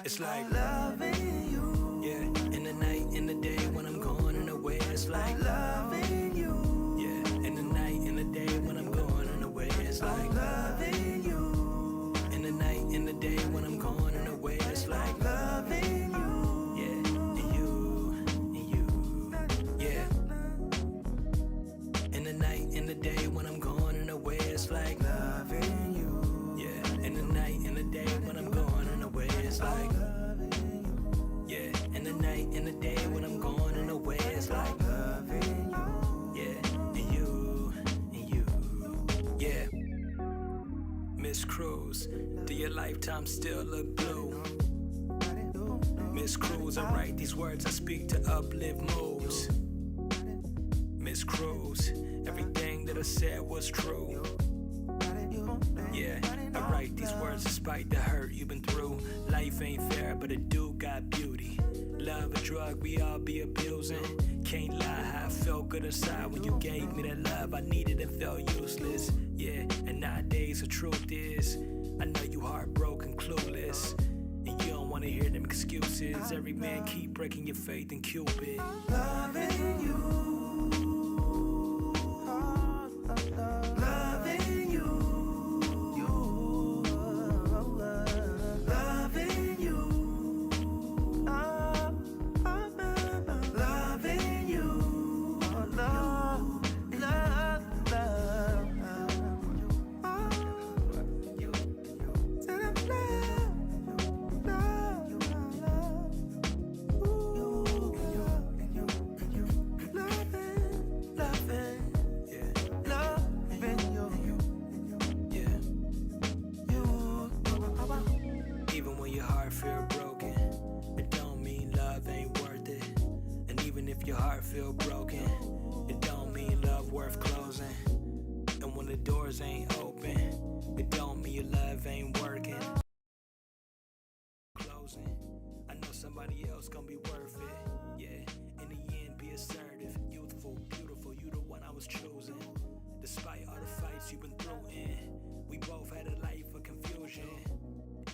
It's like loving you. Yeah, in the night, in the day, when I'm going in the way, it's like loving you. Yeah, in the night, in the day, when I'm going in the way, it's like loving you. In the night, in the day, when I'm going in the way, it's like loving you. Yeah, and you, yeah. In the night, in the day, when I'm going in the way, it's like loving you. Yeah, in the night, in the day, when I'm going in the way, it's like yeah, in the night, in the day, when I'm going in the way, it's like loving you. Yeah, and you, yeah. Miss Cruz, do your lifetime still look blue? Miss Cruz, I write these words, I speak to uplift moods. Miss Cruz, everything that I said was true. Yeah, I write these words despite the hurt you've been through. Life ain't fair, but it do got beauty. Love a drug we all be abusing. Can't lie, how I felt good inside when you gave me that love I needed and felt useless. Yeah, and nowadays the truth is, I know you heartbroken, clueless, and you don't wanna hear them excuses. Every man keep breaking your faith in Cupid. Loving you. Your heart feel broken, it don't mean love worth closing. And when the doors ain't open, it don't mean your love ain't working. Closing, I know somebody else gonna be worth it. Yeah, in the end be assertive, youthful, beautiful, you the one I was choosing. Despite all the fights you've been through in, we both had a life of confusion.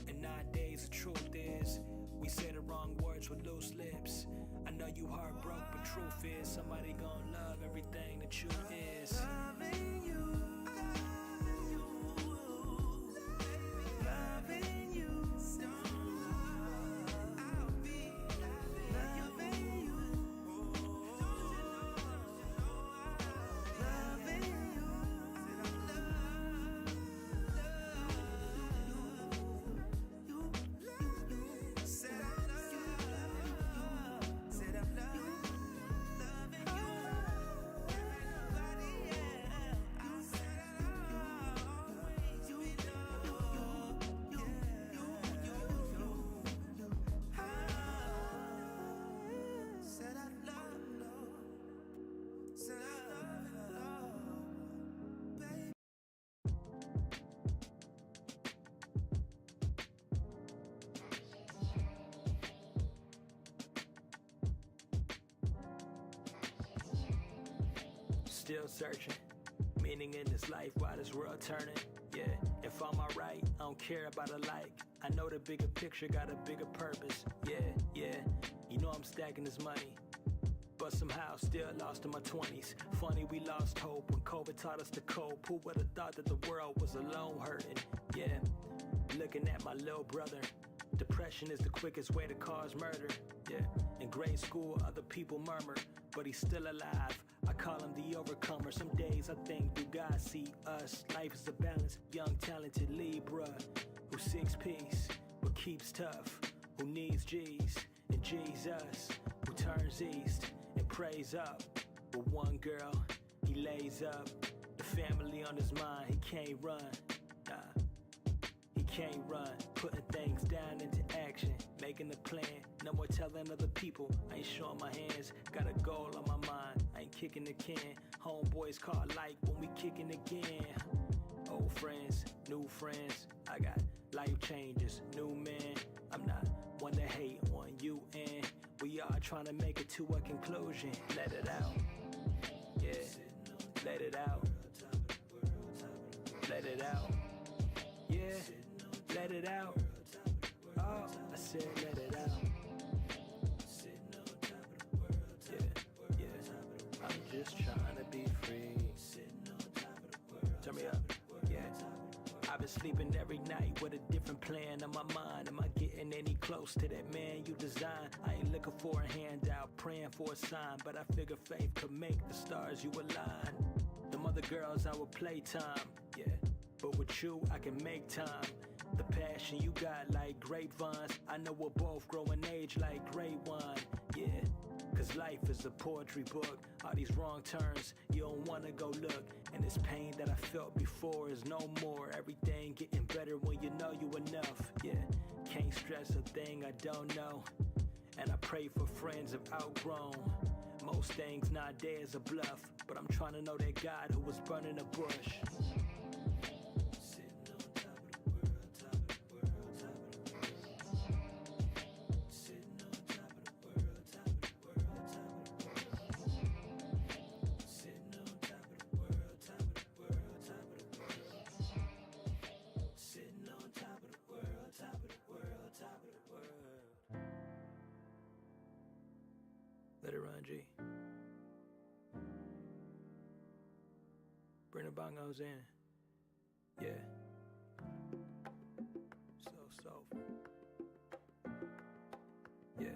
And nowadays the truth is, we say the wrong words with loose lips. I know you heartbroken, but truth is, somebody gon' love everything that you is. Loving you. Loving you. I'll be loving you. Loving you. Still searching, meaning in this life while this world turning. Yeah, if I'm alright, I don't care about a like. I know the bigger picture got a bigger purpose. Yeah, you know I'm stacking this money, but somehow still lost in my 20s. Funny we lost hope when COVID taught us to cope. Who would've thought that the world was alone hurting? Yeah, looking at my little brother. Depression is the quickest way to cause murder. Yeah, in grade school other people murmur, but he's still alive. I call him the overcomer. Some days I think, do God see us? Life is a balance. Young talented Libra who seeks peace but keeps tough, who needs G's and Jesus, who turns east and prays up. With one girl he lays up, the family on his mind. He can't run, nah, he can't run. Putting things down into action, making a plan. No more telling other people I ain't showing my hands. Got a goal on my mind, I ain't kicking the can. Homeboys call like when we kicking again. Old friends, new friends, I got life changes, new man. I'm not one to hate on you, and we are trying to make it to a conclusion. Let it out, yeah, let it out. it out. Yeah, let it out. Oh, I said let it out. Yeah, yeah, I'm just trying to be free. Turn me up, yeah. I've been sleeping every night with a different plan in my mind. Am I getting any close to that man you designed? I ain't looking for a handout, praying for a sign, but I figure faith could make the stars you align. Them other girls I would play time, yeah, but with you I can make time. The passion you got like grapevines, I know we'll both grow in age like great wine, yeah. Cause life is a poetry book. All these wrong turns, you don't wanna go look. And this pain that I felt before is no more. Everything getting better when you know you enough, yeah. Can't stress a thing I don't know. And I pray for friends I've outgrown. Most things nowadays are bluff, but I'm trying to know that God who was burning a bush. Let it run, G. Bring the bongos in. Yeah. So soulful. Yeah.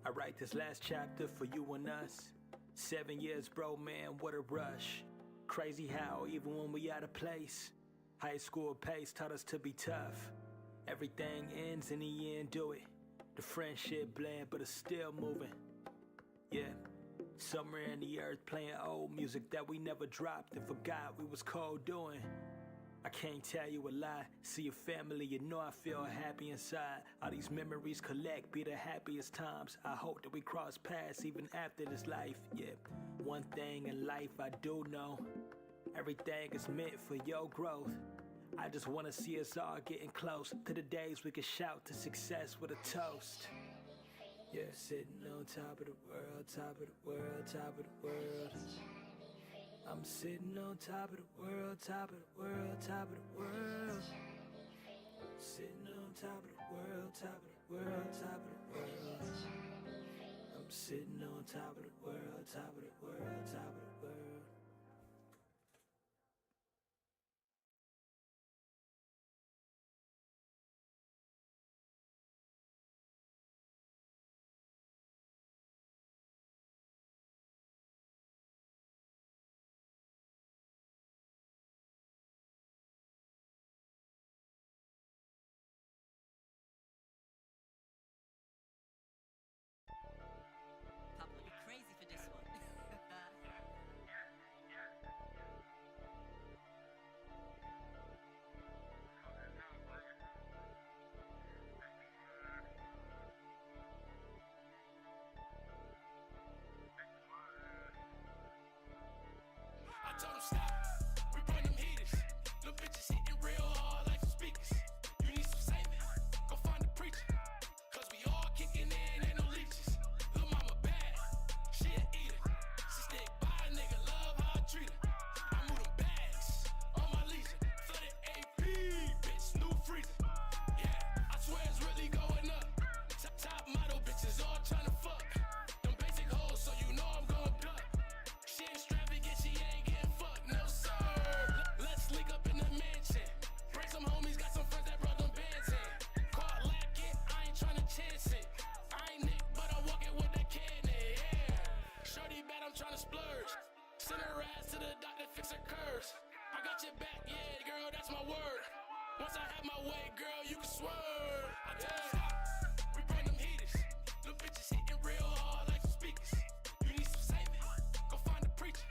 I write this last chapter for you and us. 7 years, bro, man, what a rush. Crazy how, even when we out of place, high school pace taught us to be tough. Everything ends in the end, do it. The friendship bland, but it's still moving. Yeah, somewhere in the earth playing old music that we never dropped and forgot we was cold doing. I can't tell you a lie. See your family, you know I feel happy inside. All these memories collect, be the happiest times. I hope that we cross paths even after this life. Yeah, one thing in life I do know, everything is meant for your growth. I just want to see us all getting close to the days we can shout to success with a toast. Yeah, sitting on top of the world, top of the world, top of the world. I'm sitting on top of the world, top of the world, top of the world. Sitting on top of the world, top of the world, top of the world. I'm sitting on top of the world, top of the world, top of the world. Papa would be crazy for this one. I told him stop, we bring them heaters. Little bitches hitting real hard like some speakers. You need some saving, go find a preacher. Cause we all kicking in, ain't no leeches. Lil' mama bad, she a eater. She stick by a nigga, love how I treat her. I move them bags, on my leisure. Flooded AP, bitch, new freezer. Yeah, I swear it's really going up. Top model bitches all tryna fuck. Them basic hoes, so you know I'm gon' duck. She extravagant, she ain't getting fucked, no sir. Let's link up in the mansion. Bring some homies, got some friends that brought them bands in. Caught lacking, I ain't tryna chance it. I ain't Nick, but I'm walking with the cannon, yeah. Shorty bad, I'm tryna splurge. Send her ass to the doctor, fix her curves. I got your back, yeah, girl, that's my word. Once I have my way, girl, you can swerve. I tell you stop, we bring them heaters. Little bitches hitting real hard like some speakers. You need some saving, go find a preacher.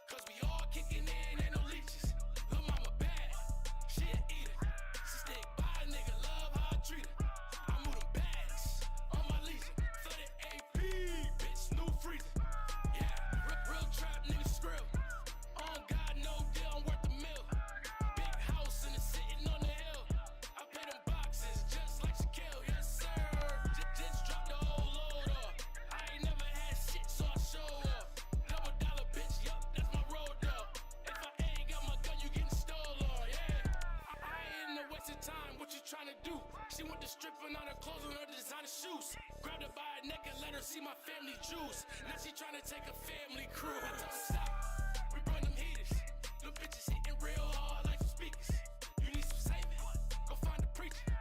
Cause we all kicking in, ain't no leeches. Lil' mama bad, she a eater. She stick by a nigga, love how I treat her. I move them bags, on my leisure. Flooded AP, bitch, new freezer. Yeah, real trap nigga skrill. On God, no deal, I'm worth a mill. Big house and it's sitting on the hill. I pay them boxes just like Shaquille, yes sir. Just drop the whole load off. I her see my family juice. Now she tryna take a family cruise. I told her stop, we run them heaters. Them bitches hitting real hard like some speakers. You need some saving, go find a preacher.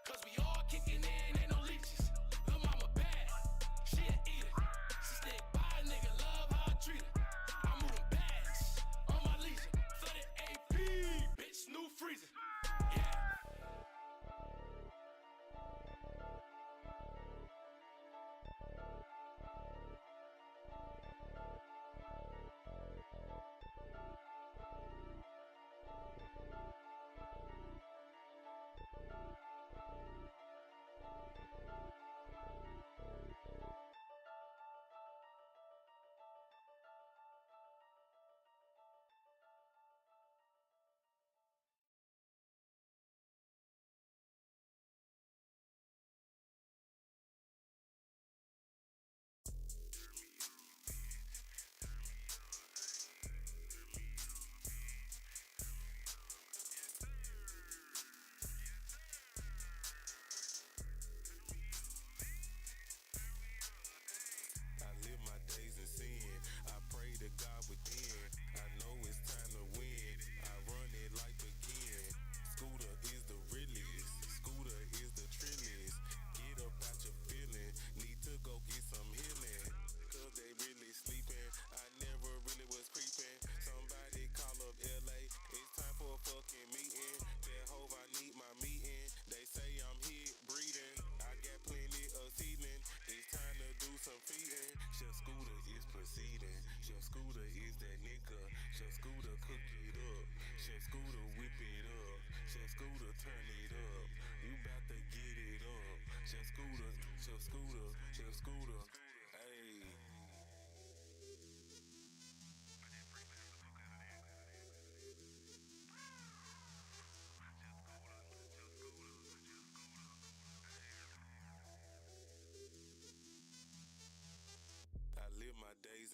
Cause we all kicking in, ain't no leeches. Lil' mama bad, she a eater. She stick by a nigga, love how I treat her. I'm moving bags on my leisure. Flooded AP, bitch, new freezer. Yeah.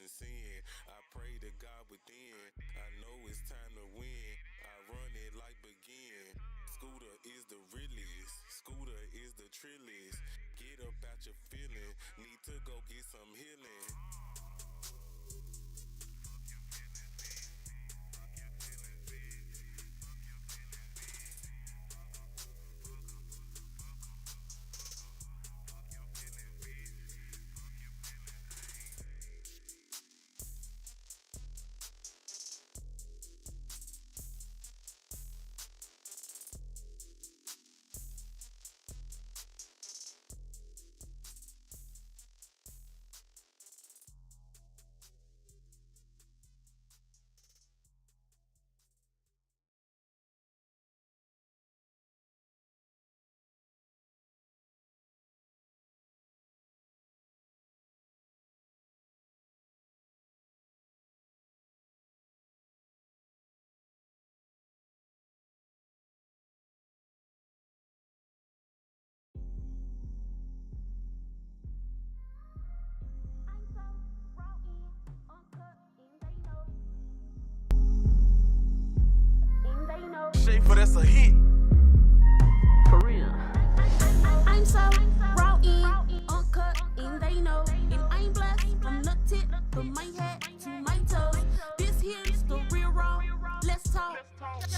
Sin. I pray to God within. I know it's time to win. I run it like begin. Scooter is the realest. Scooter is the trillest. Get up out your feeling. Need to go get some healing. Schaefer, that's a hit. For real. I'm so raw in, uncut, and they know. And I'm blessed from the tip of my head to my toes. This here's the real raw. Let's talk.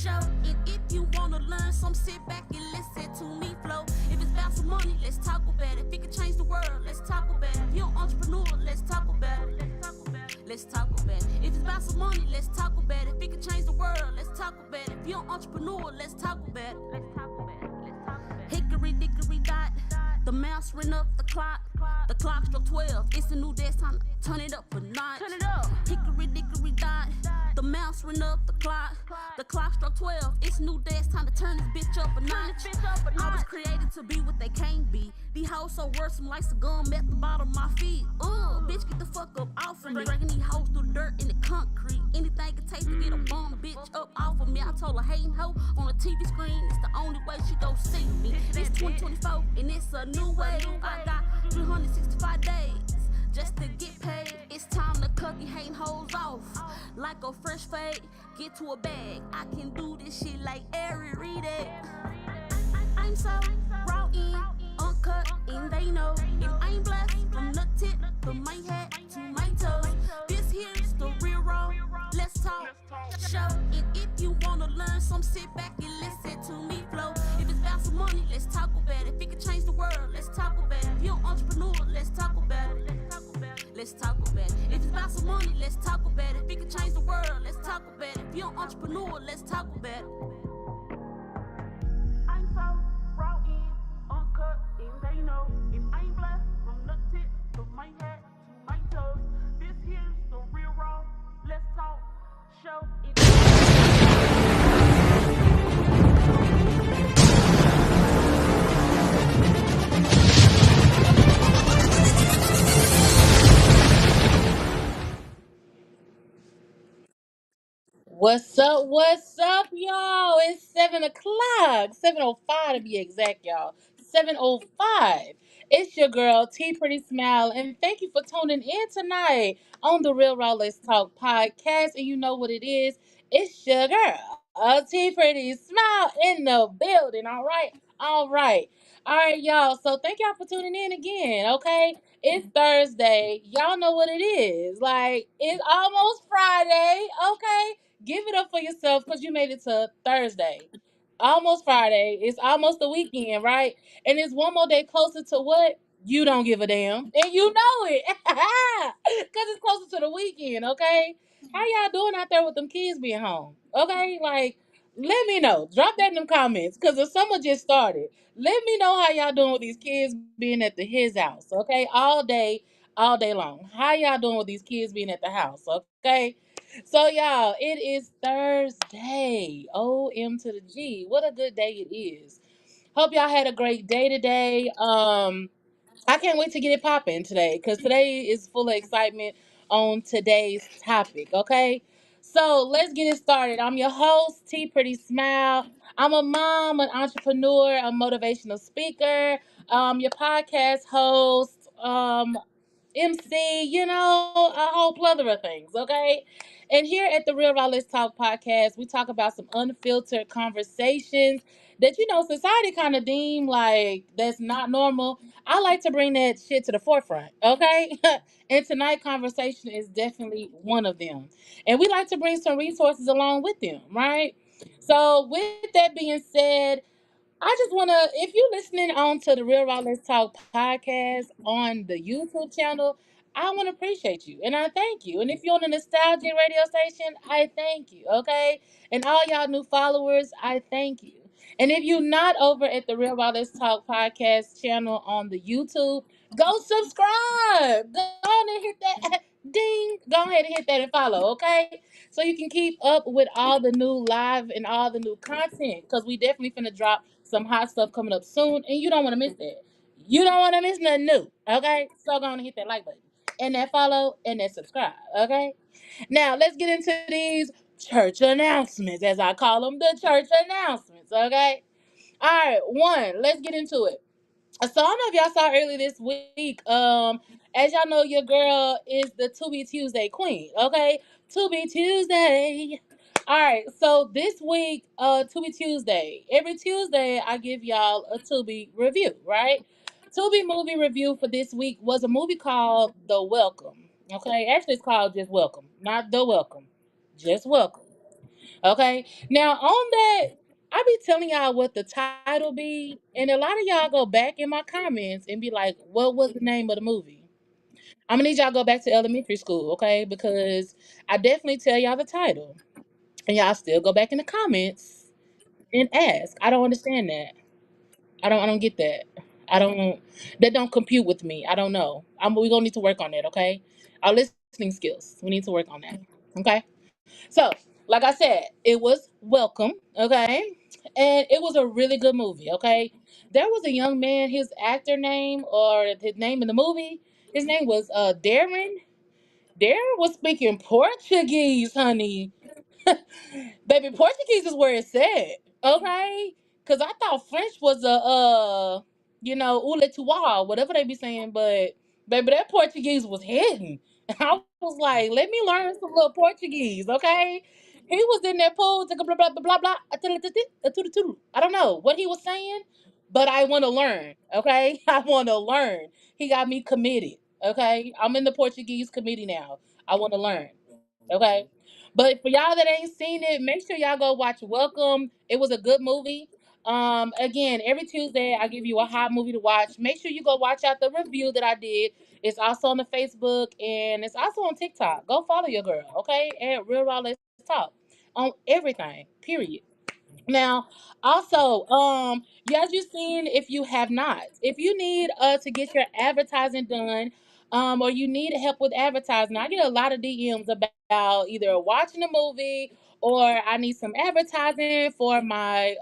Show. And if you wanna learn some, sit back and listen to me flow. If it's about some money, let's talk about it. If it can change the world, let's talk about it. If you're an entrepreneur, let's talk about it. Let's talk about it. If it's about some money, let's talk about it. If it can change the world, let's talk about it. If you're an entrepreneur, let's talk about it. Let's talk about it. Let's talk about it. Hickory dickory dot. The mouse ran up the clock. The clock struck 12. It's a new day. It's time to turn it up a notch. Turn it up. Hickory dickory dot. The mouse ran up the clock. The clock struck 12. It's new day. It's time to turn this bitch up a notch. I was created to be what they can't be. These hoes so worse, some like some gum at the bottom of my feet. Bitch, get the fuck up off of me. Dragging these hoes through the dirt and the concrete. Anything it takes to get a bum bitch up off of me. I told her hating hoe on a TV screen. It's the only way she gon' see me. It's 2024 and it's a new wave. I got 365 days just to get paid. It's time to cut these hating hoes off like a fresh fade. Get to a bag. I can do this shit like Ari read it. I'm so raw in, uncut, and they know. And I'm blessed from the tip from my head to my toes. This here's the real raw. Let's talk show. And if you wanna learn some, sit back and listen to me flow. If it's about some money, let's talk about it. If it can change the world, let's talk about it. If you're an entrepreneur, let's talk about it. Let's talk about it. If it's about some money, let's talk about it. If it can change the world, let's talk about it. If you're an entrepreneur, let's talk about it. I'm so raw in, uncut, and they know. If I'm blessed from the tip of my head to my toes, this here's the real raw. Let's talk show. What's up, y'all? It's 7 o'clock, 7:05 to be exact, y'all. 7:05. It's your girl, T Pretty Smile, and thank you for tuning in tonight on the Real Raw Let's Talk podcast. And you know what it is? It's your girl, T Pretty Smile in the building. All right, y'all. So thank y'all for tuning in again, okay? It's Thursday. Y'all know what it is. Like, it's almost Friday, okay? Give it up for yourself because you made it to Thursday. Almost Friday. It's almost the weekend, right? And it's one more day closer to what? You don't give a damn. And you know it. Because it's closer to the weekend, okay? How y'all doing out there with them kids being home? Okay? Like, let me know. Drop that in them comments because the summer just started. Let me know how y'all doing with these kids being at his house, okay? All day long. How y'all doing with these kids being at the house, okay? So y'all, it is Thursday. OM to the G. What a good day it is. Hope y'all had a great day today. I can't wait to get it popping today because today is full of excitement on today's topic, okay? So let's get it started. I'm your host, T Pretty Smile. I'm a mom, an entrepreneur, a motivational speaker, your podcast host, MC, a whole plethora of things, okay? And here at the Real Raw Let's Talk podcast, we talk about some unfiltered conversations that, society kind of deem like that's not normal. I like to bring that shit to the forefront, okay? And tonight conversation is definitely one of them. And we like to bring some resources along with them, right? So with that being said, I just want to, if you're listening on to the Real Raw Let's Talk podcast on the YouTube channel, I want to appreciate you and I thank you. And if you're on the Nostalgia radio station, I thank you, okay? And all y'all new followers, I thank you. And if you're not over at the Real Raw Let's Talk podcast channel on the YouTube, go subscribe. Go on and hit that ding. Go ahead and hit that and follow, okay? So you can keep up with all the new live and all the new content because we definitely finna drop some hot stuff coming up soon and you don't want to miss that. You don't want to miss nothing new, okay? So go on and hit that like button and that follow and that subscribe, okay? Now let's get into these church announcements, as I call them, the church announcements, okay? All right, one, let's get into it. So I don't know if y'all saw earlier this week. As y'all know, your girl is the To Be Tuesday queen. Okay, To Be Tuesday. All right. So this week, To Be Tuesday. Every Tuesday, I give y'all a To Be review. Right. To Be movie review for this week was a movie called The Welcome. Okay, actually, it's called just Welcome, not The Welcome, just Welcome. Okay. Now on that, I be telling y'all what the title be, and a lot of y'all go back in my comments and be like, "What was the name of the movie?" I'm gonna need y'all to go back to elementary school, okay? Because I definitely tell y'all the title, and y'all still go back in the comments and ask. I don't understand that. I don't get that. I don't. That don't compute with me. I don't know. We gonna need to work on that, okay? Our listening skills. We need to work on that. Okay. So, like I said, it was Welcome, okay? And it was a really good movie, okay? There was a young man, his actor name or his name in the movie, his name was Darren. Darren was speaking Portuguese, honey. Baby, Portuguese is where it's at. Okay? Cause I thought French was ule tuwa, whatever they be saying, but baby, that Portuguese was hidden. I was like, let me learn some little Portuguese, okay? He was in that pool, blah blah blah blah blah. I don't know what he was saying, but I want to learn. Okay, I want to learn. He got me committed. Okay, I'm in the Portuguese committee now. I want to learn. Okay, but for y'all that ain't seen it, make sure y'all go watch Welcome. It was a good movie. Again, every Tuesday I give you a hot movie to watch. Make sure you go watch out the review that I did. It's also on the Facebook and it's also on TikTok. Go follow your girl, okay? At Real Raw Let's Talk on everything. Period. Now, also, as you've seen, if you have not, if you need to get your advertising done, or you need help with advertising, I get a lot of DMs about either watching a movie or I need some advertising for my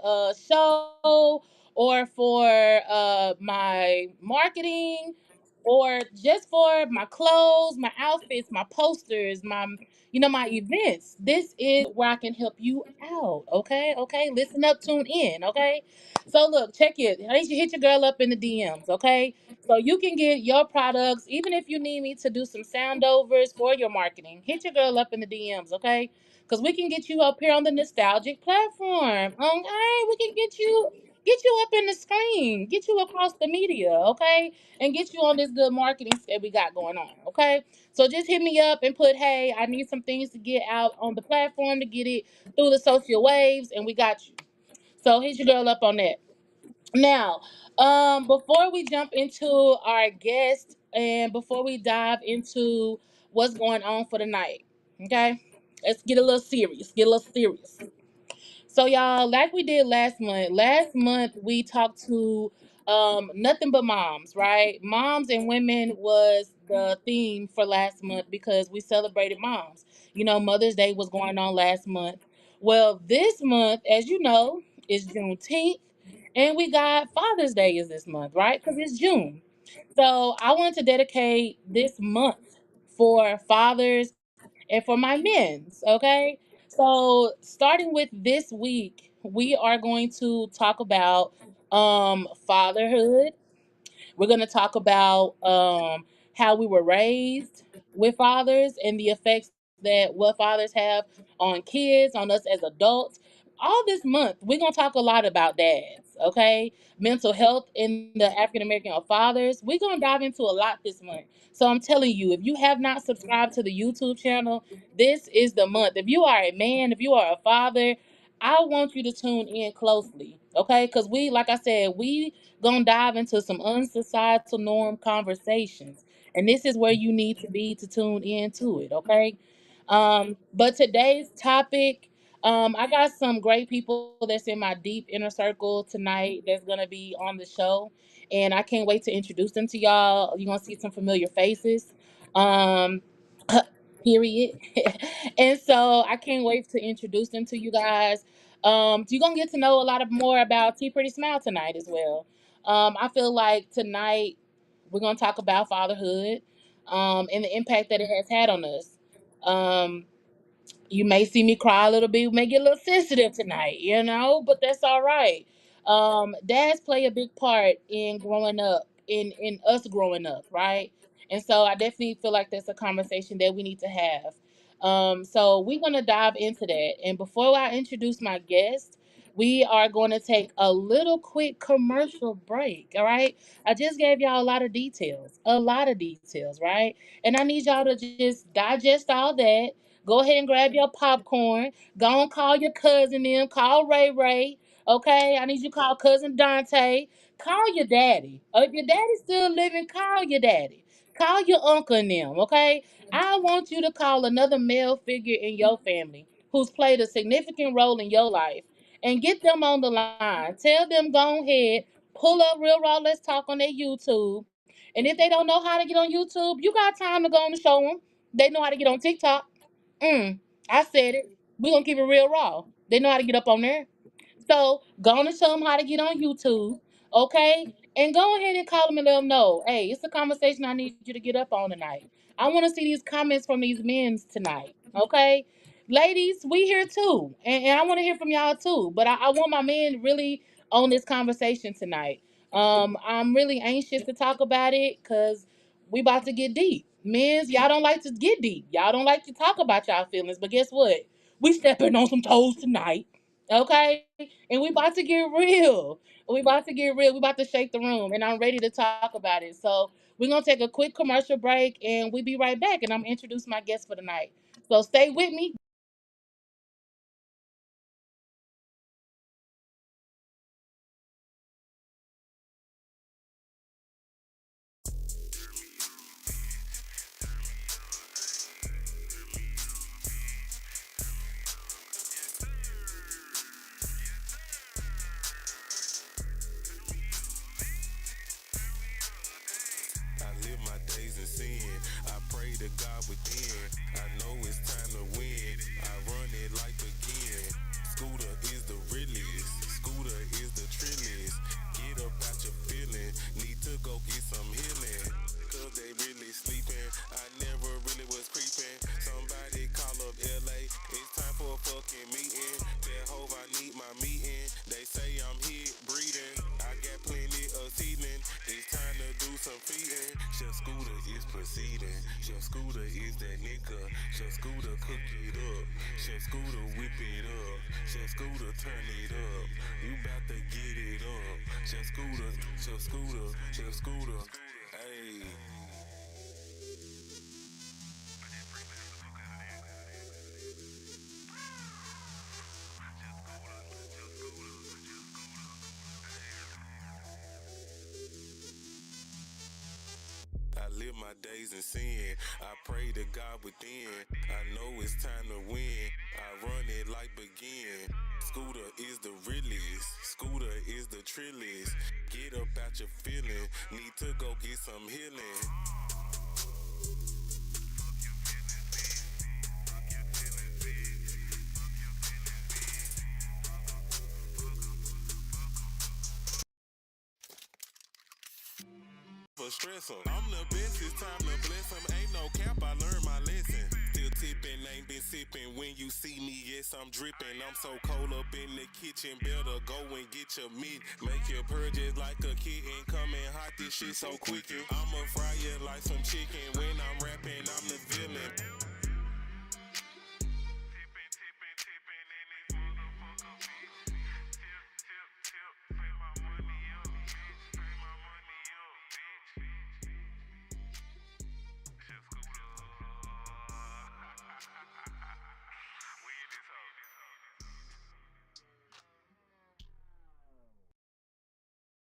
show or for my marketing or just for my clothes, my outfits, my posters, my events. This is where I can help you out. Okay, okay. Listen up, tune in. Okay. So look, check it. Hit your girl up in the DMs. Okay. So you can get your products, even if you need me to do some sound overs for your marketing. Hit your girl up in the DMs. Okay. Because we can get you up here on the nostalgic platform. Okay, we can get you up in the screen, get you across the media, okay, and get you on this good marketing that we got going on. Okay. So just hit me up and put, hey, I need some things to get out on the platform to get it through the social waves, and we got you. So hit your girl up on that. Now, before we jump into our guest and before we dive into what's going on for the night, okay, let's get a little serious. Get a little serious. So y'all, like we did last month. Last month we talked to nothing but moms, right? Moms and women was the theme for last month because we celebrated moms. Mother's Day was going on last month. Well, this month, as you know, is Juneteenth, and we got Father's Day is this month, right? Because it's June. So I wanted to dedicate this month for fathers and for my men's. Okay. So starting with this week, we are going to talk about fatherhood. We're going to talk about how we were raised with fathers and the effects that what fathers have on kids, on us as adults. All this month, we're going to talk a lot about dads, okay? Mental health in the African American fathers. We're going to dive into a lot this month. So I'm telling you, if you have not subscribed to the YouTube channel, this is the month. If you are a man, if you are a father, I want you to tune in closely, okay? Because like I said, we gonna dive into some unsocietal norm conversations, and this is where you need to be to tune into it. Okay. But today's topic, I got some great people that's in my deep inner circle tonight that's gonna be on the show, and I can't wait to introduce them to y'all. You're gonna see some familiar faces. Um, period. And so I can't wait to introduce them to you guys. You're gonna get to know a lot of more about T Pretty Smile tonight as well. I feel like tonight we're gonna talk about fatherhood, and the impact that it has had on us. Um, you may see me cry a little bit, may get a little sensitive tonight, but that's all right. Dads play a big part in growing up, in us growing up, right? And so I definitely feel like that's a conversation that we need to have. So we're gonna dive into that. And before I introduce my guest, we are going to take a little quick commercial break. All right. I just gave y'all a lot of details, right? And I need y'all to just digest all that. Go ahead and grab your popcorn. Go and call your cousin them. Call Ray Ray. Okay? I need you to call cousin Dante. Call your daddy. If your daddy's still living, call your daddy. Call your uncle and them. Okay? I want you to call another male figure in your family who's played a significant role in your life and get them on the line. Tell them go ahead, pull up Real Raw Let's Talk on their YouTube. And if they don't know how to get on YouTube, you got time to go on and show them. They know how to get on TikTok. I said it. We're gonna keep it real raw. They know how to get up on there. So go on and show them how to get on YouTube, okay? And go ahead and call them and let them know, hey, it's a conversation I need you to get up on tonight. I want to see these comments from these men tonight, okay? Ladies, we here too, and I want to hear from y'all too. But I want my men really on this conversation tonight. I'm really anxious to talk about it because we about to get deep. Men's, y'all don't like to get deep. Y'all don't like to talk about y'all feelings, but guess what? We stepping on some toes tonight. Okay? And we about to get real. We about to get real. We about to shake the room, and I'm ready to talk about it. So we're gonna take a quick commercial break, and we'll be right back. And I'm gonna introduce my guest for the night. So stay with me. I live my days in sin. I pray to God within. I know it's time to win. I run it like again. Scooter is the realest. Scooter is the trillest. Get up out your feeling. Need to go get some healing. Cause they really sleeping. I never really was creeping. Somebody call up LA. It's time for a fucking meeting. Tell Hov I need my meeting. They say I'm here breathing. I got plenty of seedling. It's time to do some feeding. Chef Scooter is proceeding. Chef Scooter is that nigga. Chef Scooter cook it up. Chef Scooter whip it up. Chef Scooter turn it up. You bout to get it up. Chef Scooter, Chef Scooter, Chef Scooter. Hey. I live my days in sin. I pray to God within. I know it's time to win. I run it like begin. Scooter is the realest. Scooter is the trillest. Get up out your feeling. Need to go get some healing. For stress 'em. I'm the best, it's time to bless 'em. Ain't no cap, I learned my lesson. Still tipping, ain't been sipping. When you see me, yes, I'm dripping. I'm so cold up in the kitchen, better go and get your meat. Make your purges like a kitten. Coming hot, this shit so quick. I'ma fry you like some chicken. When I'm rapping, I'm the villain.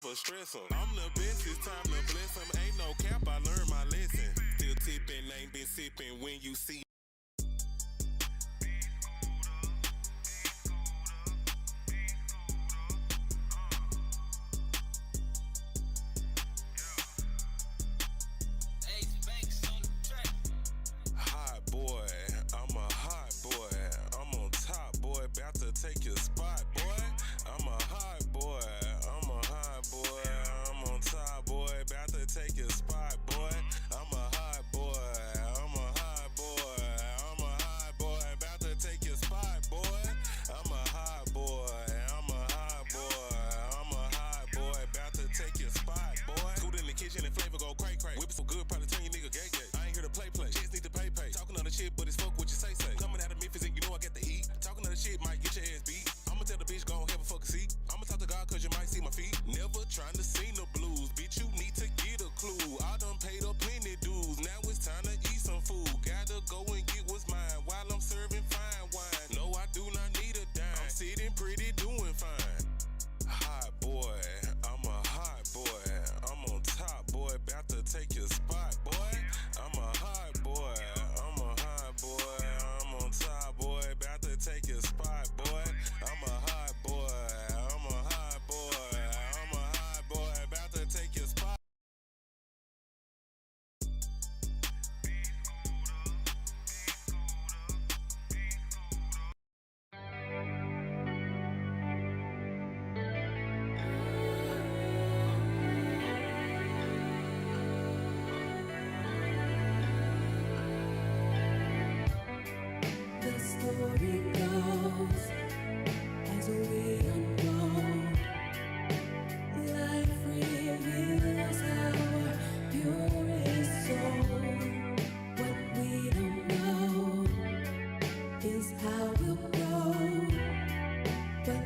For stress 'em. I'm the best, it's time to bless 'em. Ain't no cap, I learned my lesson. Still tipping, ain't been sipping. When you see hot boy, I'm a hot boy. I'm on top, boy, about to take your spot, boy. I'm a hot boy, I'm a hot boy. I'm on top, boy, about to take your spot, boy. I'm a hot boy, I'm a hot boy. I'm a hot boy, about to take your spot, boy. I'm a hot boy, I'm a hot boy. I'm a hot boy, about to take your spot, boy. Scoot in the kitchen and flavor go cray cray. Whip it so good, probably turn your nigga gay gay. I ain't here to play play, just need to pay pay. Talking other shit, but it's fuck what you say say. Coming out of Memphis and you know I got the heat. Talking other shit might get your ass beat. I'ma tell the bitch go have a fucking seat. I'ma talk to God cause you might see my feet. Never trying to sing the blues, bitch, you need to get a clue. I done paid up plenty dues, now it's time to eat some food. Gotta go and get what's mine while I'm serving fine wine. No, I do not need a dime, I'm sitting pretty doing fine. Hot boy, I'm a hot boy. I'm on top, boy, about to take your spot, boy. I'm a hot boy, I'm a hot boy. I'm on top, boy, about to take your spot, boy. I'm a hot boy, I'm a hot boy. I'm a hot boy, about to take your spot. The story goes as we unfold. Life reveals our purest soul. What we don't know is how we'll grow. But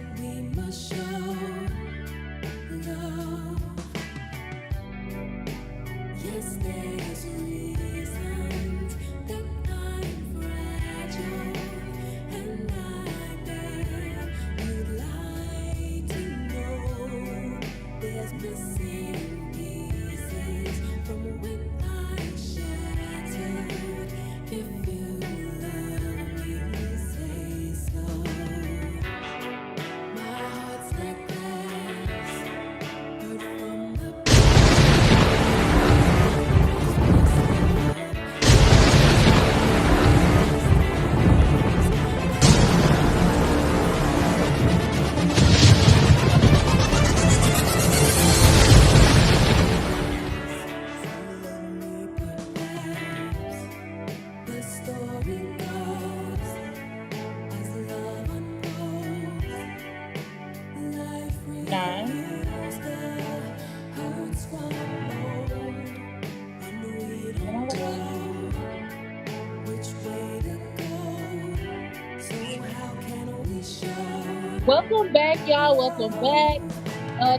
show love. Yes, there's reasons that I'm fragile, and I bet you'd like to know there's missing pieces from when I shattered. If you love me, say so. My heart's like glass, hurt from the the story goes as love unfolds. Life Nine. reveals the hurts from old, and we don't know which way to go. So how can we show Welcome back, y'all. Welcome back.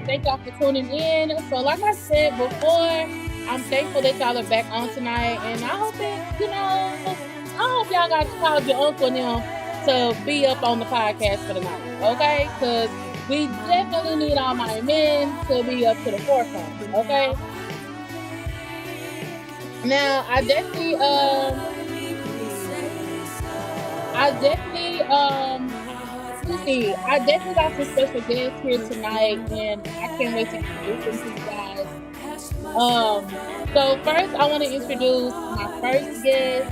Thank y'all for tuning in. So, like I said before, I'm thankful that y'all are back on tonight, and I hope that I hope y'all got called your uncle and them to be up on the podcast for the night, okay? Because we definitely need all my men to be up to the forefront, okay? Now, I definitely let me see. I definitely got some special guests here tonight, and I can't wait to introduce them to you guys. Um, so first, I want to introduce my first guest,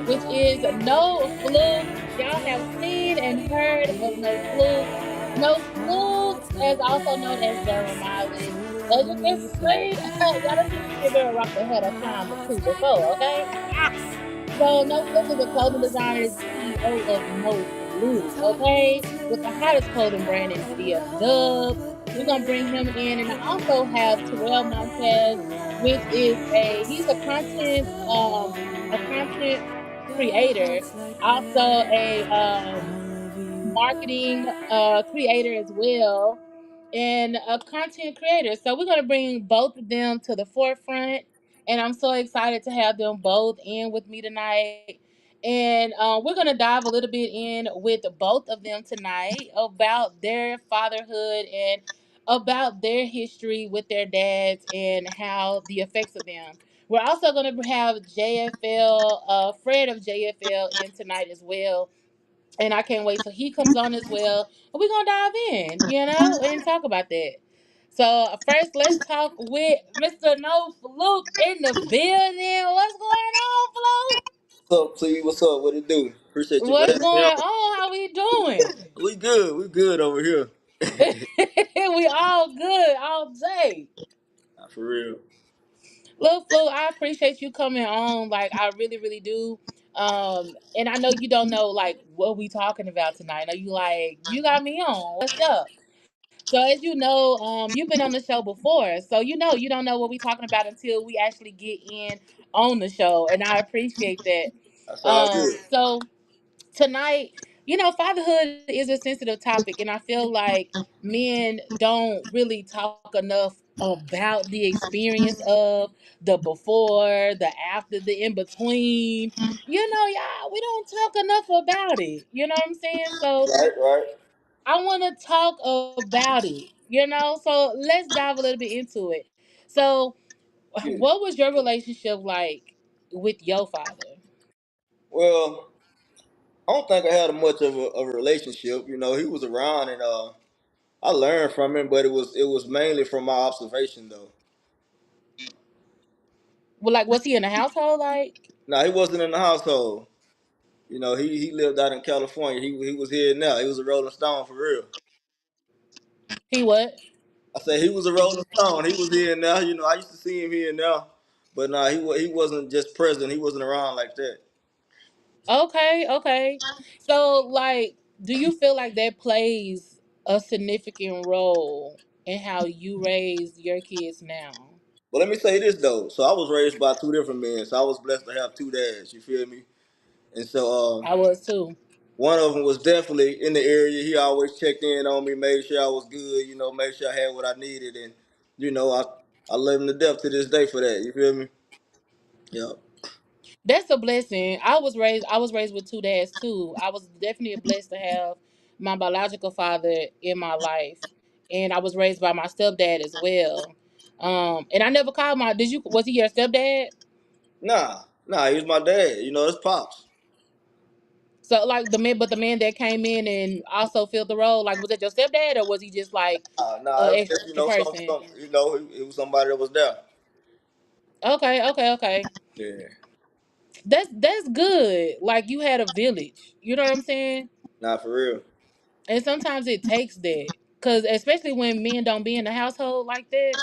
which is No Fluke. Y'all have seen and heard of No Fluke. No Fluke is also known as Derwin Miley. As you can see, y'all done seen me give her a rock the head a time or two before, okay? So No Fluke is a clothing designer and CEO of No Fluke, okay? With the hottest clothing brand in DF Dub. We're gonna bring him in, and I also have Terrell Montez, which is he's a content creator, also a marketing creator as well, and a content creator. So we're gonna bring both of them to the forefront, and I'm so excited to have them both in with me tonight. And we're gonna dive a little bit in with both of them tonight about their fatherhood and about their history with their dads and how the effects of them. We're also going to have JFL, Fred of JFL, in tonight as well, and I can't wait till he comes on as well. And we're gonna dive in, and talk about that. So first, let's talk with Mr. No Fluke in the building. What's going on, Fluke? What's up, T? What's up? What it do? Appreciate you for What's having me on. going on? How we doing? We good. We good over here. We all good all day. Nah, for real. Look, Flo, I appreciate you coming on. Like, I really, really do. And I know you don't know like what we talking about tonight. I know you like you got me on. What's up? So as you know, you've been on the show before, so you don't know what we talking about until we actually get in on the show, and I appreciate that. That sounds good. So tonight, fatherhood is a sensitive topic, and I feel like men don't really talk enough about the experience of the before, the after, the in between. Yeah, we don't talk enough about it. You know what I'm saying? So Right, right. I want to talk about it. So let's dive a little bit into it. So, Yeah. what was your relationship like with your father? Well, I don't think I had much of a relationship. He was around and I learned from him, but it was mainly from my observation though. Well, like, was he in a household? Like, Now he wasn't in the household. He lived out in California. He was here now. He was a Rolling Stone for real. he what? I said he was a Rolling Stone. He was here now. I used to see him here now, but nah, he wasn't just present. He wasn't around like that. Okay, okay. So, like, do you feel like that plays a significant role in how you raise your kids now? But let me say this though. So I was raised by two different men. So I was blessed to have two dads. You feel me? And so I was too. One of them was definitely in the area. He always checked in on me, made sure I was good, made sure I had what I needed, and you know, I I love him to death to this day for that. You feel me? Yeah. That's a blessing. I was raised with two dads too. I was definitely blessed to have my biological father in my life. And I was raised by my stepdad as well. And I never called my did you was he your stepdad? Nah, he was my dad. It's pops. So like the man that came in and also filled the role, like was it your stepdad or was he just like It an was just extra person? it was somebody that was there. Okay, okay, okay. Yeah. That's good. Like you had a village. You know what I'm saying? Nah, for real. And sometimes it takes that. Cause especially when men don't be in the household like that.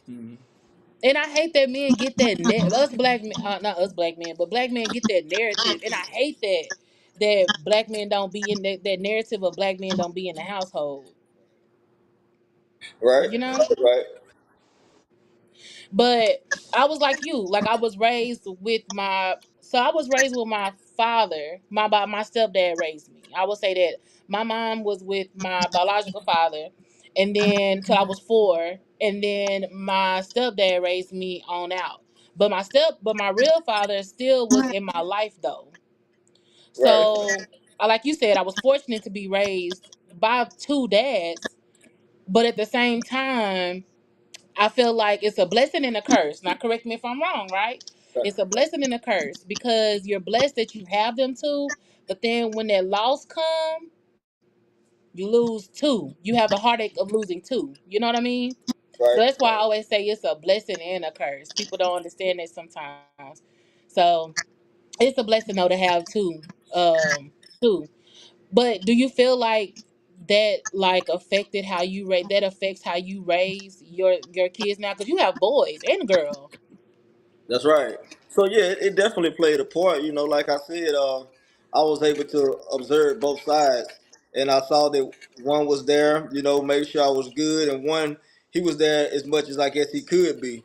Mhm. And I hate that men get that us black men, not us black men, but black men get that narrative. And I hate that black men don't be in that narrative of black men don't be in the household. Right. You know? Right. But I was like you. Like I was raised with my father. My stepdad raised me. I would say that my mom was with my biological father, and then till I was 4, and then my stepdad raised me on out. But my real father still was in my life though. Right. So, like you said, I was fortunate to be raised by two dads, but at the same time I feel like it's a blessing and a curse. Now, correct me if I'm wrong, right? It's a blessing and a curse because you're blessed that you have them too, but then when that loss come, you lose two. You have the heartache of losing two. You know what I mean? So Right. that's why I always say it's a blessing and a curse. People don't understand that sometimes. So it's a blessing though to have two. Two. But do you feel like that like affected how you raise that affects how you raise your kids now? Because you have boys and a girl. That's right. So yeah, it definitely played a part. Like I said, I was able to observe both sides, and I saw that one was there. Made sure I was good, and one he was there as much as I guess he could be.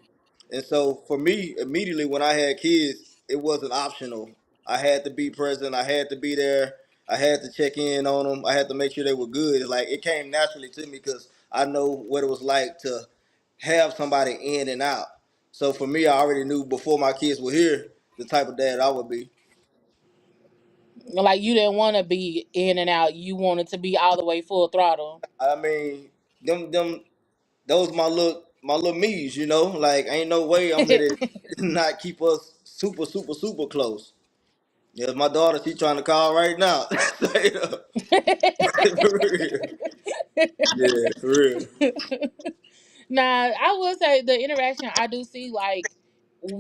And so for me, immediately when I had kids, it wasn't optional. I had to be present. I had to be there. I had to check in on them. I had to make sure they were good. It's like it came naturally to me because I know what it was like to have somebody in and out. So for me, I already knew before my kids were here the type of dad I would be. Like you didn't want to be in and out. You wanted to be all the way full throttle. I mean, them those my little me's. Like ain't no way I'm gonna not keep us super super super close. Yeah, my daughter she trying to call right now. Straight up. For real. Yeah, for real. Nah, I will say the interaction I do see, like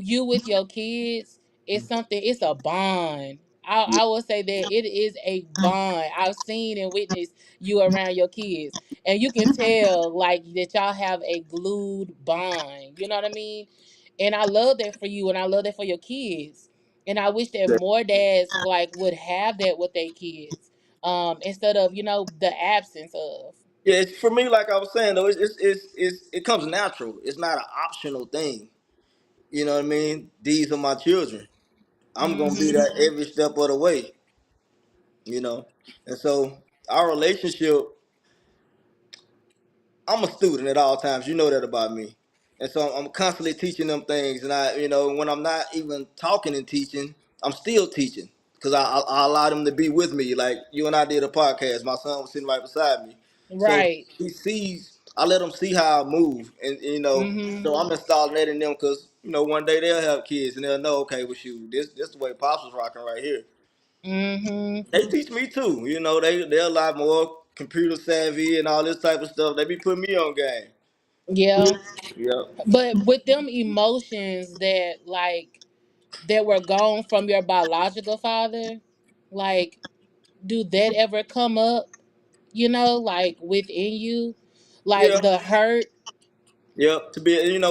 you with your kids, is something. It's a bond. I will say that it is a bond. I've seen and witnessed you around your kids, and you can tell like that y'all have a glued bond. You know what I mean? And I love that for you, and I love that for your kids. And I wish that Yeah, more dads like would have that with their kids, instead of the absence of. yeah. It's, for me, like I was saying though, it comes natural. It's not an optional thing. You know what I mean? These are my children. I'm gonna be Hmm. there every step of the way. you know. And so our relationship, I'm a student at all times. You know that about me. And so I'm constantly teaching them things. And when I'm not even talking and teaching, I'm still teaching because I allow them to be with me. Like you and I did a podcast. My son was sitting right beside me. So Right. I let them see how I move. And, Hmm. so I'm installing that in them because, one day they'll have kids and they'll know, okay, well, shoot, this the way Pops was rocking right here. Hmm. They teach me too. They're a lot more computer savvy and all this type of stuff. They be putting me on game. Yeah. Yep. But with them emotions that were gone from your biological father, like, do that ever come up, like within you? Yeah. Like the hurt? Yep.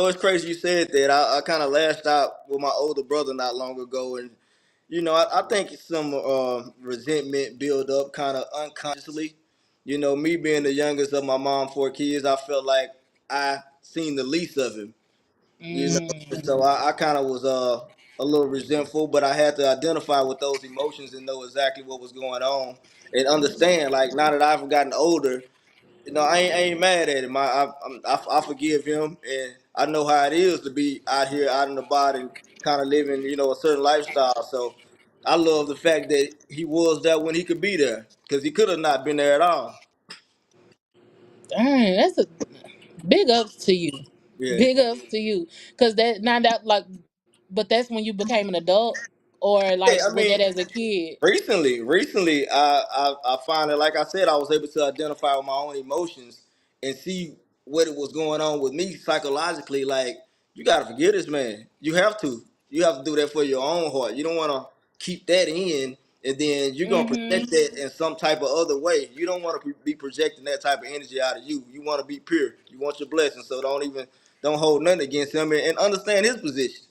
It's crazy you said that. I kind of lashed out with my older brother not long ago, and I think some resentment build up kind of unconsciously. Me being the youngest of my mom four kids, I felt like I seen the least of him. Mm. So I kind of was a little resentful, but I had to identify with those emotions and know exactly what was going on and understand. Like now that I've gotten older, I ain't mad at him. I forgive him, and I know how it is to be out here, out in the body, kind of living, a certain lifestyle. So I love the fact that he was there when he could be there, because he could have not been there at all. Dang, that's a big ups to you. Yeah. Big ups to you. Cause that now that like, but that's when you became an adult, or Yeah, like I was mean, that as a kid? recently, I finally, like I said, I was able to identify with my own emotions and see what it was going on with me psychologically. Like, you gotta forgive this man. You have to. You have to do that for your own heart. You don't want to keep that in, and then you're gonna Mm-hmm. project that in some type of other way. You don't want to be projecting that type of energy out of you. You want to be pure. You want your blessing. So don't hold nothing against him, and understand his position.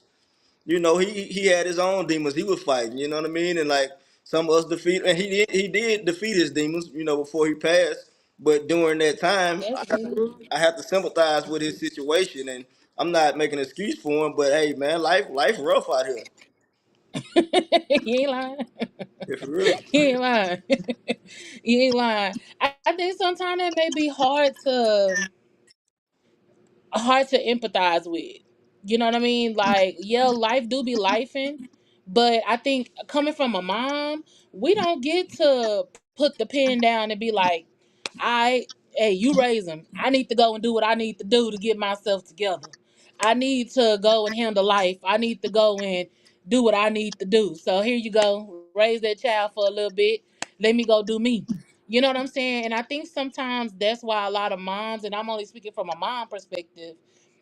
He had his own demons he was fighting. You know what I mean? And like some of us defeat, and he did defeat his demons. Before he passed. But during that time, That's good. I have to sympathize with his situation, and I'm not making an excuse for him. But hey, man, life rough out here. You ain't lying. Yeah, for real. You ain't lying. You ain't lying. I think sometimes it may be hard to empathize with. You know what I mean? Like, yeah, life do be lifing, but I think coming from a mom, we don't get to put the pen down and be like, I, hey, you raise him. I need to go and do what I need to do to get myself together. I need to go and handle life. I need to go and do what I need to do. So here you go. Raise that child for a little bit. Let me go do me. You know what I'm saying? And I think sometimes that's why a lot of moms, and I'm only speaking from a mom perspective,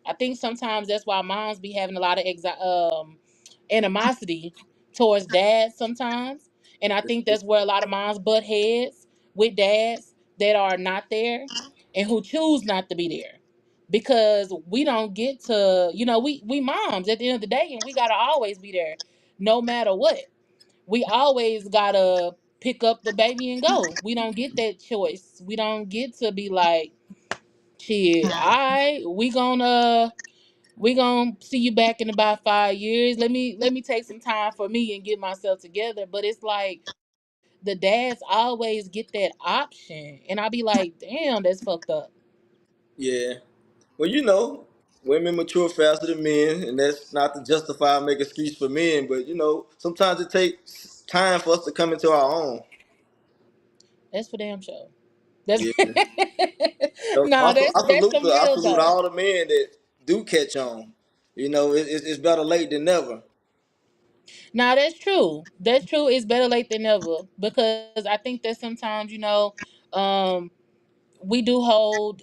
I think sometimes that's why moms be having a lot of animosity towards dads sometimes. And I think that's where a lot of moms butt heads with dads that are not there and who choose not to be there. Because we don't get to, we moms at the end of the day, and we gotta always be there no matter what. We always gotta pick up the baby and go. We don't get that choice. We don't get to be like, shit, we gonna see you back in about 5 years. Let me take some time for me and get myself together. But it's like the dads always get that option. And I be like, damn, that's fucked up. Yeah. Well, women mature faster than men, and that's not to justify or make excuse for men, but sometimes it takes time for us to come into our own. That's for damn sure. That's Yeah. no, that's some I real salute though. all the men that do catch on. It's better late than never. Now that's true. That's true. It's better late than never because I think that sometimes um, we do hold.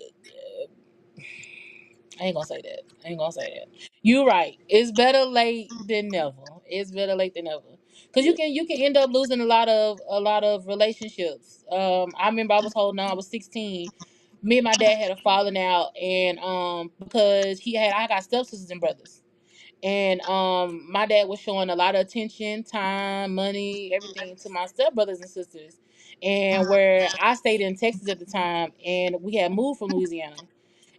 I ain't gonna say that. I ain't gonna say that. You right. It's better late than never. It's better late than never. Cause Yeah. you can end up losing a lot of relationships. I remember I was holding on. I was 16. Me and my dad had a falling out, and because I got stepsisters and brothers. And my dad was showing a lot of attention, time, money, everything to my stepbrothers and sisters. And where I stayed in Texas at the time, and we had moved from Louisiana.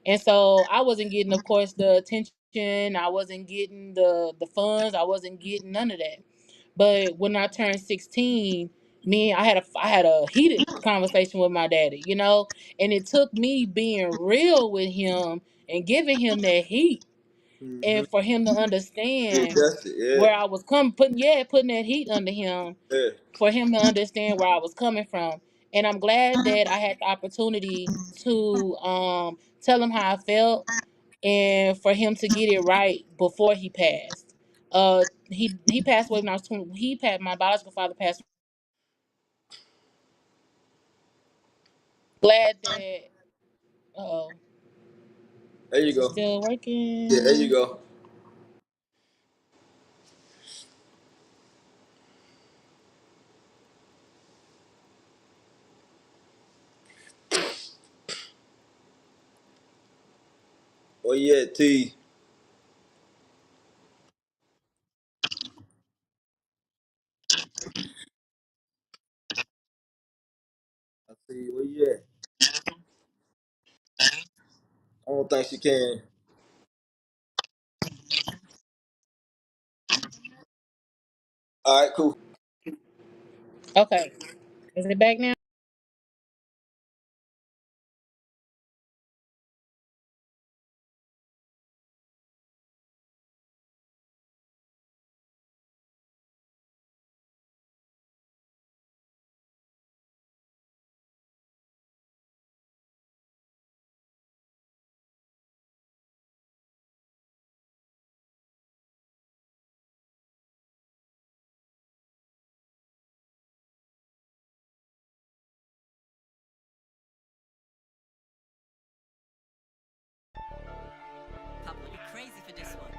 And so I wasn't getting, of course, the attention. I wasn't getting the funds. I wasn't getting none of that. But when I turned 16, I had a heated conversation with my daddy, and it took me being real with him and giving him that heat, Mm-hmm. and for him to Yeah, understand that's it. where I was coming, putting that heat under him, Yeah. Yeah. for him to understand where I was coming from. And I'm glad that I had the opportunity to tell him how I felt, and for him to get it right before he passed. He passed away when I was 20. My biological father passed. Glad that. Oh, There you is it go. still Yeah, there you working? go. Oh yeah, T. I see. Where you at? I don't think she can. All right, cool. Okay. Is it back now? Papa, you crazy for this one.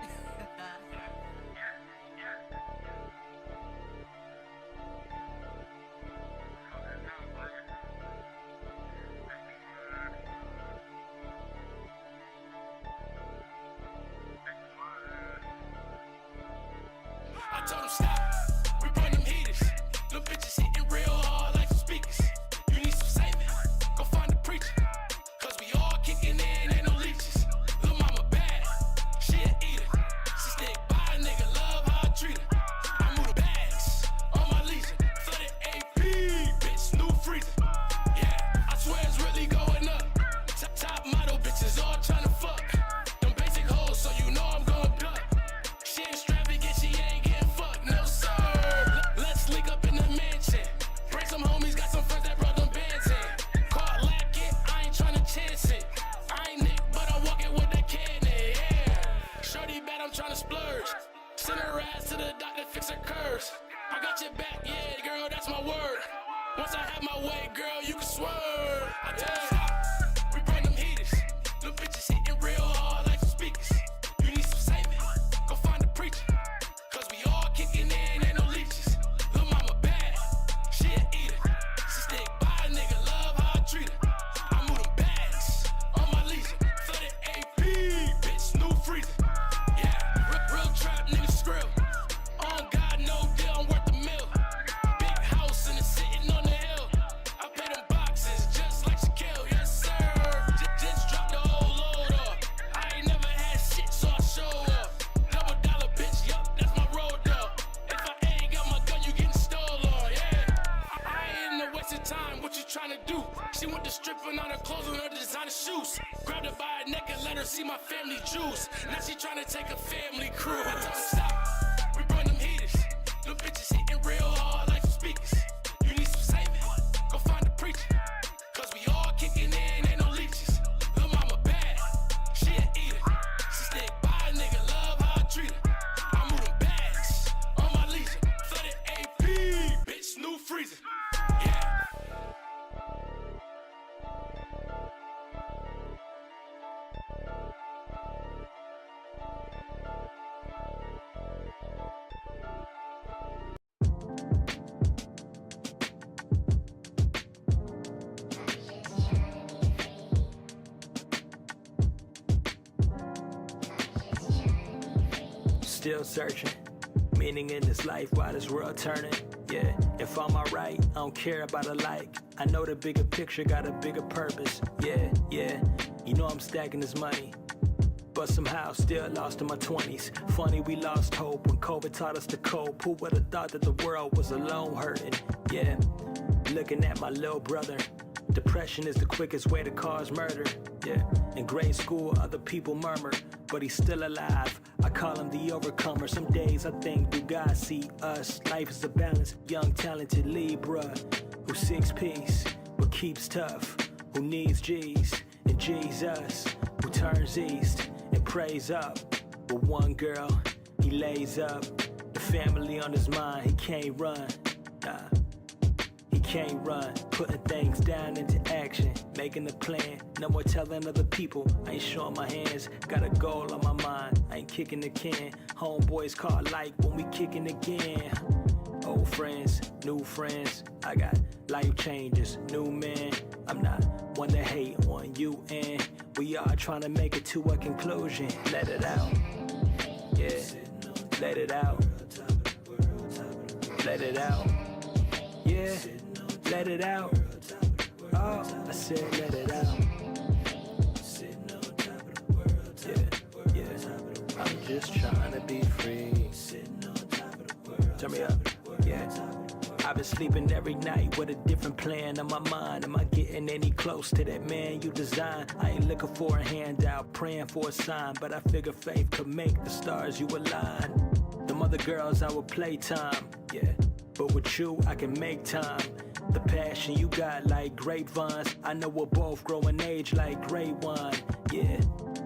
I told him stop. We run them heaters. Little bitches hitting real hard like some speakers. You need some saving? Go find a preacher. Cause we all kicking in, ain't no leeches. Little mama bad, she a eater. She stick by a nigga, love how I treat her. I move the bags on my leisure. Flooded AP, bitch, new freezer. Yeah, I swear it's really going up. Top model bitches all tryna fuck. Them basic hoes, so you know I'm going duck. She ain't extravagant, she ain't getting fucked, no sir. Let's link up in the mansion. Bring some homies, got some friends that brought them bands in. Caught lacking, I ain't tryna chance it. I ain't Nick, but I'm walking with the cannon, yeah. Shorty bad, I'm tryna splurge. Send her ass to the doctor, fix her curves. I got your back, yeah, girl, that's my word. Once I have my way, girl, you can swerve. I tell you stop, we run them heaters. Little bitches hitting real hard like some speakers. You need some saving? Go find a preacher. Cause we all kicking in, ain't no leeches. Little mama bad, she a eater. She stick by a nigga, love how I treat her. I move them bags on my leisure. Flooded AP, bitch, new freezer. Yeah, real trap nigga skrill. On God, no deal, I'm worth a mill. Big house and it's sitting on the hill. I pay them boxes just like Shaquille, yes sir. Just drop the whole load off. I ain't never had shit, so I show off. Double dollar bitch, yup, that's my road dog. If I ain't got my gun, you getting stolen, yeah. I ain't in the waste of time, what you tryna do? She went to stripping on her clothes and her designer shoes. Grabbed her by her neck and let her see my family jewels. Now she tryna take a family cruise. I told her stop, we run them heaters. Little bitches hitting real hard like some speakers. You need some saving? Go find a preacher. Cause we all kicking in, ain't no leeches. Little mama bad, she a eater. She stick by a nigga, love how I treat her. I move them bags on my leisure. Flooded AP, bitch, new freezer. Yeah. Still searching, meaning in this life while this world turning. Yeah, if I'm alright, I don't care about a like. I know the bigger picture got a bigger purpose. Yeah, you know I'm stacking this money. But somehow still lost in my 20s. Funny we lost hope when COVID taught us to cope. Who would've thought that the world was alone hurting? Yeah, looking at my little brother. Depression is the quickest way to cause murder. Yeah, in grade school other people murmur, but he's still alive. I call him the overcomer. Some days I think, do God see us? Life is a balance. Young talented Libra who seeks peace but keeps tough, who needs G's and Jesus, who turns east and prays up. With one girl he lays up, the family on his mind. He can't run, nah, he can't run. Putting things down into action, making a plan. No more telling other people I ain't showing my hands. Got a goal on my mind, I ain't kicking the can. Homeboys call like when we kicking again. Old friends, new friends, I got life changes, new man. I'm not one to hate on you, and we are trying to make it to a conclusion. Let it out, yeah, let it out, let it out, yeah, let it out. Oh, I said let it out. Yeah, I'm just trying to be free. Turn me up. Yeah. I've been sleeping every night with a different plan on my mind. Am I getting any close to that man you designed? I ain't looking for a handout, praying for a sign, but I figure faith could make the stars you align. Them other girls I would playtime, yeah. But with you, I can make time. The passion you got like grapevines. I know we'll both grow in age like great wine, yeah.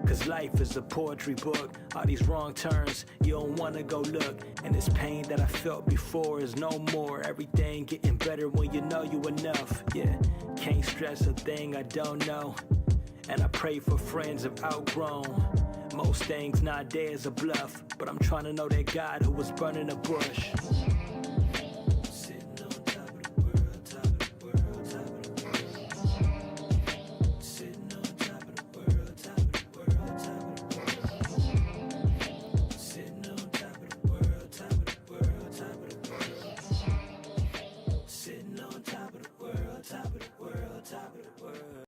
Cause life is a poetry book. All these wrong turns, you don't wanna go look. And this pain that I felt before is no more. Everything getting better when you know you enough, yeah. Can't stress a thing I don't know. And I pray for friends I've outgrown. Most things nowadays are bluff, but I'm trying to know that God who was burning a bush. Sitting on top of the world, top of the world, top of the world. Sitting on top of the world, top of the world, top of the world. Sitting on top of the world, top of the world, top of the world. Sitting on top of the world, top of the world, top of the world.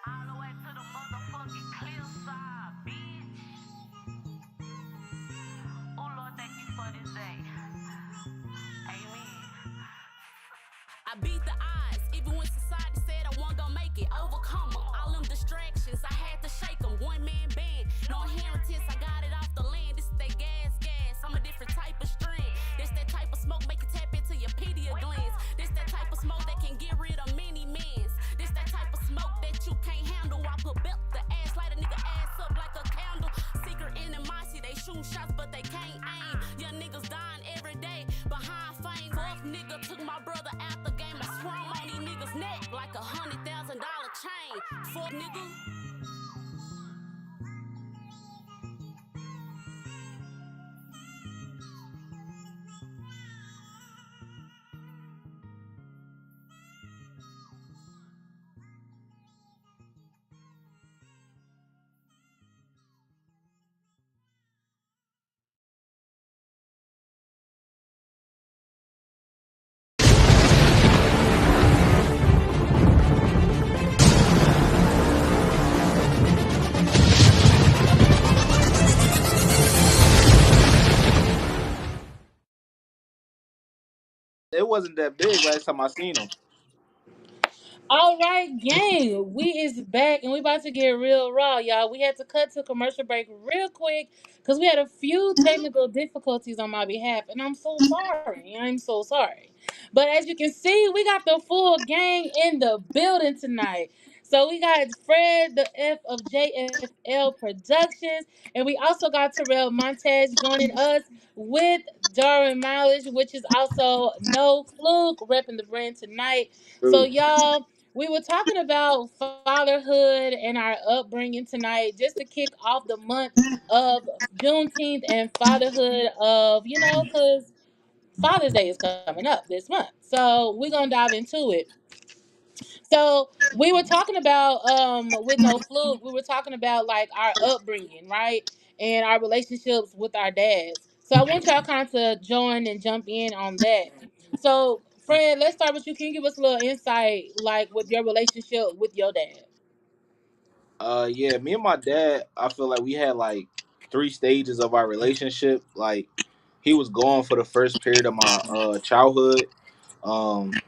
All the way to the motherfucking cliffside, bitch. Oh Lord, thank you for this day. Amen. I beat the odds, even when society said I wasn't gonna make it. Overcome 'em, all them distractions, I had to shake 'em. One man band, no inheritance, I got it off the land. This is that gas, I'm a different type of strand. This that type of smoke, make you tap into your pineal glands. This that type of smoke that can get rid of many mans. This that type of smoke that you can't handle. I put belt the ass, light a nigga ass up like a candle. Secret animosity, they shooting shots but they can't aim. Young niggas dying every day behind fame. Fuck nigga took my brother out the game. I swung on these niggas' neck like $100,000 chain. Fuck nigga. It wasn't that big last time I seen him. All right, gang, we is back and we about to get real raw, y'all. We had to cut to commercial break real quick because we had a few technical difficulties on my behalf, and I'm so sorry. I'm so sorry. But as you can see, we got the full gang in the building tonight. So we got Fred, the F of JFL Productions, and we also got Terrell Montez joining us with Darwin Mileage, which is also No Fluke, repping the brand tonight. So, True. y'all, we were talking about fatherhood and our upbringing tonight, just to kick off the month of Juneteenth and fatherhood of, because Father's Day is coming up this month. So we're gonna dive into it. So we were talking about with No Fluke, we were talking about like our upbringing, right? And our relationships with our dads. So I want y'all kind of to join and jump in on that. So Fred, let's start with you. Can you give us a little insight like with your relationship with your dad? Yeah, me and my dad, I feel like we had like three stages of our relationship. Like he was gone for the first period of my childhood. Um,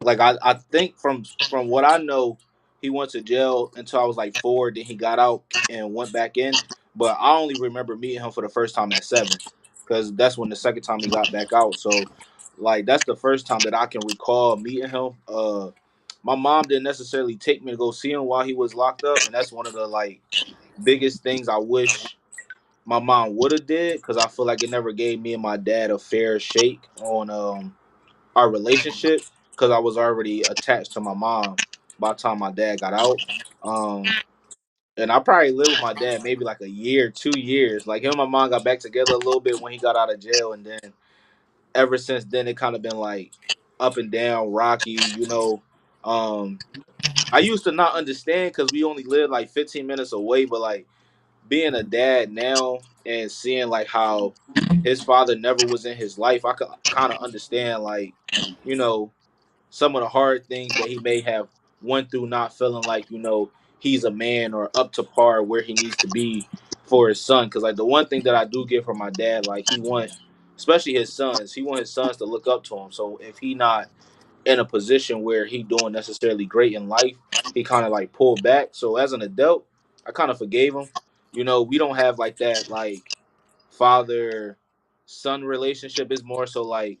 like I think from what I know, he went to jail until I was like 4. Then he got out and went back in. But I only remember meeting him for the first time at 7, because that's when the second time he got back out. So, like that's the first time that I can recall meeting him. My mom didn't necessarily take me to go see him while he was locked up, and that's one of the like biggest things I wish my mom would have did, because I feel like it never gave me and my dad a fair shake on our relationship, because I was already attached to my mom by the time my dad got out. Um, and I probably lived with my dad maybe like a year, 2 years. Like him and my mom got back together a little bit when he got out of jail, and then ever since then it kind of been like up and down, rocky. Um, I used to not understand because we only lived like 15 minutes away, but like being a dad now and seeing like how his father never was in his life, I could kind of understand like, you know, some of the hard things that he may have went through not feeling like he's a man or up to par where he needs to be for his son. Because like the one thing that I do get from my dad, like he want, especially his sons, he want his sons to look up to him. So if he not in a position where he doing necessarily great in life, he kind of like pulled back. So as an adult, I kind of forgave him. We don't have like that like father son relationship. Is more so like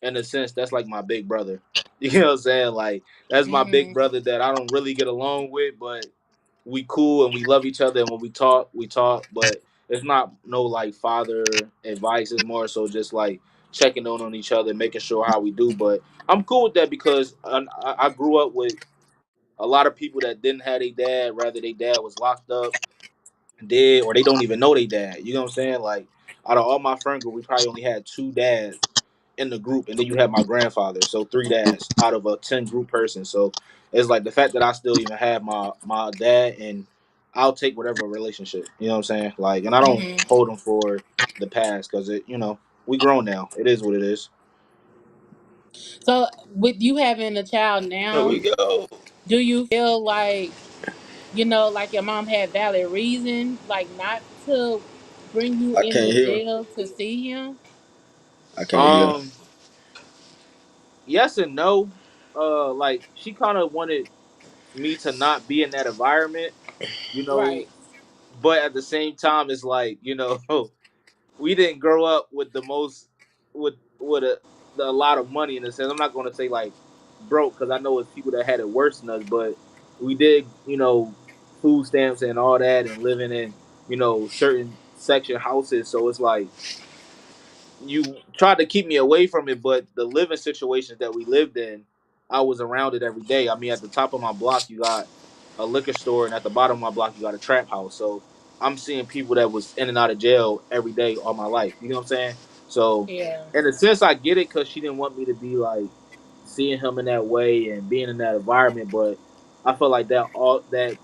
in a sense that's like my big brother. You know what I'm saying? Like that's my big Hmm. brother that I don't really get along with, but we cool and we love each other, and when we talk, we talk. But it's not no like father advice. It's more so just like checking on each other, making sure how we do. But I'm cool with that because I grew up with a lot of people that didn't have their dad. Rather, their dad was locked up, dead, or they don't even know their dad. You know what I'm saying? Like out of all my friend group, we probably only had two dads in the group, and then you have my grandfather. So three dads out of a 10 group person. So it's like the fact that I still even have my dad, and I'll take whatever relationship. You know what I'm saying? Like, and I don't Hmm. hold them for the past because we grown now. It is what it is. So, with you having a child There now, we go. do you feel like like your mom had valid reason, like not to bring you I in can't the hear. jail to see him? I can't hear. Um, yes and no. Like she kind of wanted me to not be in that environment, you know, Right. but at the same time, it's like we didn't grow up with the most with a lot of money in a sense. I'm not going to say like broke because I know it's people that had it worse than us, but we did, food stamps and all that, and living in certain section houses. So it's like you tried to keep me away from it, but the living situations that we lived in, I was around it every day. I mean, at the top of my block, you got a liquor store, and at the bottom of my block, you got a trap house. So I'm seeing people that was in and out of jail every day all my life. You know what I'm saying? So Yeah. in a sense, I get it because she didn't want me to be like seeing him in that way and being in that environment. But I feel like that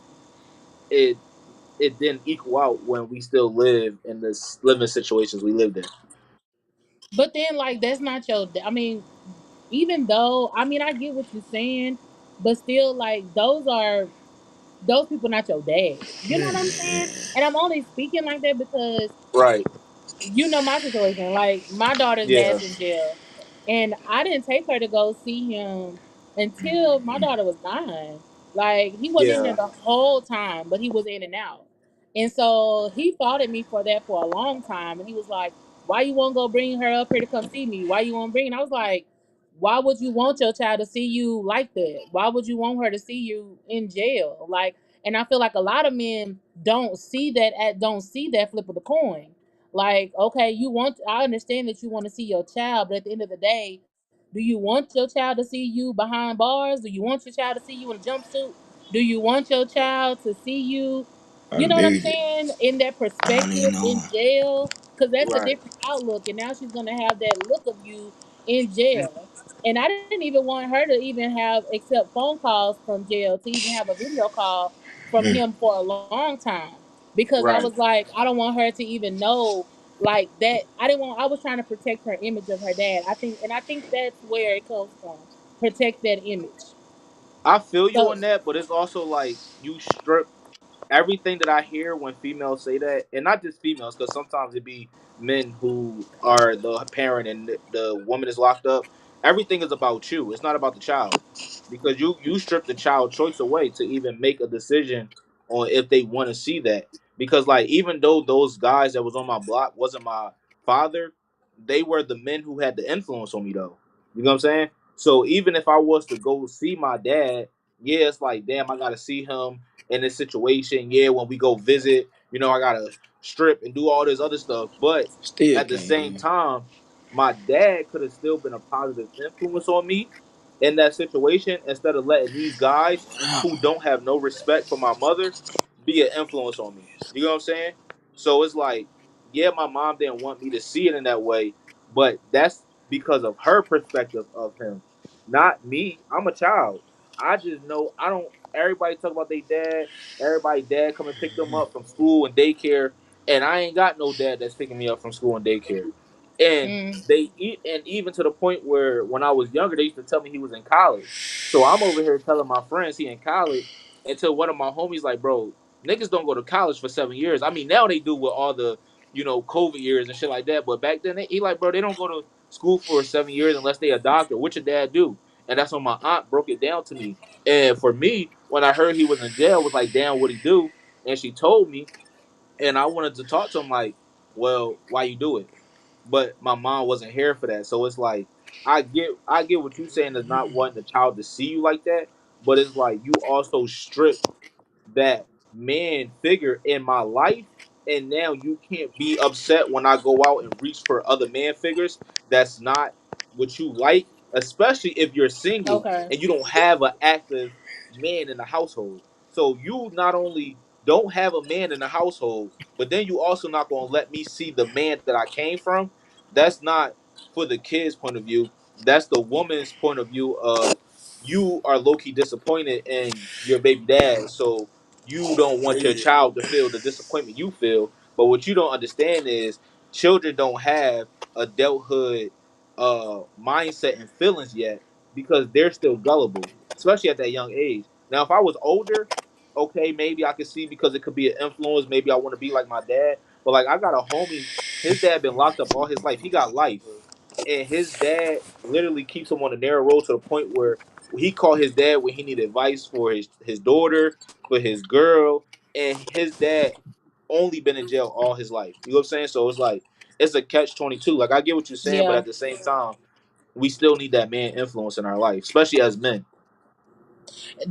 it it didn't equal out when we still live in this living situations we lived in. But then, like, that's not your. I mean, even though I get what you're saying, but still, like, those people not your dad. You know what I'm saying? And I'm only speaking like that because Right. my situation. Like my daughter's Yeah. dad's in jail, and I didn't take her to go see him until my daughter was 9. Like he wasn't in there Yeah. the whole time, but he was in and out. And so he fought at me for that for a long time. And he was like, "Why you won't go bring her up here to come see me? Why you won't bring?" And I was like, "Why would you want your child to see you like that? Why would you want her to see you in jail?" Like, and I feel like a lot of men don't see that flip of the coin. Like, okay, I understand that you want to see your child, but at the end of the day, do you want your child to see you behind bars? Do you want your child to see you in a jumpsuit? Do you want your child to see you, I you know what I'm muted it. saying, in that I don't even perspective know. in jail? Because that's a Right. different outlook. And now she's going to have that look of you in jail. And I didn't even want her to even have, except phone calls from jail, to even have a video call from Mm. him for a long time because I Right. was like, I don't want her to even know like that. I was trying to protect her image of her dad. I think that's where it comes from. Protect that image. I feel you So on that, but it's also like you strip everything that I hear when females say that, and not just females, because sometimes it be men who are the parent and the woman is locked up. Everything is about you. It's not about the child, because you strip the child choice away to even make a decision on if they want to see that. Because like even though those guys that was on my block wasn't my father, they were the men who had the influence on me though. You know what I'm saying? So even if I was to go see my dad, yeah, it's like damn, I gotta see him in this situation. Yeah, when we go visit, I gotta strip and do all this other stuff. But Still at the can't hear same you. time, my dad could have still been a positive influence on me in that situation instead of letting these guys who don't have no respect for my mother be an influence on me. You know what I'm saying? So it's like, yeah, my mom didn't want me to see it in that way, but that's because of her perspective of him, not me. I'm a child. I just know I don't. Everybody talk about their dad. Everybody dad come and pick them up from school and daycare, and I ain't got no dad that's picking me up from school and daycare. And Mm. they eat, and even to the point where when I was younger, they used to tell me he was in college. So I'm over here telling my friends he in college, until one of my homies like, bro, niggas don't go to college for 7 years. I mean, now they do with all the COVID years and shit like that. But back then, he like, bro, they don't go to school for 7 years unless they a doctor. What your dad do? And that's when my aunt broke it down to me. And for me, when I heard he was in jail, I was like, damn, what he do? And she told me, and I wanted to talk to him like, well, why you do it? But my mom wasn't here for that. So it's like I get what you saying is not wanting the child to see you like that, but it's like you also strip that man figure in my life, and now you can't be upset when I go out and reach for other man figures that's not what you like, especially if you're single Okay. and you don't have an active man in the household. So you not only don't have a man in the household, but then you also not gonna let me see the man that I came from. That's not for the kid's point of view. That's the woman's point of view of you are low key disappointed in your baby dad, so you don't want your Yeah. child to feel the disappointment you feel. But what you don't understand is children don't have adulthood mindset and feelings yet because they're still gullible, especially at that young age. Now, if I was older, okay, maybe I could see because it could be an influence. Maybe I want to be like my dad. But like I got a homie, his dad been locked up all his life. He got life, and his dad literally keeps him on the narrow road to the point where he called his dad when he needed advice for his daughter, for his girl, and his dad only been in jail all his life. You know what I'm saying? So it's like it's a catch-22. Like I get what you're saying, but Yeah. at the same time, we still need that man influence in our life, especially as men.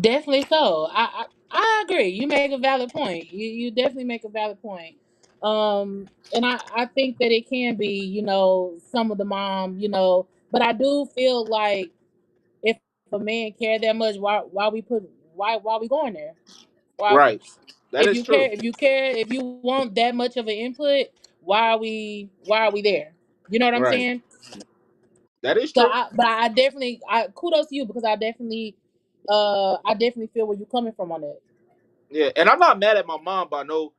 Definitely so. I agree. You make a valid point. You definitely make a valid point. And I think that it can be, some of the mom, but I do feel like if a man care that much, why we going there? Why Right. That is true. if you want that much of an input, why are we there? You know what I'm Right. saying? That is So true. I definitely kudos to you because I definitely feel where you're coming from on that. Yeah, and I'm not mad at my mom, but I know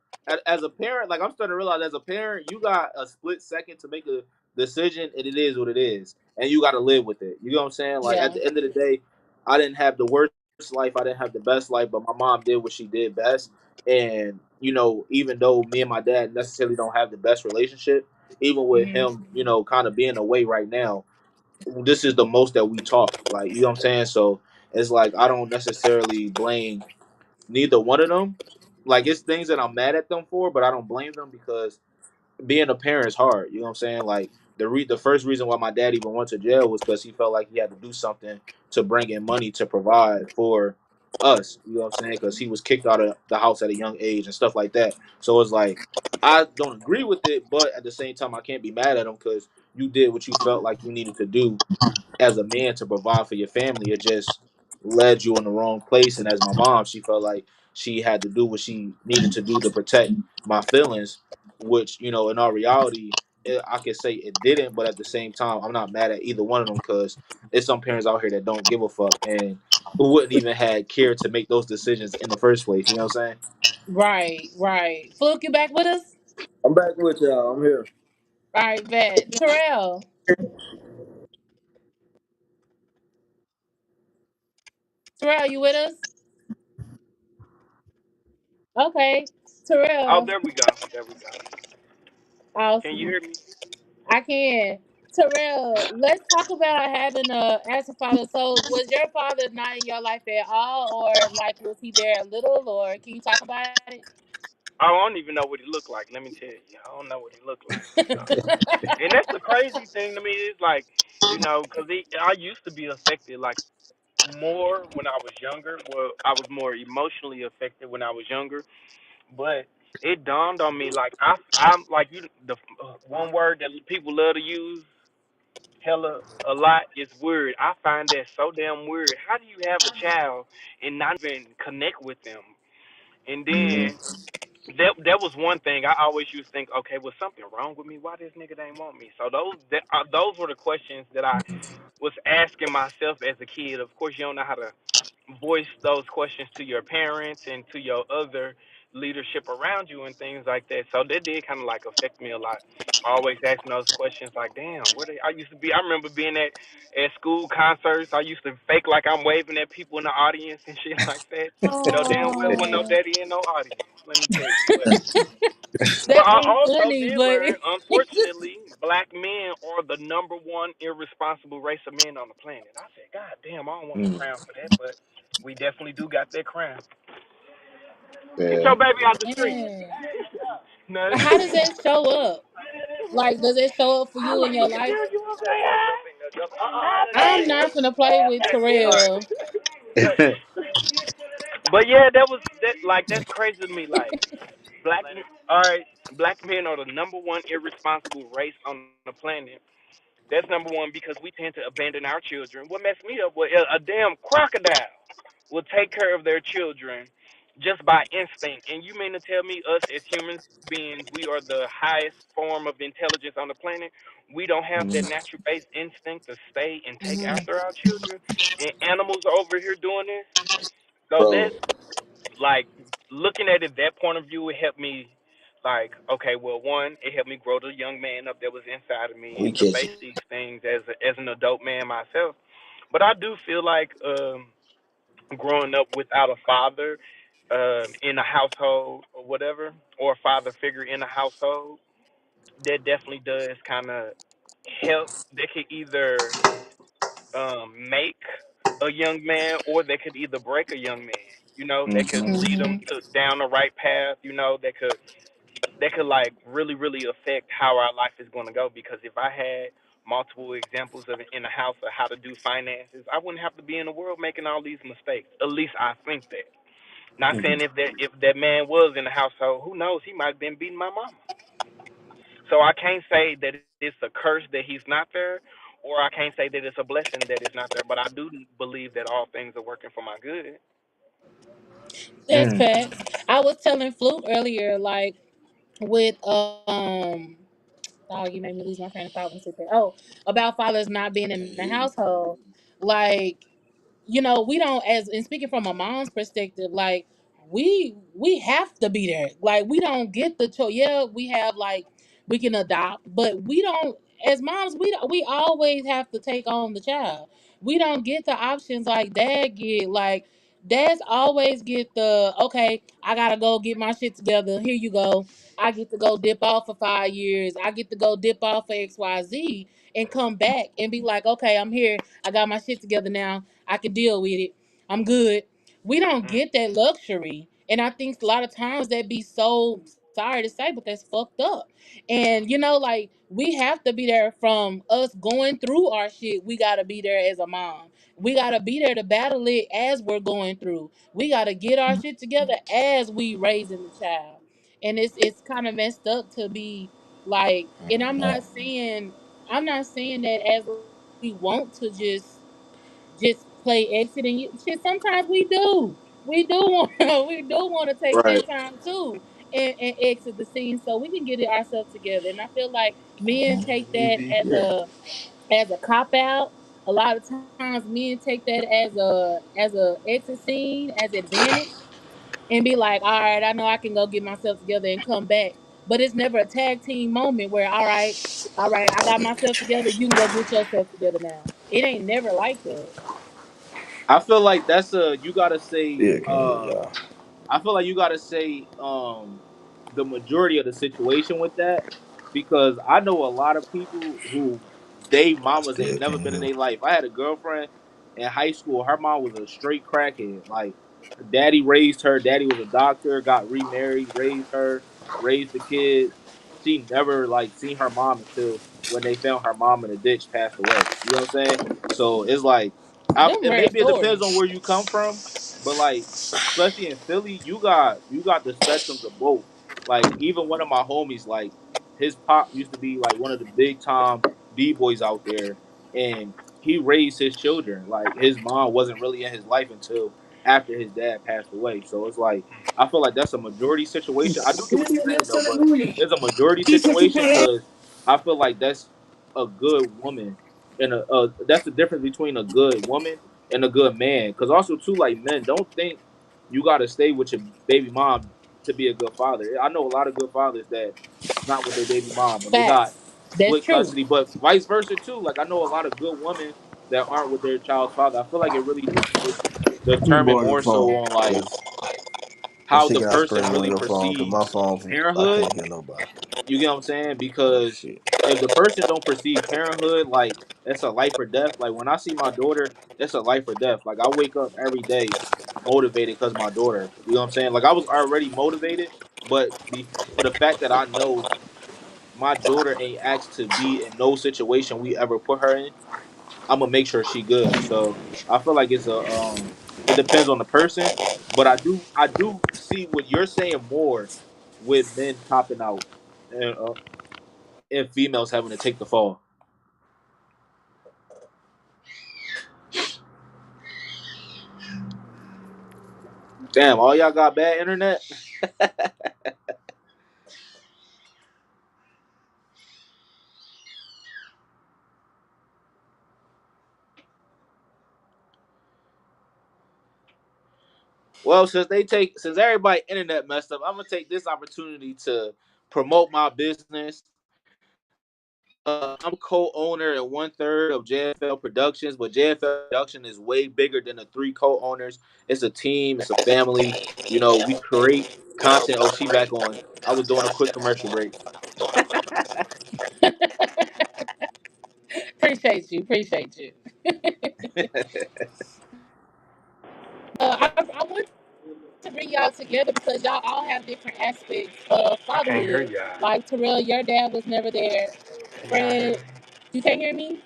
as a parent, like I'm starting to realize as a parent, you got a split second to make a decision, and it is what it is, and you got to live with it. You know what I'm saying? Like at Yeah. the end of the day, I didn't have the worst life, I didn't have the best life, but my mom did what she did best. And even though me and my dad necessarily don't have the best relationship, even with Hmm. him, kind of being away right now, this is the most that we talk. Like you know what I'm saying? So it's like I don't necessarily blame neither one of them. Like it's things that I'm mad at them for, but I don't blame them because being a parent is hard. You know what I'm saying? Like the first reason why my dad even went to jail was because he felt like he had to do something to bring in money to provide for us. You know what I'm saying? Because he was kicked out of the house at a young age and stuff like that. So it's like I don't agree with it, but at the same time I can't be mad at him because you did what you felt like you needed to do as a man to provide for your family. It just led you in the wrong place. And as my mom, she felt like she had to do what she needed to do to protect my feelings, which, in our reality, I could say it didn't. But at the same time, I'm not mad at either one of them because there's some parents out here that don't give a fuck and who wouldn't even had care to make those decisions in the first place. You know what I'm saying? Right, right. Fluke, you back with us? I'm back with y'all. I'm here. All right, bet. Terrell, you with us? Okay. Oh, Terrell, there we go. There we go. Can you awesome. hear me? I can. Terrell, let's talk about having as a father. So, was your father not in your life at all, or like was he there a little, or can you talk about I don't even know what he looked like. Let me tell you, I don't know what he looked like. So, it? and that's the crazy thing to me is like, because I used to be affected like more when I was younger. Well, I was more emotionally affected when I was younger, but it dawned on me like I'm like the one word that people love to use hella a lot is weird. I find that so damn weird. How do you have a child and not even connect with them? And then that was one thing I always used to think, okay, was something wrong with me? Why this nigga didn't want me? So those were the questions that I was asking myself as a kid. Of course, you don't know how to voice those questions to your parents and to your other leadership around you and things like that. So that did kind of like affect me a lot. Always asking those questions like, damn, where they? I used to be. I remember being at school concerts. I used to fake like I'm waving at people in the audience and shit like that. No damn well wasn't no Oh, daddy in no audience. Let me tell you. But that I ain't also funny, did but learn, unfortunately, black men are the number one irresponsible race of men on the planet. I said, God damn, I don't want no Mm, crown for that, but we definitely do got that crown. Get yeah. your baby out the street. man, No. but how does that show up? Like, does it show up for I'm you in like, your look at life? there, you want to say hi? I'm not gonna play with Terrell. But yeah, that was that. Like that's crazy to me. Like all right, black men are the number one irresponsible race on the planet. That's number one because we tend to abandon our children. What messed me up was a damn crocodile will take care of their children just by instinct. And you mean to tell me us as human beings, we are the highest form of intelligence on the planet? We don't have that Mm, natural based instinct to stay and take Mhm. after our children, and animals are over here doing this. So bro, that's like looking at it that point of view. It helped me like, okay, well, one, it helped me grow the young man up that was inside of me we and to catch face it. these things as an adult man myself. But I do feel like growing up without a father in a household or whatever, or a father figure in a household, that definitely does kind of help. They could either make a young man, or they could either break a young man. You know, they could Hmm. lead them Mhm. to down the right path. You know, they could like really really affect how our life is going to go. Because if I had multiple examples of in the house of how to do finances, I wouldn't have to be in the world making all these mistakes. At least I think that. Not saying if that man was in the household, who knows? He might have been beating my mama. So I can't say that it's a curse that he's not there, or I can't say that it's a blessing that it's not there. But I do believe that all things are working for my good. That's facts. I was telling Flute earlier, like with oh, you made me lose my train of thought when you said that. Oh, about fathers not being in the household. Like, you know, we don't, as and speaking from a mom's perspective, like we have to be there. Like, we don't get the choice. Yeah, we have like we can adopt, but we don't, as moms, we always have to take on the child. We don't get the options like dad get. Like, dads always get the, okay, I gotta go get my shit together, here you go, I get to go dip off for 5 years, I get to go dip off for XYZ and come back and be like, okay, I'm here, I got my shit together now, I can deal with it. I'm good. We don't Mm. get that luxury. And I think a lot of times that be so sorry to say, but that's fucked up. And you know, like we have to be there from us going through our shit. We gotta be there as a mom. We gotta be there to battle it as we're going through. We gotta get our shit together as we raising the child. And it's kind of messed up to be like, and I'm not saying that as like we want to just play exit and shit. Sometimes we do. We do want we do want to take Right. that time too and exit the scene so we can get it ourselves together. And I feel like men take that as a cop out. A lot of times men take that as a exit scene, as advantage, and be like, all right, I know I can go get myself together and come back. But it's never a tag team moment where, all right, I got myself together, you can go get yourself together now. It ain't never like that. I feel like that's a you gotta say. I feel like you gotta say the majority of the situation with that, because I know a lot of people who they mamas ain't never been in their life. I had a girlfriend in high school. Her mom was a straight crackhead. Like her daddy raised her. Daddy was a doctor. Got remarried, raised her, raised the kids. She never like seen her mom until when they found her mom in a ditch, passed away. You know what I'm saying? So it's like, Them and rare maybe it depends stories. on where you come from, but like especially in Philly, you got the spectrums of both. Like even one of my homies, like his pop used to be like one of the big time b boys out there, and he raised his children. Like his mom wasn't really in his life until after his dad passed away. So it's like I feel like that's a majority situation. I do get what you're saying though, but it's a majority situation because I feel like that's a good woman and that's the difference between a good woman and a good man. Because also too, like men, don't think you got to stay with your baby mom to be a good father. I know a lot of good fathers that's not with their baby mom and they got Facts. That's split true. custody, but vice versa too. Like I know a lot of good women that aren't with their child's father. I feel like it really is determined More your more so phone, on like cause I'm how the thinking I person spraying on really your phone, cause my perceives phone I parenthood. can't hear nobody. You get what I'm saying? Oh Because shit. if the person don't perceive parenthood, like it's a life or death. Like when I see my daughter, it's a life or death. Like I wake up every day motivated because my daughter. You know what I'm saying? Like I was already motivated, but for the fact that I know my daughter ain't asked to be in no situation we ever put her in, I'm gonna make sure she good. So I feel like it depends on the person, but I do see what you're saying more with men copping out and and females having to take the fall. Damn, all y'all got bad internet. Well, since everybody internet messed up, I'm gonna take this opportunity to promote my business. I'm co-owner and one third of JFL Productions, but JFL Production is way bigger than the three co-owners. It's a team, it's a family. You know, we create content. Oh, she back on. I was doing a quick commercial break. Appreciate you. Appreciate you. I want to bring y'all together because y'all all have different aspects of I can't hear fatherhood. y'all. Like Terrell, your dad was never there. Can y'all hear Fred, me? you can't hear me?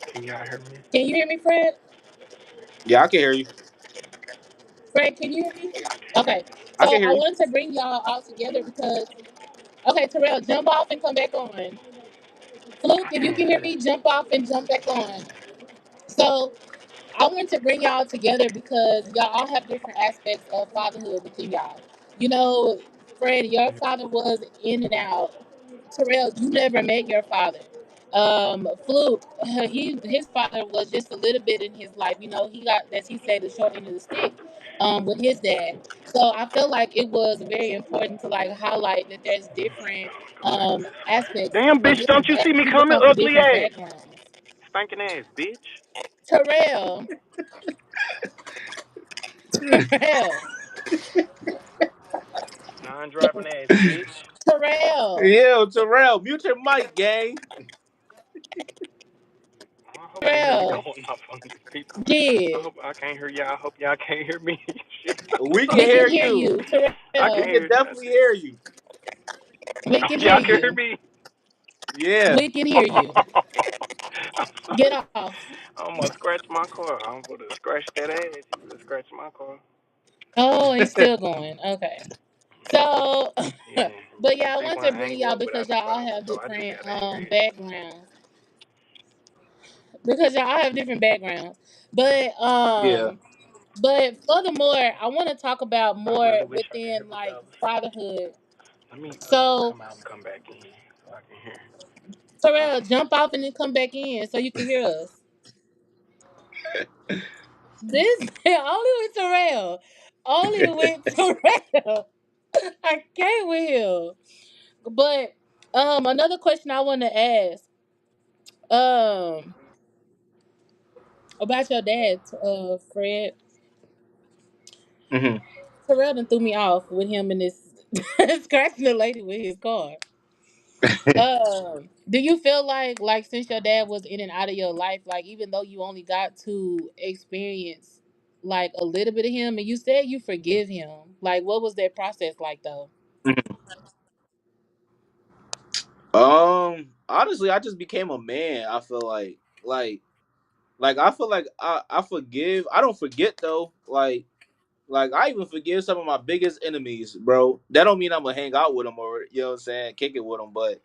Can y'all hear me? Can you hear me, Fred? Yeah, I can hear you. Fred, can you hear me? Okay. I So can hear I you. wanted to bring y'all all together because okay, Terrell, jump off and come back on. Fluke, I if you can't can hear hear. me, jump off and jump back on. So I wanted to bring y'all together because y'all all have different aspects of fatherhood within y'all. You know, Fred, your father was in and out. Terrell, you never met your father. Fluke, his father was just a little bit in his life. You know, he got, as he said, the short end of the stick with his dad. So I feel like it was very important to like highlight that there's different Go back this way. aspects Damn, or bitch! Don't different you see me people coming, come from ugly different ass, backgrounds. stinking ass, bitch! Terrell, Terrell, Non-driving ass, bitch. Terrell, Yeah, Terrell, mute your mic, gang. I hope you hear me Terrell, going off on these people. I did. hope I can't hear y'all. I hope y'all can't hear me. Shit. We can We hear can hear you. you, I We can't Terrell. can hear definitely nothing. hear you. We can hear Y'all can hear you. me. Yeah. We can hear you. I'm Get sorry. off. I'm gonna scratch my car. I'm gonna scratch that ass. You gonna scratch my car. Oh, it's still going. Okay. So, Yeah. but You yeah, I see want why to I bring ain't y'all walk because without the y'all all power. have So I do different got Android. backgrounds. Because y'all all have different backgrounds. But Yeah. but furthermore, I want to talk about I more really wish I could hear within like Brazil. fatherhood. Let me So, come out and come back in so I can hear. Terrell, jump off and then come back in so you can hear us. This only with Terrell. Only with Terrell. I can't with him. But another question I want to ask um about your dad, Fred. Hmm. Terrell done threw me off with him and this scratching the lady with his car. Do you feel like since your dad was in and out of your life, like even though you only got to experience like a little bit of him, and you said you forgive him, like what was that process like though? Honestly, I just became a man. I feel like I feel like I forgive. I don't forget though. Like I even forgive some of my biggest enemies, bro. That don't mean I'm gonna hang out with them or you know what I'm saying, kick it with them. But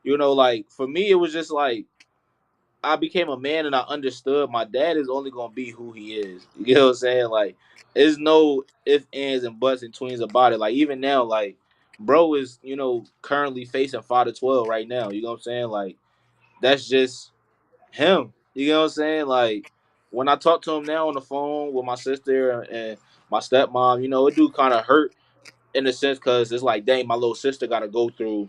you know, like for me, it was just like I became a man and I understood my dad is only gonna be who he is. You know what I'm saying? Like, there's no ifs, ands, and buts and tweens about it. Like even now, like bro is currently facing 5 to 12 right now. You know what I'm saying? Like that's just him. You know what I'm saying? Like when I talk to him now on the phone with my sister and my stepmom, it do kind of hurt. in a sense, because it's like, dang, my little sister got to go through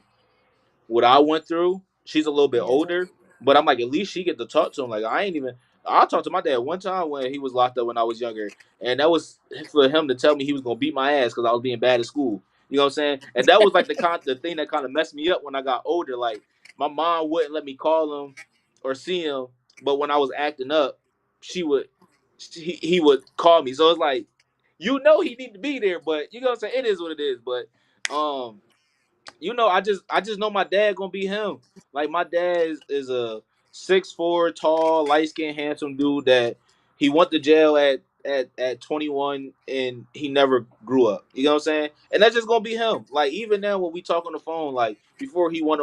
what I went through. She's a little bit Yeah. older, but I'm like, at least she get to talk to him. Like I ain't even. I talked to my dad one time when he was locked up when I was younger, and that was for him to tell me he was gonna beat my ass because I was being bad at school. You know what I'm saying? And that was like the thing that kind of messed me up when I got older. Like my mom wouldn't let me call him or see him, but when I was acting up, she would he would call me. So it's like, he need to be there, but you know what I'm saying? It is what it is. But I just know my dad gonna be him. Like my dad is a 6'4" tall, light skinned, handsome dude that he went to jail at 21 and he never grew up. You know what I'm saying? And that's just gonna be him. Like even now when we talk on the phone, like before he went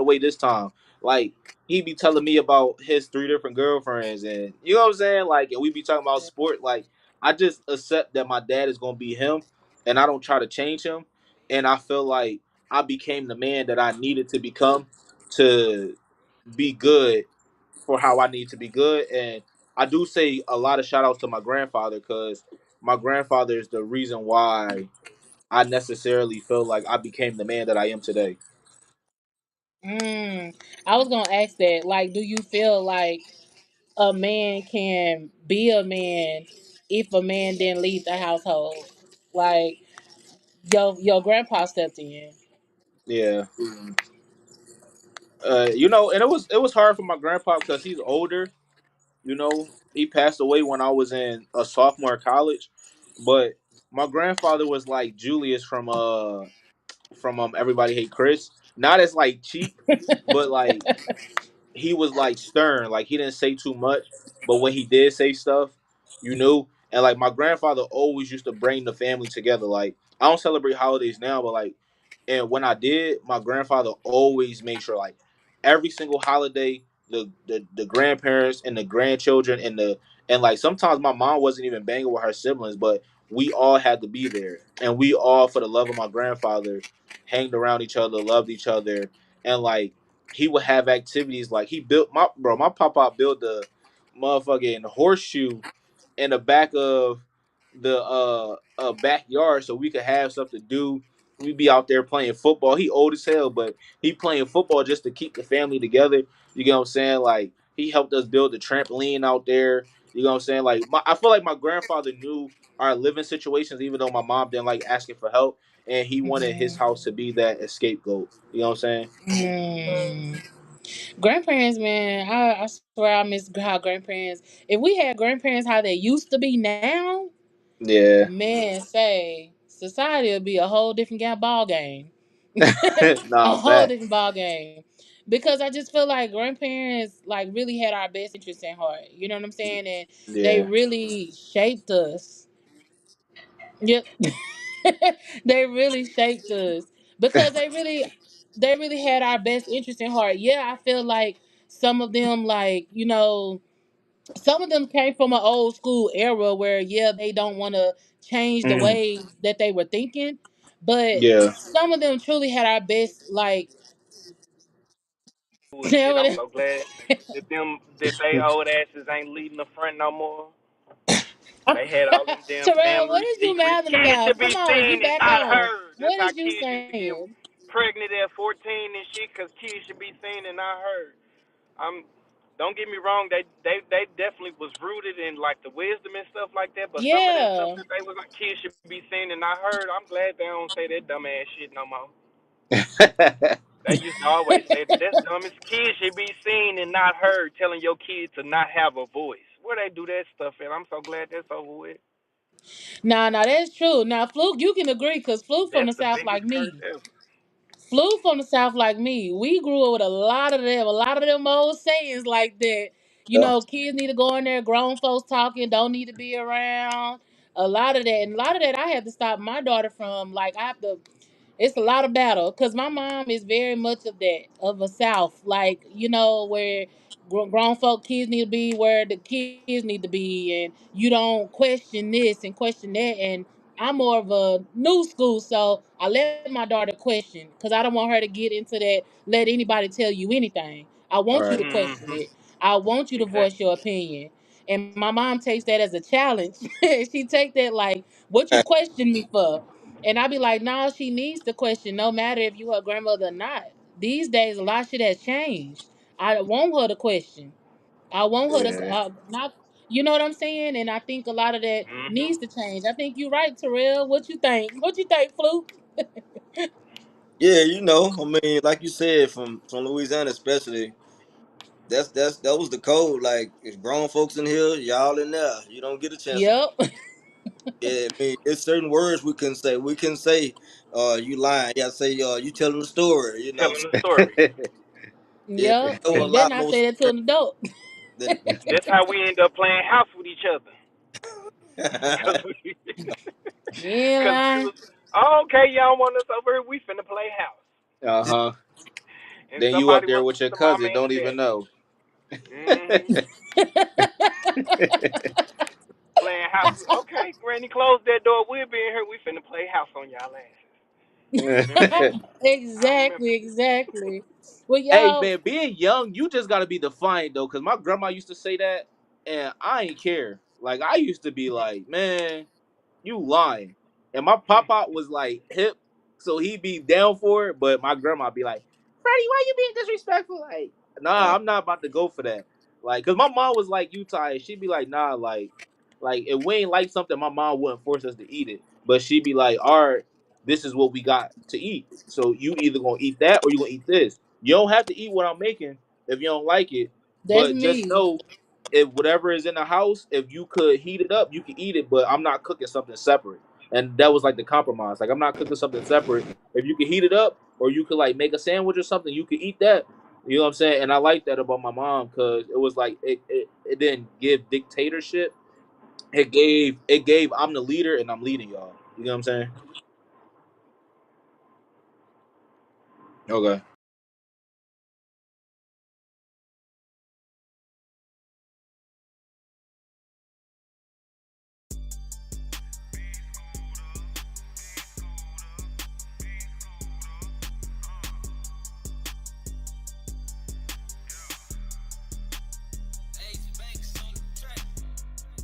away this time, like he be telling me about his three different girlfriends and you know what I'm saying? Like and we be talking about sport. Like I just accept that my dad is gonna be him and I don't try to change him. And I feel like I became the man that I needed to become to be good for how I need to be good. And I do say a lot of shout outs to my grandfather because my grandfather is the reason why I necessarily feel like I became the man that I am today. Mm. I was gonna ask that. Like, do you feel like a man can be a man if a man didn't leave the household? Like, your grandpa stepped in. Yeah. And it was hard for my grandpa because he's older. He passed away when I was in a sophomore in college. But my grandfather was like Julius from Everybody Hate Chris. Not as like cheap, but like he was like stern. Like he didn't say too much, but when he did say stuff, you knew. And like my grandfather always used to bring the family together. Like I don't celebrate holidays now, but like, and when I did, my grandfather always made sure like every single holiday, the grandparents and the grandchildren and like sometimes my mom wasn't even banging with her siblings, but we all had to be there, and we all for the love of my grandfather hanged around each other, loved each other, and like he would have activities like he built my papa built the motherfucking horseshoe in the back of the backyard so we could have stuff to do. We'd be out there playing football. He old as hell, but he playing football just to keep the family together. You get what I'm saying? Like he helped us build the trampoline out there. You know what I'm saying? Like I feel like my grandfather knew our living situations, even though my mom didn't like asking for help, and he wanted his house to be that scapegoat. You know what I'm saying? Mm. Grandparents, man, I swear I miss how grandparents. If we had grandparents how they used to be now, Yeah. man, say society would be a whole different ball game. A Nah, whole fact. different ball game. Because I just feel like grandparents like really had our best interests in heart. You know what I'm saying? And they Yeah. really shaped us. Yep. They really shaped us because they really had our best interest in heart. Yeah, I feel like some of them like, some of them came from an old school era where yeah, they don't want to change the Mm, way that they were thinking, but yeah. some of them truly had our best like Bullshit. I'm so glad that they old asses ain't leading the front no more. They had all them damn Terrell, what family is you secrets. mouthing Kids about? should Come be on, seen you and back not on. heard. That's What how is you kids should be getting saying? pregnant at 14 and shit. Cause kids should be seen and not heard. I'm. Don't get me wrong. They definitely was rooted in like the wisdom and stuff like that. But some of that stuff Yeah. that they was like kids should be seen and not heard. I'm glad they don't say that dumb ass shit no more. They used to always say that that's dumb as kids should be seen and not heard, telling your kid to not have a voice. Where they do that stuff at? I'm so glad that's over with. Nah, that's true. Now, Fluke, you can agree because Fluke from That's the the South like biggest curse me. ever. Flew from the South like me. We grew up with a lot of them old sayings like that. Yeah. Kids need to go in there, grown folks talking, don't need to be around. A lot of that. And a lot of that I had to stop my daughter from. Like, I have to it's a lot of battle because my mom is very much of that of a South, like where grown folk kids need to be where the kids need to be, and you don't question this and question that. And I'm more of a new school, so I let my daughter question because I don't want her to get into that. Let anybody tell you anything. I All want you to right. question Mm-hmm. it. I want you to voice Exactly. your opinion. And my mom takes that as a challenge. She take that like, what you question me for? And I be like, no, she needs to question, no matter if you her grandmother or not. These days, a lot of shit has changed. I want her to question. I want her to Yeah. not. You know what I'm saying? And I think a lot of that Mhm. needs to change. I think you're right, Terrell. What you think? What you think, Fluke? Yeah, you know, I mean, like you said, from Louisiana especially, that was the code. Like, if grown folks in here, y'all in there. You don't get a chance to. Yep. Yeah, I mean, it's certain words we couldn't say. We couldn't say, you lying. You gotta say, you telling the story. You know, Telling so, the story. yeah, Yep. there You was a better lot not more say that to swearing an adult. than. That's how we end up playing house with each other. Cause we, You ain't cause we lying. was, oh, okay, y'all want us over here? We finna play house. Uh-huh. And Then you up somebody there must with be your the mama cousin, and the don't even daddy. know. Mm-hmm. Playing house. Okay, Granny, close that door. We'll be in here. We finna play house on y'all asses. Remember that? I remember. Exactly, exactly. Well, Hey y'all, man, being young, you just gotta be defiant though, cause my grandma used to say that, and I ain't care. Like I used to be like, man, you lying. And my papa was like hip, so he'd be down for it, but my grandma be like, Freddie, why you being disrespectful? Like, nah, I'm not about to go for that. Like, cause my mom was like you, Ty. She'd be like, nah, like if we ain't like something, my mom wouldn't force us to eat it. But she'd be like, all right, this is what we got to eat. So you either gonna eat that or you gonna eat this. You don't have to eat what I'm making if you don't like it. that's But just me. know if whatever is in the house, if you could heat it up, you can eat it, but I'm not cooking something separate. And that was like the compromise. Like I'm not cooking something separate. If you can heat it up or you could like make a sandwich or something, you could eat that. You know what I'm saying? And I like that about my mom because it was like it didn't give dictatorship. It gave I'm the leader and I'm leading y'all. You know what I'm saying? Okay.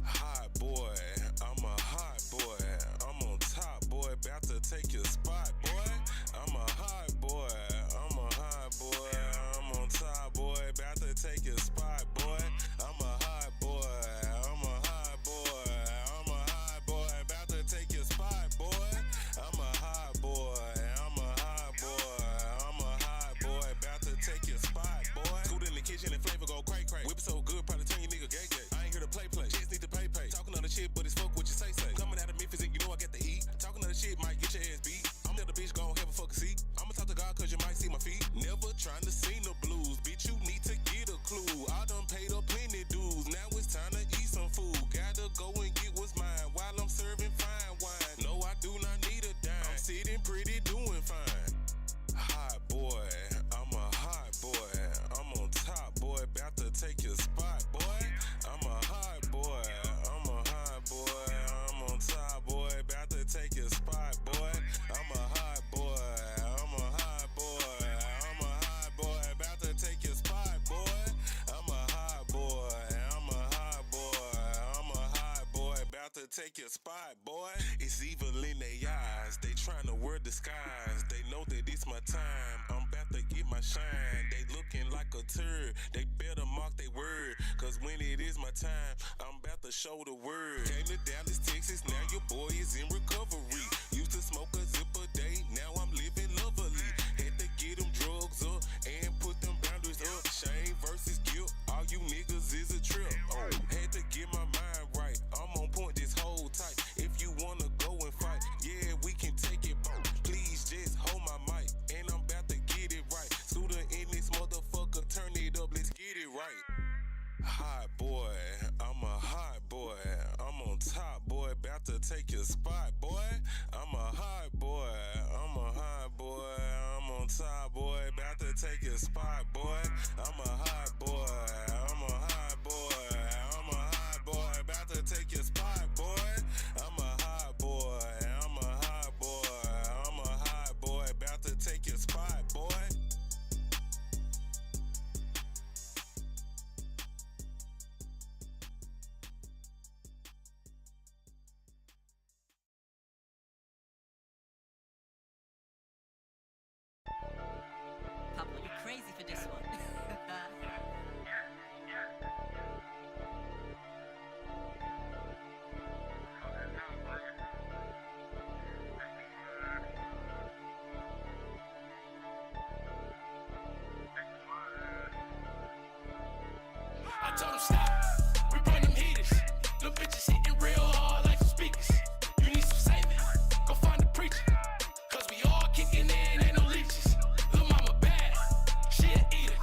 Hot boy, I'm a hot boy. I'm on top, boy, about to take your spot, boy. I'm a hot boy, I'm a hot boy. I'm on top, boy, about to take your spot, boy. I'm a hot boy, I'm a hot boy. I'm a hot boy, about to take your spot, boy. I'm a hot boy, I'm a hot boy. I'm a hot boy, about to take your spot, boy. Scoot in the kitchen and flavor go cray cray. Whip it so good, probably turn your nigga gay gay. I ain't here to play play, just need to pay pay. Talking other shit, but it's fuck what you say say. Coming out of Memphis and you know I get the heat. Talking other shit might get your ass beat. I'm the bitch gon' have a fucking seat. I'ma talk to God cause you might see my feet. Never trying to sing the blues, bitch, you need to get a clue. I done paid up plenty dues, now it's time to eat some food. Gotta go and get what's mine while I'm serving fine wine. No, I do not need a dime. I'm sitting pretty, doing fine. Hot boy, I'm a hot boy. I'm on top, boy, about to take your spot, boy. I'm a hot boy, I'm a hot boy. I'm on top, boy, about to take your spot, boy. I'm a hot boy, I'm a hot boy. I'm a hot boy, about to take your spot, boy. I'm a hot boy, I'm a hot boy. I'm a hot boy, about to take your spot, boy. It's evil in their eyes, they tryna wear disguise. They know that it's my time, I'm about to get my shine. They looking like a turd, they better mark their word. Cause when it is my time, I'm about to show the word. Came to Dallas, Texas, now your boy is in recovery. Used to smoke a zip a day, now I'm living lovely. Had to get them drugs up and put them boundaries up. Shame versus guilt, all you niggas is a trip. Oh, had to get my mind right, I'm on point this whole tight. If you wanna go and fight, yeah, we can take it both. Please just hold my mic, and I'm about to get it right. Scooter in this motherfucker, turn it up, let's get it right. Hot boy, I'm a hot boy. I'm on top, boy, about to take your spot, boy. I'm a hot boy, I'm a hot boy. told them stop. We bring them heaters. Little bitches hitting real hard like some speakers. You need some saving? Go find a preacher. Cause we all kicking in, ain't no leeches. Lil' mama bad, she a eater.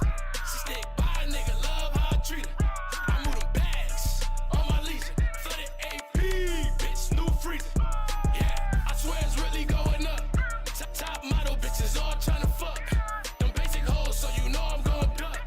She stick by a nigga, love how I treat her. I move them bags on my leisure. Flooded AP, bitch, new freezer. Yeah, I swear it's really going up. Top model bitches all tryna fuck. Them basic hoes, so you know I'm gon' duck.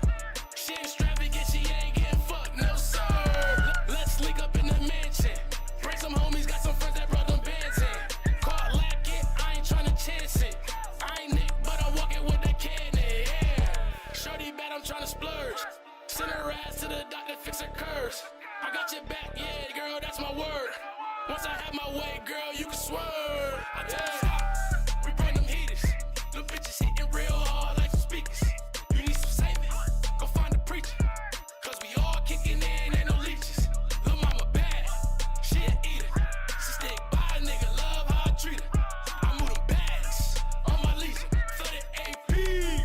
She extravagant, she ain't getting fucked, no sir. Let's link up in the mansion. Bring some homies, got some friends that brought them bands in. Caught lacking, I ain't tryna chance it. I ain't Nick, but I'm walking with the cannon, yeah. Shorty bad, I'm tryna splurge. Send her ass to the doctor, fix her curves. I got your back, yeah, girl, that's my word. Once I have my way, girl, you can swerve. I tell you stop, we bring them heaters. Little bitches hitting real hard like some speakers. You need some saving? Go find a preacher. Cause we all kicking in, ain't no leeches. Lil' mama bad, she a eater. She stick by a nigga, love how I treat her. I move them bags on my leisure. Flooded AP,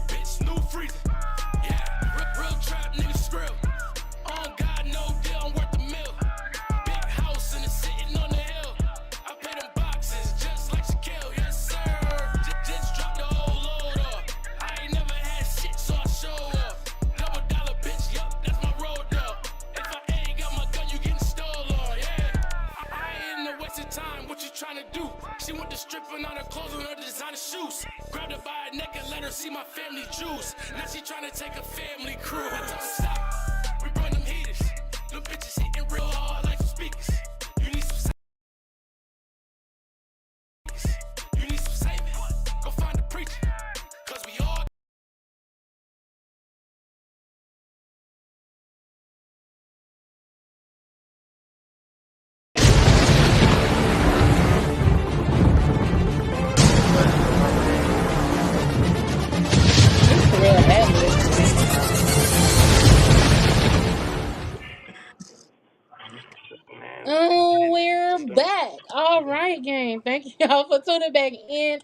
bitch, new freezer. Yeah, real trap nigga skrill. On God, no deal, I'm worth a mill. Big house and it's sitting on the hill. I pay them boxes just like Shaquille, yes sir. Just drop the whole load off. I ain't never had shit, so I show up. Double dollar bitch, yup, that's my road dog. If I ain't got my gun, you getting stolen, yeah. I ain't in the wasted time, what you tryna do? She went to stripping on her clothes and her designer shoes. Grabbed her by her neck and let her see my family juice. Now she tryna take a family crew. I told her stop, we bring them heaters. Little bitches hitting real hard like some speakers. You need some savings. You need some saving? Go find a preacher. Cause we all It's for real ad-lib. Man, We're back. All right, gang. Thank y'all for tuning back in.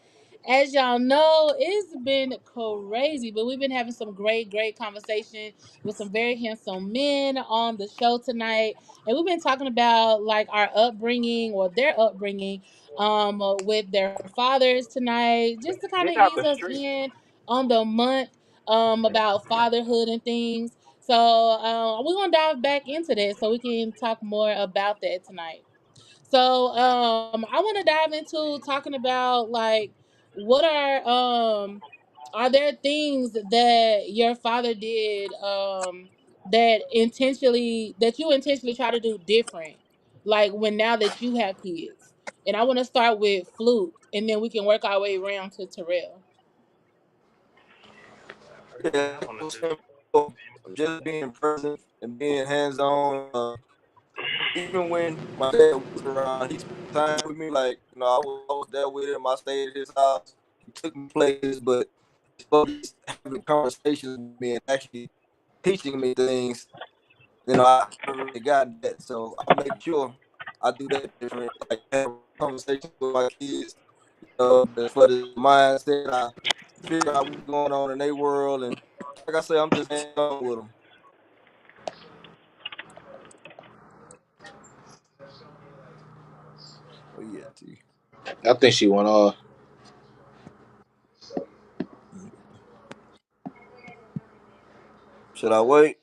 As y'all know, it's been crazy, but we've been having some great conversation with some very handsome men on the show tonight, and we've been talking about like our upbringing or their upbringing, with their fathers tonight, just to kind get of out ease the us street. in on the month, about fatherhood and things. So we're gonna dive back into that so we can talk more about that tonight. So I want to dive into talking about like what are there things that your father did that you intentionally try to do different, like when now that you have kids. And I want to start with Fluke, and then we can work our way around to Terrell. First thing Yeah, I want to it was do. simple. Just being present and being hands on. Even when my dad was around, he spent time with me. Like, I was there with him. I stayed at his house. He took me places, but he spoke having conversations with me and actually teaching me things. I never really gotten that. So I make sure I do that different. Like have conversations with my kids. But for the mindset, I figure out what's going on in their world, and like I say, I'm just hands on with them. Oh yeah, T. I think she went off. Should I wait?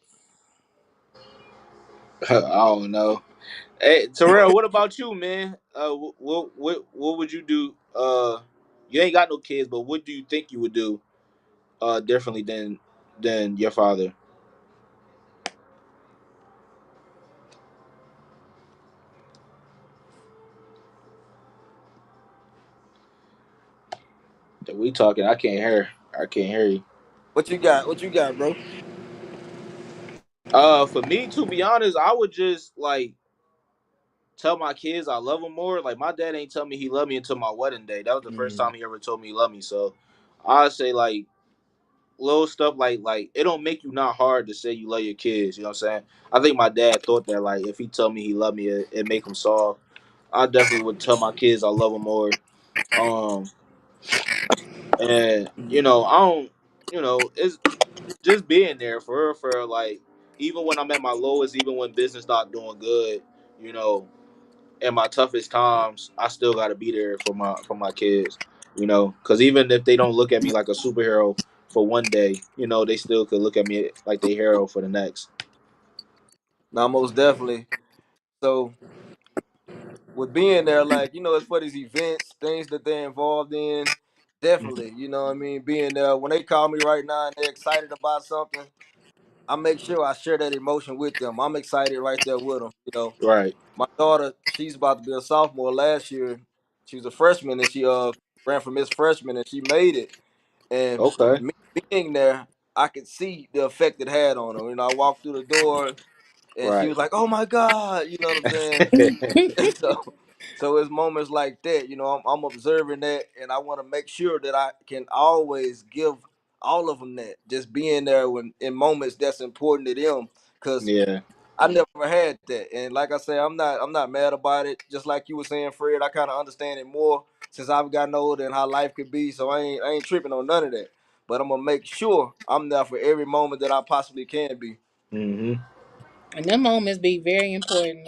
I don't know. Hey, Terrell, what about you, man? What would you do? You ain't got no kids, but what do you think you would do differently than your father? That we talking? I can't hear. I can't hear you. What you got? What you got, bro? For me, to be honest, I would just like tell my kids I love them more. Like my dad ain't tell me he loved me until my wedding day. That was the first Mm. time he ever told me he loved me. So I say like little stuff like it don't make you not hard to say you love your kids. You know what I'm saying? I think my dad thought that like if he told me he loved me, it make him soft. I definitely would tell my kids I love them more. Um, and I don't, it's just being there for her, for like even when I'm at my lowest, even when business not doing good, you know, in my toughest times, I still got to be there for my kids, you know, because even if they don't look at me like a superhero for one day, you know, they still could look at me like they hero for the next. Now, most definitely. So with being there, like, it's for these events, things that they're involved in. Definitely, you know what I mean? Being there when they call me right now and they're excited about something, I make sure I share that emotion with them. I'm excited right there with them. Right. My daughter, she's about to be a sophomore. Last year, she was a freshman and she ran for Miss Freshman and she made it. And Okay. me being there, I could see the effect it had on her. I walked through the door and she Right. was like, "Oh my God," you know what I'm saying? And so it's moments like that. I'm observing that, and I want to make sure that I can always give all of them that. Just being there when in moments that's important to them, because Yeah. I never had that. And like I say, I'm not mad about it. Just like you were saying, Fred, I kind of understand it more since I've gotten older and how life could be. So I ain't tripping on none of that. But I'm gonna make sure I'm there for every moment that I possibly can be. Hmm. And them moments be very important,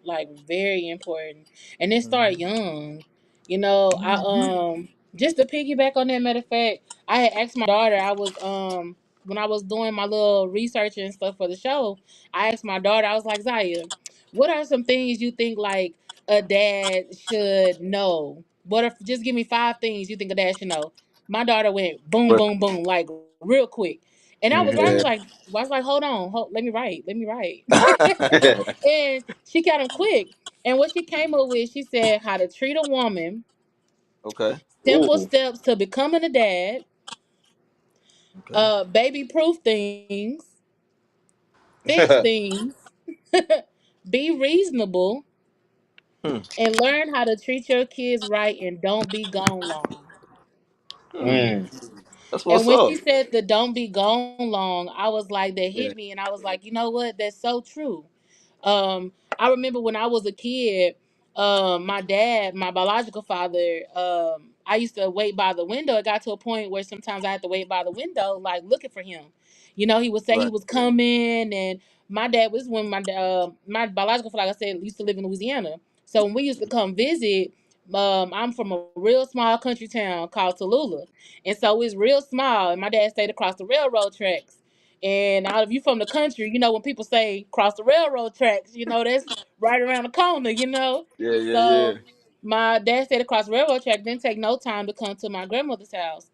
like very important. And they start Hmm. young. You know, I just to piggyback on that, matter of fact, I had asked my daughter, I was when I was doing my little research and stuff for the show, I asked my daughter, I was like, Zaya, what are some things you think like a dad should know? What if just give me 5 things you think a dad should know? My daughter went boom, But boom, boom, like real quick. And I was Hmm. writing yeah. like, I was like, hold, let me write. And she got them quick. And what she came up with, she said how to treat a woman, Okay. simple Ooh. steps to becoming a dad, Okay. baby proof things, fix things, be reasonable, Hmm. and learn how to treat your kids right and don't be gone long. Hmm. Mm. That's And what's when up. she said the don't be gone long, I was like, that Yeah. hit me. And I was like, you know what? That's so true. I remember when I was a kid, my dad, my biological father, I used to wait by the window. It got to a point where sometimes I had to wait by the window, like looking for him. You know, he would say he Right. was coming, and my dad was when my biological father, like I said, used to live in Louisiana. So when we used to come visit, I'm from a real small country town called Tallulah, and so it's real small. And my dad stayed across the railroad tracks. And out of you from the country, you know, when people say cross the railroad tracks, you know, that's right around the corner, you know. Yeah. Yeah. Yeah. So my dad stayed across the railroad track, didn't take no time to come to my grandmother's house.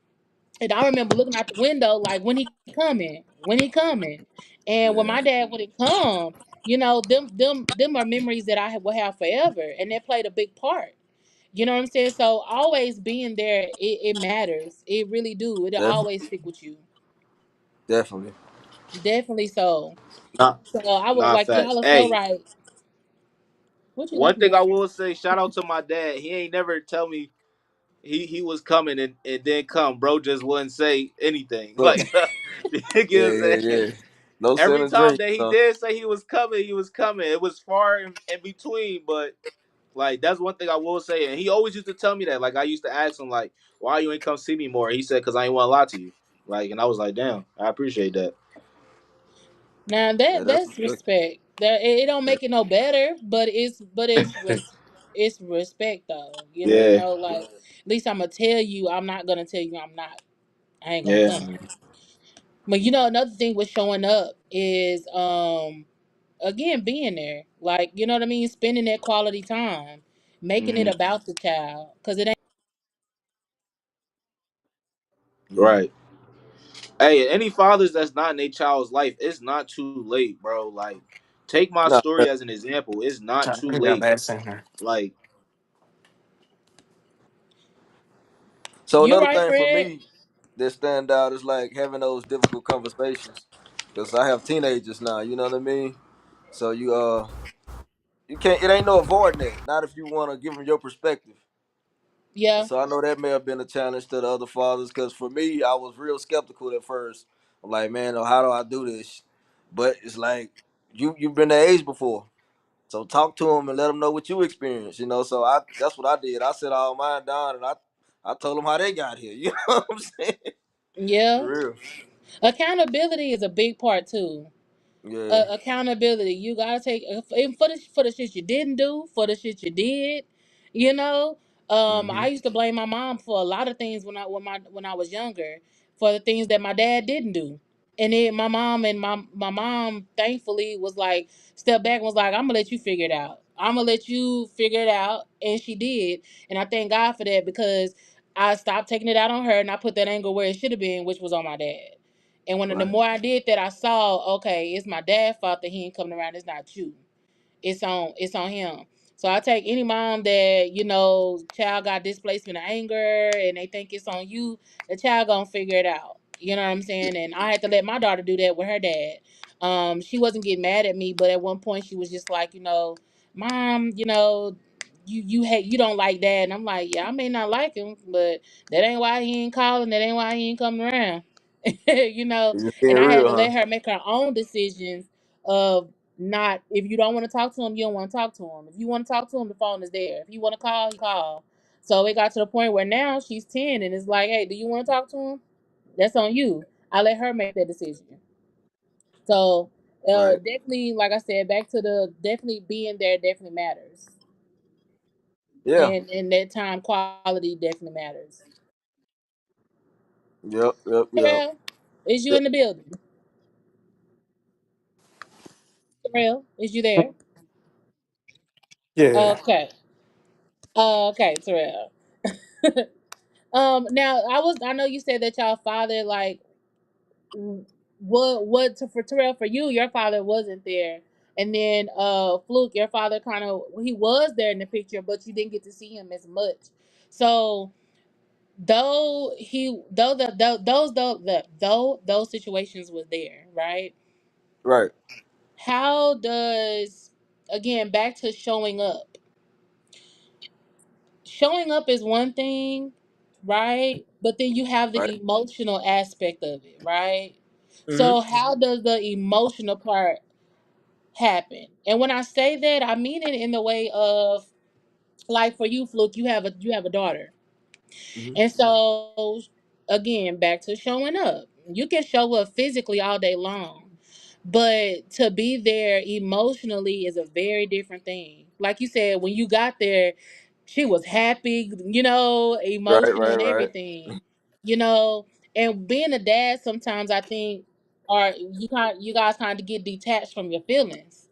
And I remember looking out the window like when he coming, when he coming. And when Yeah. my dad would come, you know, them are memories that will have forever. And that played a big part. You know what I'm saying? So always being there, it matters. It really do. It'll Definitely. always stick with you. Definitely. Definitely so. Nah, So I was nah, like, facts. y'all are so Hey, right. What you one laughing thing I at? will say, shout out to my dad. He ain't never tell me he was coming and then come. Bro just wouldn't say anything. Look. Like you know what Yeah. I'm Yeah. saying? Yeah. No sin Every and time drink. that he did say he was coming, he was coming. It was far in between, but like that's one thing I will say. And he always used to tell me that. Like I used to ask him like, why you ain't come see me more? He said, cause I ain't want to lie to you. Like, and I was like, damn, I appreciate that. Now Yeah. That's that's what's good. respect. That it don't Yeah. make it no better, but it's respect though. You Yeah, know, like at least I'm gonna tell you. I'm not gonna tell you I'm not. I ain't gonna yeah. come. Mhm. But you know, another thing with showing up is again being there. Like you know what I mean, spending that quality time, making it Hmm. about the child, because it ain't. Yeah. Right. Hey, any fathers that's not in their child's life, it's not too late, bro. Like, take my No. story as an example. It's not too late. Like, So You're another right, thing for Fred. me that stand out is like having those difficult conversations, because I have teenagers now. You know what I mean? So you can't. It ain't no avoiding that. Not if you want to give them your perspective. And Yeah, so I know that may have been a challenge to the other fathers, because for me, I was real skeptical at first. I'm like, man, how do I do this? But it's like you've been that age before, so talk to them and let them know what you experienced. So that's what I did. I set all mine down and I told them how they got here. You know what I'm saying? yeah. For real. Accountability is a big part too. Yeah. accountability. You gotta take and for the shit you didn't do, for the shit you did. You know, Hmm. I used to blame my mom for a lot of things when I was younger, for the things that my dad didn't do. And then my mom thankfully was like step back and was like, I'm gonna let you figure it out. I'm gonna let you figure it out, and she did. And I thank God for that because I stopped taking it out on her and I put that anger where it should have been, which was on my dad. And when the Right. more I did that, I saw, okay, it's my dad's fault that he ain't coming around. It's not you. It's on him. So I take any mom that, child got displacement of anger and they think it's on you, the child gonna figure it out. You know what I'm saying? And I had to let my daughter do that with her dad. She wasn't getting mad at me, but at one point she was just like, Mom, you don't like dad. And I'm like, yeah, I may not like him, but that ain't why he ain't calling, that ain't why he ain't coming around. you know, You just being and I had real, to huh? let her make her own decisions of not, if you don't want to talk to him, you don't want to talk to him. If you want to talk to him, the phone is there. If you want to call, he call. So it got to the point where now she's 10 and it's like, hey, do you want to talk to him? That's on you. I let her make that decision. So Right. definitely, like I said, back to the definitely being there definitely matters. Yeah. And that time quality definitely matters. Yep. Yep. Yep. Terrell, is you Yeah. in the building? Terrell, is you there? Yeah. Okay. Okay, Terrell. Now I know you said that y'all father like for Terrell, for you, your father wasn't there, and then Fluke, your father kind of he was there in the picture, but you didn't get to see him as much. So though those situations was there, right? Right. How does, again, back to showing up is one thing, right? But then you have Right. the emotional aspect of it, right? Hmm. So how does the emotional part happen? And when I say that, I mean it in the way of, like, for you, Fluke, you have a daughter. Hmm. And so, again, back to showing up. You can show up physically all day long, but to be there emotionally is a very different thing. Like you said, when you got there, she was happy, Right. emotional Right. and Right. everything, you know. And being a dad, sometimes I think, or you guys kind of get detached from your feelings.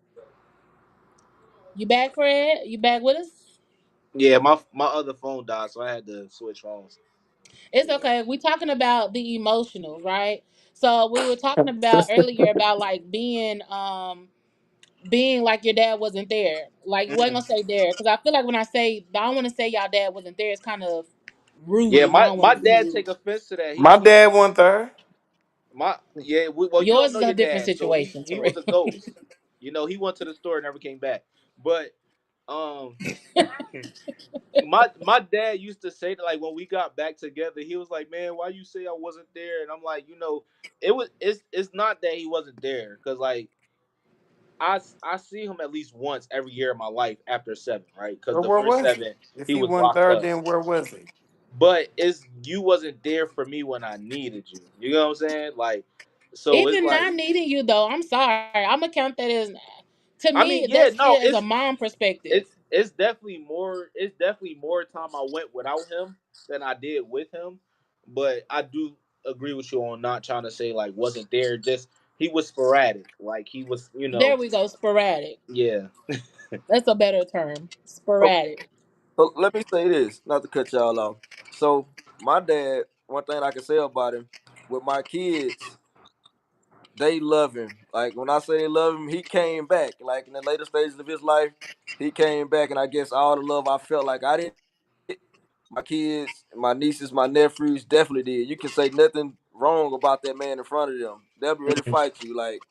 You back, Fred? You back with us? Yeah, my other phone died, so I had to switch phones. It's Yeah. okay. We're talking about the emotional, right? So we were talking about earlier about like being like your dad wasn't there. Like, you ain't Mhm. gonna say there because I feel like when I don't want to say y'all dad wasn't there, it's kind of Yeah, rude. I my don't want my to be dad rude. take offense to that. My He dad went there. my yeah. Well, you don't Yours know is a your different dad, so he situation, he was Terrell. a ghost. He went to the store and never came back. But um, my dad used to say that, like, when we got back together, he was like, "Man, why you say I wasn't there?" And I'm like, it's not that he wasn't there, because like I see him at least once every year of my life after seven, right? Because Or the where first was he? seven If he he was went locked there, up. then where was he? But it's you wasn't there for me when I needed you. You know what I'm saying? Like, so it's Even like, not needing you though, I'm sorry. I'm gonna count that as, to I mean, me, yeah, that's no, still as a mom perspective. it's definitely more time I went without him than I did with him. But I do agree with you on not trying to say like wasn't there. Just he was sporadic. Like he was, There we go, sporadic. yeah. That's a better term, So, sporadic. so let me say this, not to cut y'all off. So my dad, one thing I can say about him, with my kids, they love him. Like when I say they love him, he came back. Like in the later stages of his life, he came back, and I guess all the love I felt like I didn't get, my kids, my nieces, my nephews definitely did. You can say nothing wrong about that man in front of them. They'll be ready to fight you. Like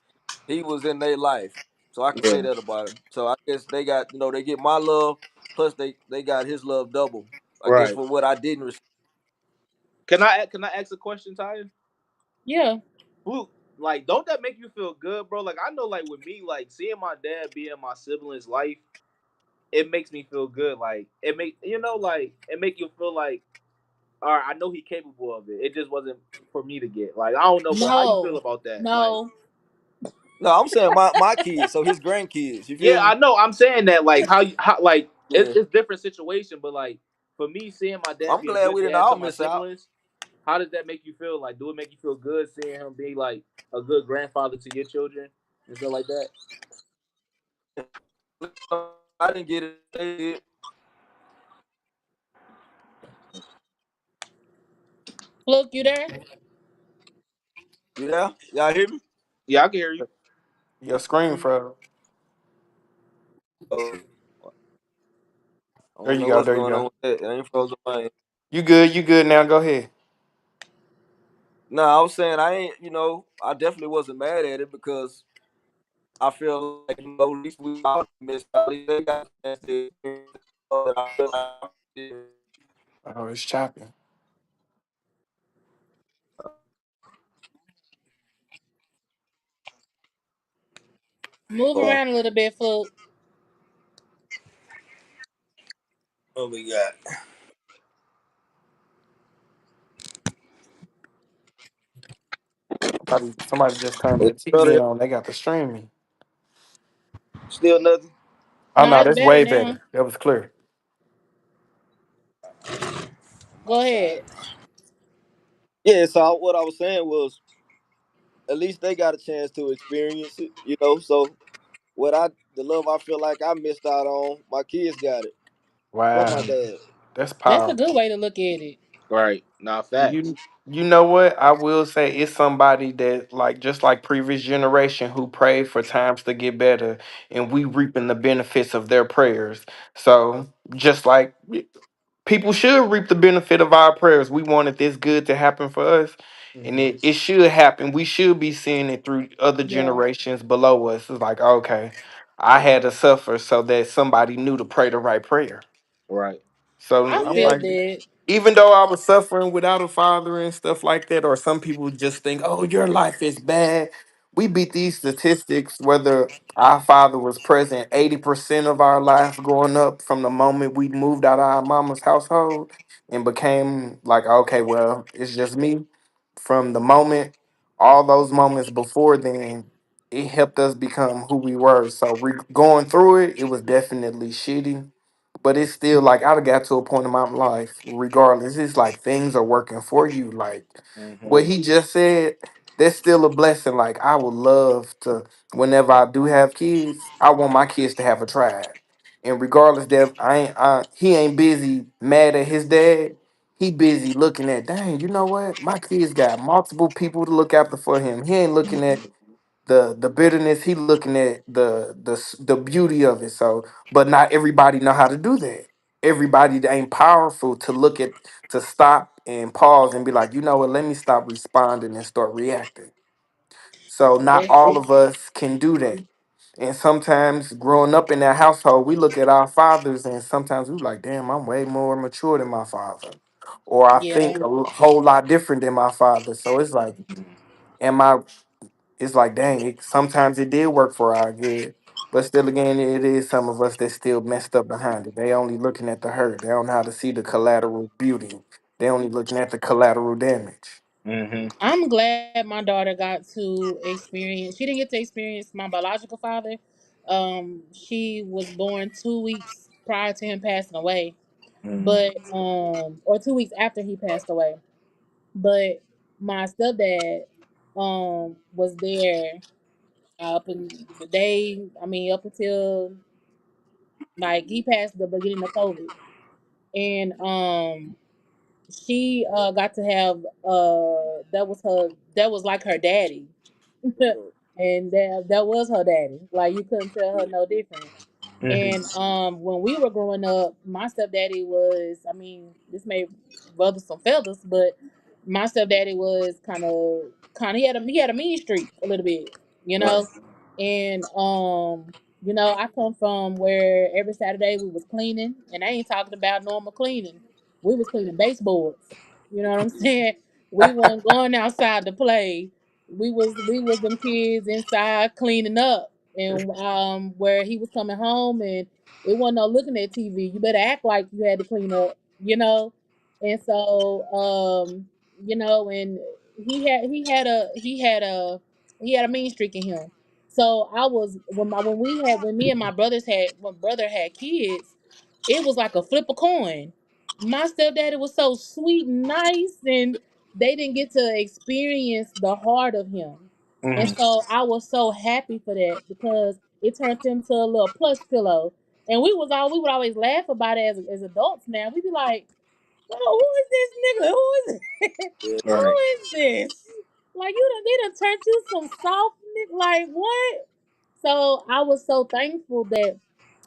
he was in their life, so I can say Yeah. that about him. So I guess they got, they get my love, plus they got his love double. I guess Right. for what I didn't receive. Can I ask a question, Tyre? Yeah. Who, like, don't that make you feel good, bro? Like, I know, like, with me, like, seeing my dad be in my siblings' life, it makes me feel good. Like, it make you feel like, all right, I know he capable of it. It just wasn't for me to get. Like, I don't know, but how you feel No. about that? Like, No. No, I'm saying my kids, so his grandkids. You Yeah, feel me? I know. I'm saying that like how like Yeah. it's different situation, but like for me, seeing my dad I'm be a glad good we didn't dad to all my miss out. siblings, how does that make you feel? Like, do it make you feel good seeing him be like a good grandfather to your children and stuff like that? I didn't get it. They did. Look, you there? You there? Y'all hear me? Yeah, I can hear you. Your screen froze. Oh, I There don't you know go. what's There you going on go. with that. It ain't frozen mine. You good? You good now? Go ahead. No, I was saying I ain't. I definitely wasn't mad at it because I feel like at least we all missed out. At least they got a chance to experience the that I feel like I did. Oh, it's chopping. Move So, around a little bit, Fluke. what we got? Somebody just turned Is their it better? TV on. They got the streaming. Still nothing. Oh No, no, it's that's better way now. better. That was clear. Go ahead. Yeah. So what I was saying was, at least they got a chance to experience it. So what the love I feel like I missed out on, my kids got it from my Wow, dad. that's That's a powerful. good way to look at it. Right. Nah, facts. You know what? I will say it's somebody that like just like previous generation who prayed for times to get better, and we reaping the benefits of their prayers. So just like people should reap the benefit of our prayers. We wanted this good to happen for us, and Hmm. it should happen. We should be seeing it through other Yeah, generations below us. It's like, okay, I had to suffer so that somebody knew to pray the right prayer. Right. So I I'm Yeah. feel like, that. even though I was suffering without a father and stuff like that, or some people just think, oh, your life is bad. We beat these statistics whether our father was present 80% of our life growing up from the moment we moved out of our mama's household and became like, okay, well, it's just me. From the moment, all those moments before then, it helped us become who we were. So going through it, it was definitely shitty, but it's still like I got to a point in my life, regardless, it's like things are working for you. Like Hmm. what he just said, that's still a blessing. Like I would love to, whenever I do have kids, I want my kids to have a tribe. And regardless that he ain't busy mad at his dad, he busy looking at, dang, you know what? My kids got multiple people to look after for him. He ain't looking at the bitterness, he looking at the beauty of it. So but not everybody know how to do that. Everybody that ain't powerful to look at, to stop and pause and be like, you know what, let me stop responding and start reacting. So not That's all true. of us can do that. And sometimes growing up in that household, we look at our fathers and sometimes we like, damn, I'm way more mature than my father, or I Yeah, think whole lot different than my father. So it's like, am I, it's like, dang, sometimes it did work for our good. But still, again, it is some of us that still messed up behind it. They only looking at the hurt. They don't know how to see the collateral beauty. They only looking at the collateral damage. Hmm. I'm glad my daughter got to experience. She didn't get to experience my biological father. She was born 2 weeks prior to him passing away, Hmm. but or 2 weeks after he passed away. But my stepdad was there up in the day. I mean, up until like he passed the beginning of COVID, and she got to have that was like her daddy. And that was her daddy. Like you couldn't tell her no different. Hmm. And when we were growing up, my stepdaddy was, I mean, this may rub some feathers, but my stepdaddy was kind of he had a mean streak a little bit, you Right. know. And I come from where every Saturday we was cleaning, and I ain't talking about normal cleaning. We was cleaning baseboards. You know what I'm saying? We wasn't going outside to play. We was them kids inside cleaning up, and where he was coming home, and it wasn't no looking at TV. You better act like you had to clean up, And so and he had a mean streak in him. So I was when me and my brothers had when brother had kids, it was like a flip a coin. My stepdaddy was so sweet and nice, and they didn't get to experience the heart of him. And Mhm. so I was so happy for that because it turned him to a little plush pillow. And we would always laugh about it as adults now. We'd be like, oh, who is this nigga? Who is it? Who Right. is this? Like they done turned you some soft nigga. Like what? So I was so thankful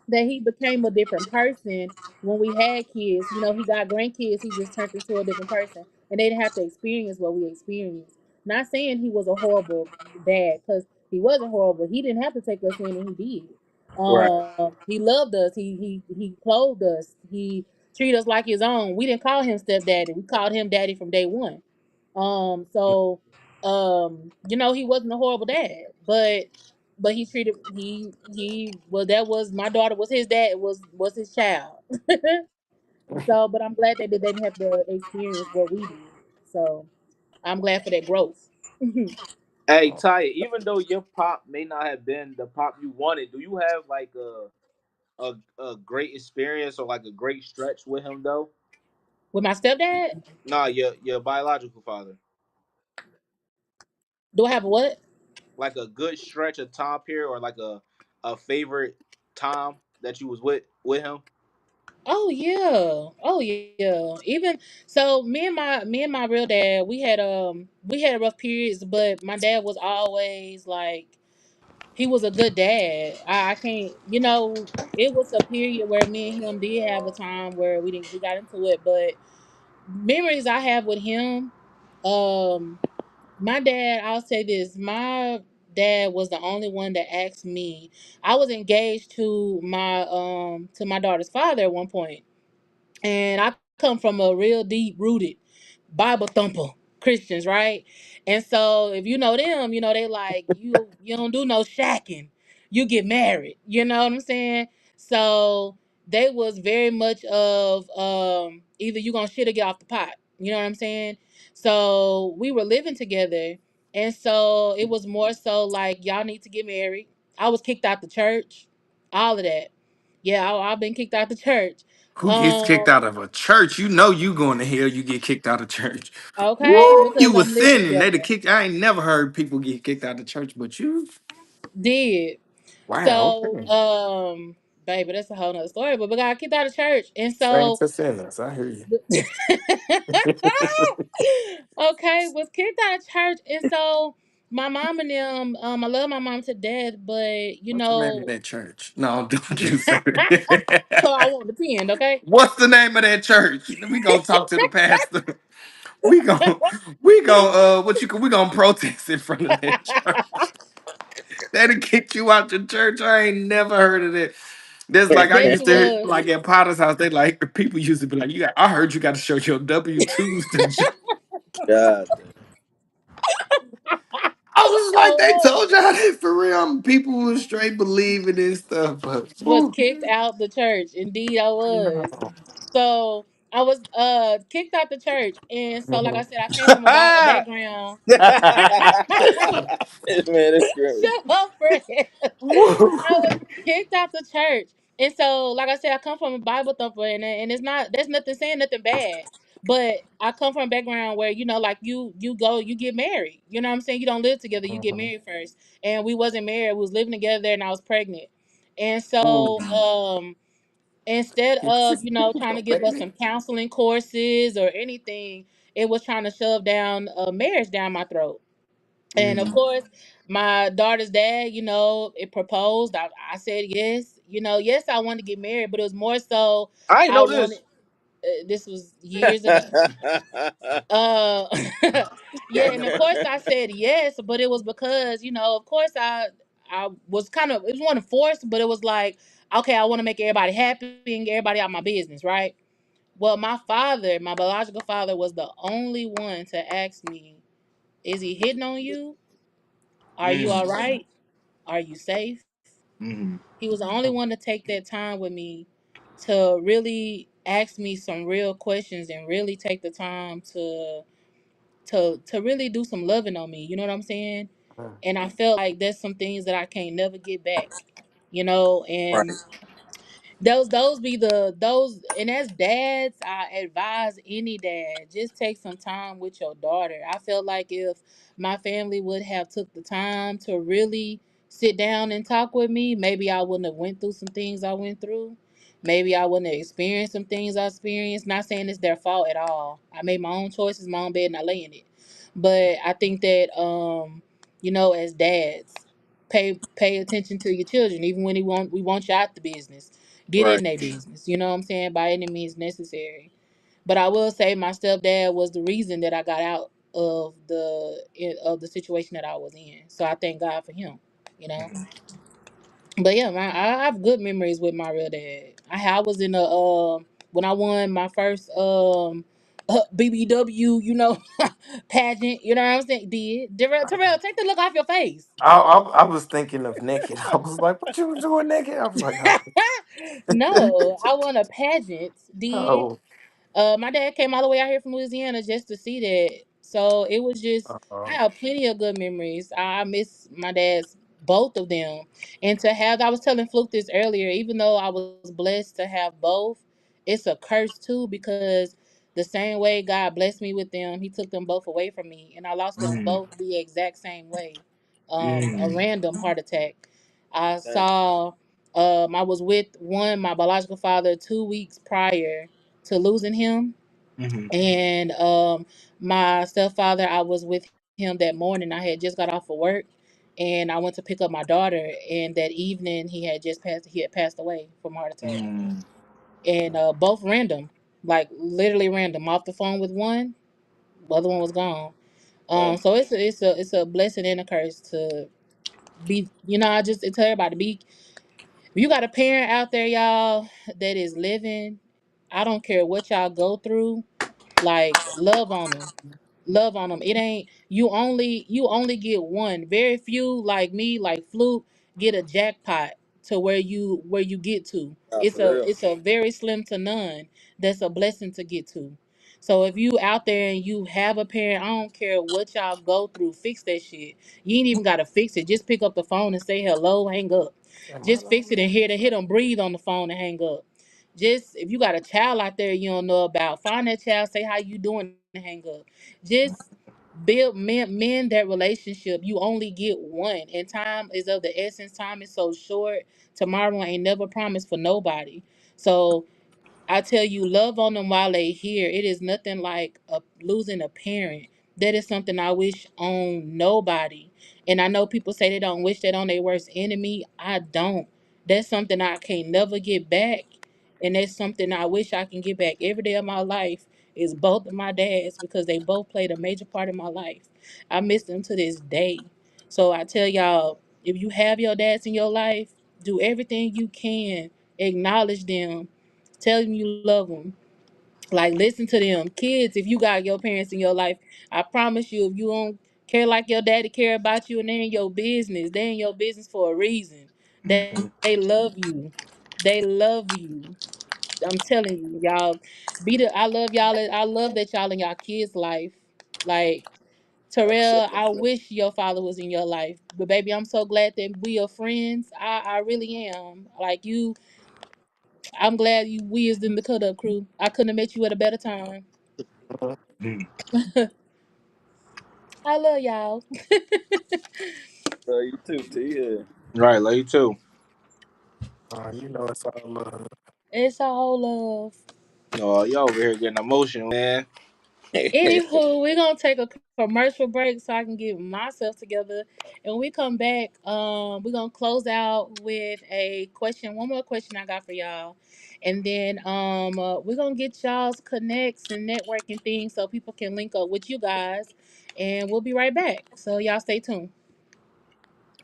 that he became a different person when we had kids. You know, he got grandkids. He just turned into a different person, and they didn't have to experience what we experienced. Not saying he was a horrible dad, because he wasn't horrible. He didn't have to take us in, and he did. Right. He loved us. He clothed us. He treated us like his own. We didn't call him stepdaddy. We called him daddy from day one. So you know, he wasn't a horrible dad, but he well, that was my daughter was his dad, was his child. So, but I'm glad that they didn't have to experience what we did. So I'm glad for that growth. Hey, Ty, even though your pop may not have been the pop you wanted, do you have like a great experience or like a great stretch with him though? With my stepdad, Nah, your biological father. do I have a what? Like a good stretch of time period or like a favorite time that you was with him? Oh yeah, oh yeah. Even so, me and my real dad, we had rough periods, but my dad was always like he was a good dad. I can't, you know, it was a period where me and him did have a time where we got into it, but memories I have with him, um, my dad, I'll say this, my dad was the only one that asked me. I was engaged to my daughter's father at one point, and I come from a real deep rooted Bible thumper Christians, right? And so if you know them, you know they like you don't do no shacking. You get married. You know what I'm saying? So they was very much of either you gonna shit or get off the pot. You know what I'm saying? So we were living together, and so it was more so like y'all need to get married. I was kicked out the church, all of that. Yeah, I've been kicked out the church. Who gets kicked Um, out of a church? You know you going to hell. You get kicked out of church. okay, Woo! You because was I'm living sinning. They'd have together. kicked. I ain't never heard people get kicked out of church, but you. Did. Wow. So, Okay. baby, that's a whole nother story. But we got kicked out of church. And Saints so and sinners. I hear you. okay, was kicked out of church. And so my mom and them, I love my mom to death, but you What's the name of know, that church? No, don't you say so I it. won't depend, okay? What's the name of that church? We gonna talk to the pastor. We gonna we gonna protest in front of that church. That'll kick you out the church. I ain't never heard of that. That's like I Yes, used it to hear, was. like at Potter's house. They like people used to be like, I heard you got to show your W-2s to. God damn. I was like, So they told y'all that for real. People was straight believing this stuff, but was whew, kicked out the church. Indeed, I was. no. So I was kicked out the church, and so like I Mhm. said, I came from a background. Man, it's crazy. Shut up, Fred. I was kicked out the church, and so like I said, I come from a Bible thumper, and it's not there's nothing saying nothing bad. But I come from a background where you know, like you get married. You know what I'm saying? You don't live together. You get Mhm. married first, and we wasn't married. We was living together, and I was pregnant, and so Ooh. instead of trying to give us some counseling courses or anything, it was trying to shove down a marriage down my throat. And of Mhm. course, my daughter's dad, it proposed. I said yes. Yes, I wanted to get married, but it was more so I ain't I know wanted. this. This was years ago. Uh, yeah, and of course I said yes, but it was because of course I was kind of it was one of forced, but it was like okay, I want to make everybody happy and get everybody out my business, right? Well, my biological father, was the only one to ask me, "Is he hitting on you? Are you all Mm. right? Are you safe?" Mhm. He was the only one to take that time with me to really ask me some real questions and really take the time to really do some loving on me. You know what I'm saying? And I felt like there's some things that I can't never get back, you know. Right. And those be the those and as dads, I advise any dad, just take some time with your daughter. I feel like if my family would have took the time to really sit down and talk with me, maybe I wouldn't have went through some things I went through. Maybe I wouldn't have experienced some things I experienced. Not saying it's their fault at all. I made my own choices, my own bed, and I lay in it. But I think that as dads, pay attention to your children, even when we want you out the business. Get Right. in their business. You know what I'm saying? By any means necessary. But I will say my stepdad was the reason that I got out of the situation that I was in. So I thank God for him. You know. Mhm. But yeah, I have good memories with my real dad. I was in a when I won my first BBW, pageant. You know what I'm saying? Terrell, take the look off your face. I was thinking of naked. I was like, "What you was doing naked?" I was like, "Oh, No, I won a pageant. Did oh, My dad came all the way out here from Louisiana just to see that. So it was just, I oh." have plenty of good memories. I miss my dad's, both of them. And to have, I was telling Fluke this earlier, even though I was blessed to have both, it's a curse too because the same way God blessed me with them, He took them both away from me. And I lost them Mhm. both the exact same way, a Mhm. random heart attack. I Dang. saw, I was with one, my biological father, 2 weeks prior to losing him. Mhm. And my stepfather, I was with him that morning. I had just got off of work and I went to pick up my daughter. And that evening he had passed away from heart attack. Mhm. And both random, like literally random. Off the phone with one, the other one was gone. Dang. So it's a blessing and a curse to be, I just tell everybody, be if you got a parent out there, y'all, that is living, I don't care what y'all go through, like love on them. It ain't you only get one. Very few like me, like Fluke, get a jackpot to where you get to. Nah, It's for a real. it's a very slim to none. That's a blessing to get to. So if you out there and you have a parent, I don't care what y'all go through, fix that shit. You ain't even gotta fix it. Just pick up the phone and say hello, hang up. Am I Just the fix it only and one? hit them breathe on the phone and hang up. Just if you got a child out there you don't know about, find that child, say how you doing and hang up. Just build men that relationship. You only get one, and time is of the essence. Time is so short. Tomorrow ain't never promised for nobody. So I tell you, love on them while they here. It is nothing like losing a parent. That is something I wish on nobody. And I know people say they don't wish that on their worst enemy. I don't. That's something I can't never get back. And that's something I wish I can get back every day of my life is both of my dads because they both played a major part in my life. I miss them to this day. So I tell y'all, if you have your dads in your life, do everything you can. Acknowledge them. Tell them you love them. Like, listen to them. Kids, if you got your parents in your life, I promise you, if you don't care like your daddy care about you and they're in your business, they're in your business for a reason. They love you. They love you. I'm telling you, y'all. I love y'all. I love that y'all in y'all kids' life. Like, Appreciate Terrell, that, I bro. wish your father was in your life. But baby, I'm so glad that we are friends. I really am. Like you, I'm glad we is in the cut up crew. I couldn't have met you at a better time. Mhm. I love y'all. You too, T. Yeah. Right. Love you too. It's all love. It's all love. Oh, y'all over here getting emotional, man. Anywho, we're gonna take a commercial break so I can get myself together. And when we come back, we're gonna close out with a question, one more question I got for y'all. And then we're gonna get y'all's connects and networking things so people can link up with you guys. And we'll be right back. So y'all stay tuned.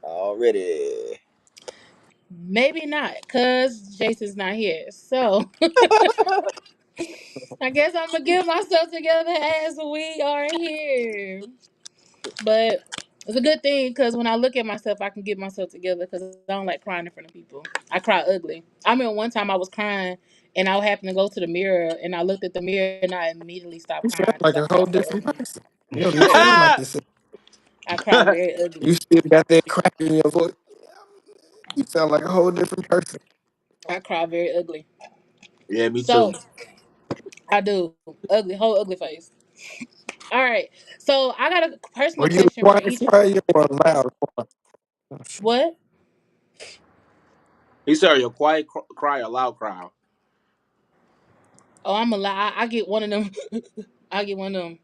Already. Maybe not, cause Jason's not here. So I guess I'm gonna get myself together as we are here. But it's a good thing because when I look at myself, I can get myself together because I don't like crying in front of people. I cry ugly. I remember one time I was crying and I happened to go to the mirror and I looked at the mirror and I immediately stopped You sound crying because like I a cried whole so different ugly. person. You don't even sound like this. I cry very You ugly. still got that crack in your voice. You sound like a whole different person. I cry very ugly. Yeah, me So too. I do ugly, whole ugly face. All right. So I got a personal Were you a question for quiet each. cry or a loud cry? Oh, shit. What? He said, "Your quiet cry or loud cry." Oh, I'm a lie. I get one of them. I get one of them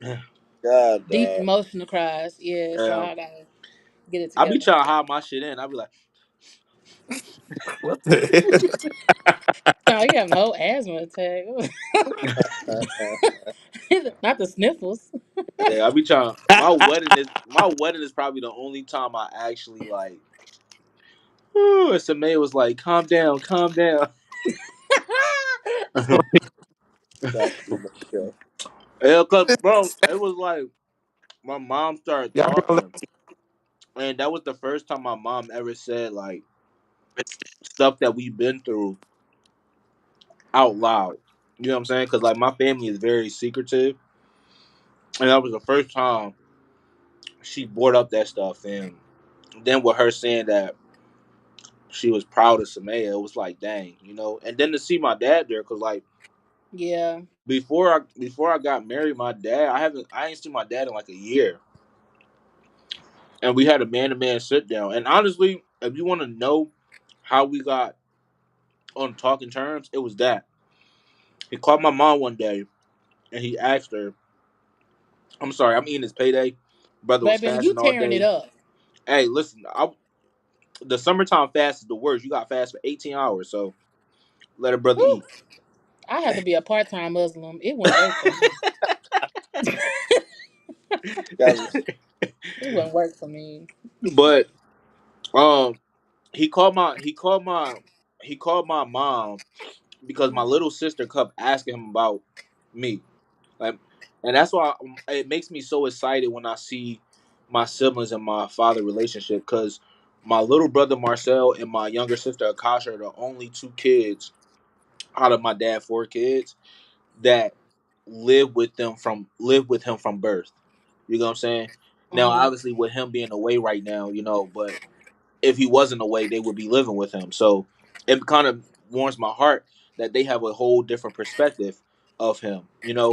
God, deep dog. emotional cries. Yeah. So Yeah, I gotta get it I be together. trying to hide my shit in. I be like, What the No, you having a whole asthma attack. Not the sniffles. yeah, I be trying. hell? My wedding is probably the only time I actually like. Ooh, and Samay was like, "Calm down, calm down." Got you, man. Yeah, cause bro, it was like my mom started Y'all gonna let talking, and that was the first time my mom ever said like stuff that we've been through out loud. You know what I'm saying? Because like my family is very secretive, and that was the first time she brought up that stuff. And then with her saying that she was proud of Samaya, it was like, dang, you know. And then to see my dad there, because like Yeah. before I got married, my dad I ain't seen my dad in like a year, and we had a man to man sit down. And honestly, if you want to know how we got on talking terms, it was that he called my mom one day and he asked her, "I'm sorry, I'm eating his payday." Brother was Baby, you fasting all tearing it day. up. Hey, listen, the summertime fast is the worst. You got fast for 18 hours, so let a brother Whew. eat. I have to be a part time Muslim. It wouldn't work for me. Got you. It wouldn't work for me. But um, he called my mom because my little sister kept asking him about me, like, and that's why it makes me so excited when I see my siblings and my father relationship because my little brother Marcel and my younger sister Akasha are the only two kids out of my dad four kids that live with him from birth. You know what I'm saying? Now, Hmm. obviously, with him being away right now, but if he wasn't away, they would be living with him. So it kind of warms my heart that they have a whole different perspective of him.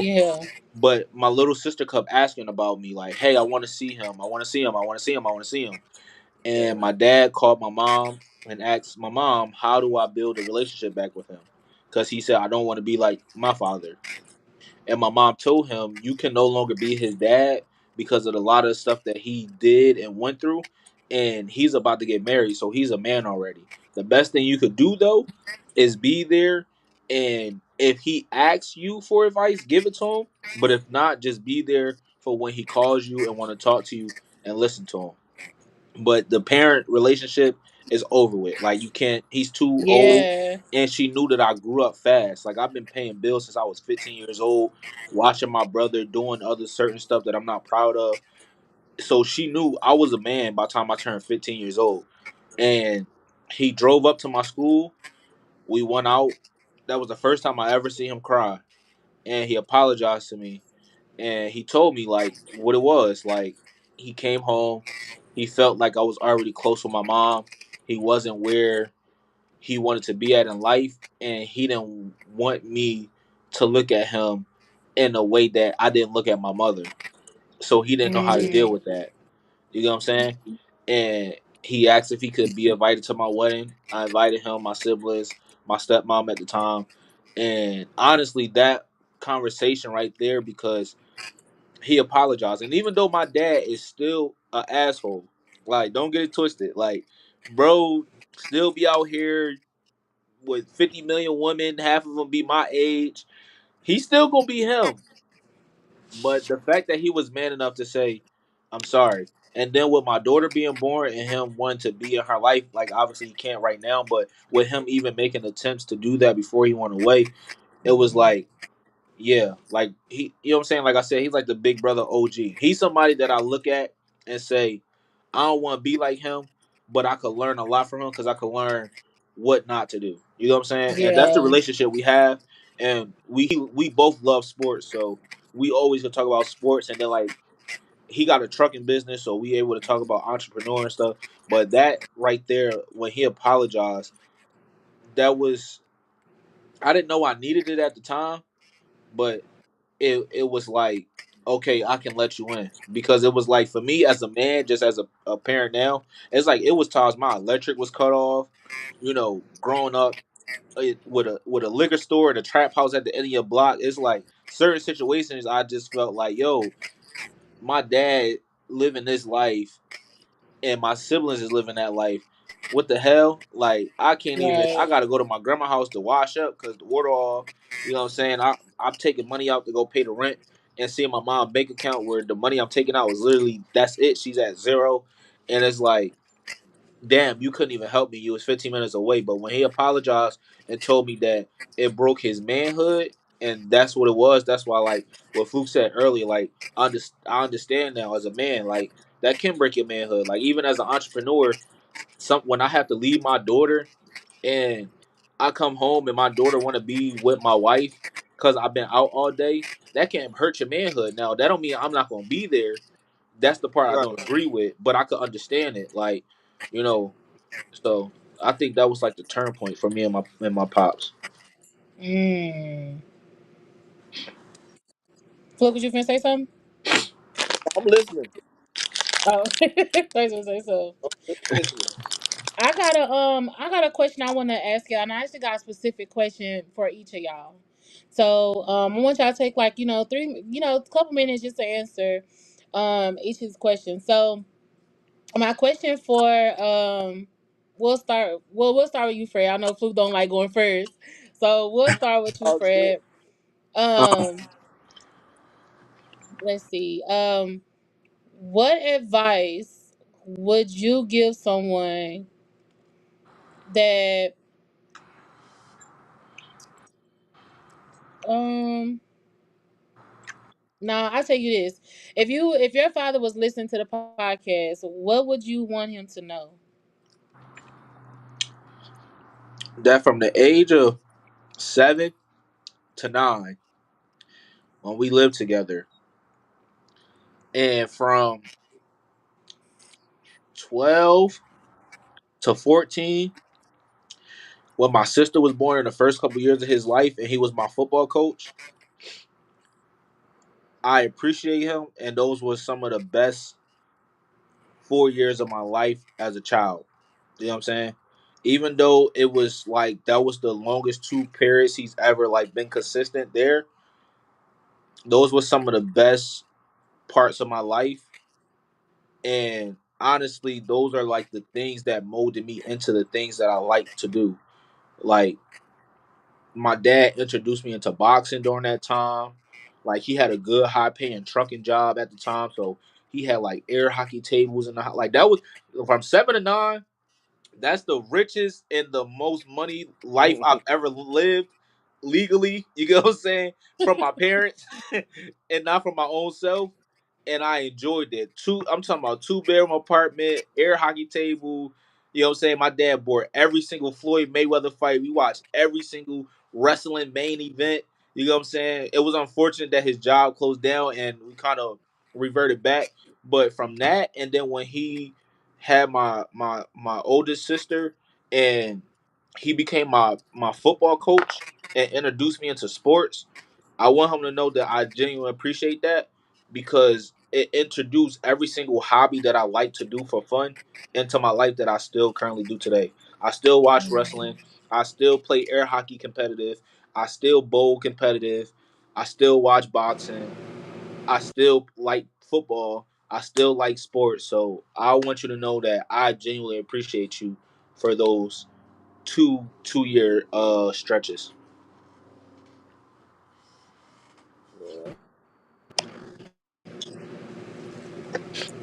Yeah. But my little sister kept asking about me, like, "Hey, I want to see him. I want to see him. I want to see him. I want to see him." Yeah. And my dad called my mom and asked my mom, "How do I build a relationship back with him?" Because he said, "I don't want to be like my father." And my mom told him, "You can no longer be his dad because of a lot of stuff that he did and went through, and he's about to get married, so he's a man already. The best thing you could do though is be there, and if he asks you for advice, give it to him. But if not, just be there for when he calls you and want to talk to you and listen to him." But the parent relationship is over with. Like you can't. He's too old, Yeah. and she knew that I grew up fast. Like I've been paying bills since I was 15 years old, watching my brother doing other certain stuff that I'm not proud of. So she knew I was a man by the time I turned 15 years old. And he drove up to my school. We went out. That was the first time I ever seen him cry, and he apologized to me and he told me like what it was. Like he came home, he felt like I was already close with my mom. He wasn't where he wanted to be at in life, and he didn't want me to look at him in a way that I didn't look at my mother. So he didn't know how to deal Mm. with that. You know what I'm saying? And he asked if he could be invited to my wedding. I invited him, my siblings, my stepmom at the time. And honestly, that conversation right there, because he apologized. And even though my dad is still an asshole, like don't get it twisted. Like, bro, still be out here with 50 million women, half of them be my age. He's still gonna be him. But the fact that he was man enough to say, "I'm sorry," and then with my daughter being born and him wanting to be in her life, like obviously he can't right now, but with him even making attempts to do that before he went away, it was like, yeah, like you know what I'm saying? Like I said, he's like the big brother OG. He's somebody that I look at and say, I don't want to be like him, but I could learn a lot from him because I could learn what not to do. You know what I'm saying? And that's the Yeah. relationship we have. And we both love sports, so we always gonna talk about sports. And then like he got a trucking business, so we able to talk about entrepreneur and stuff. But that right there, when he apologized, that was, I didn't know I needed it at the time, but it was like, okay, I can let you in, because it was like, for me as a man, just as a parent now, it's like it was times my electric was cut off, growing up, with a liquor store and a trap house at the end of your block. It's like certain situations I just felt like, yo, my dad living this life and my siblings is living that life. What the hell? Like, I can't even. I Right. got to go to my grandma's house to wash up because the water off. You know what I'm saying? I'm taking money out to go pay the rent, and seeing my mom bank account where the money I'm taking out is literally, that's it. She's at zero, and it's like, damn, you couldn't even help me. You was 15 minutes away. But when he apologized and told me that it broke his manhood, and that's what it was. That's why, like what Fluke said earlier, like I understand now as a man, like that can break your manhood. Like even as an entrepreneur, some when I have to leave my daughter and I come home and my daughter want to be with my wife because I've been out all day, that can hurt your manhood. Now that don't mean I'm not gonna be there. That's the part I Right. don't agree with, but I could understand it. Like, you know, so I think that was like the turn point for me and my pops. Mm. Flo, was you finna say something? I'm listening. Oh, I was gonna say so. I'm listening. I got a question I want to ask y'all, and I actually got a specific question for each of y'all. So, I want y'all to take like three, a couple minutes just to answer, each of his questions. So, my question for we'll start with you, Fred. I know Fluke don't like going first, so we'll start with you, Oh, good. Fred. Um, let's see. What advice would you give someone that um Now I tell you this: if your father was listening to the podcast, what would you want him to know? That from the age of 7 to 9, when we lived together, and from 12 to 14, when my sister was born, in the first couple years of his life, and he was my football coach, I appreciate him, and those were some of the best 4 years of my life as a child. You know what I'm saying? Even though it was like that was the longest 2 periods he's ever like been consistent there, those were some of the best parts of my life. And honestly, those are like the things that molded me into the things that I like to do. Like, my dad introduced me into boxing during that time. Like, he had a good high paying trucking job at the time, so he had like air hockey tables and like that was from 7 to 9. That's the richest and the most money life I've ever lived legally. You get what I'm saying? From my parents and not from my own self. And I enjoyed it. I'm talking about 2 bedroom apartment, air hockey table. You know what I'm saying? My dad bought every single Floyd Mayweather fight. We watched every single wrestling main event. You know what I'm saying? It was unfortunate that his job closed down and we kind of reverted back. But from that, and then when he had my oldest sister, and he became my football coach and introduced me into sports. I want him to know that I genuinely appreciate that, because it introduced every single hobby that I like to do for fun into my life that I still currently do today. I still watch wrestling. I still play air hockey competitive. I still bowl competitive. I still watch boxing. I still like football. I still like sports. So I want you to know that I genuinely appreciate you for those two year stretches. Yeah.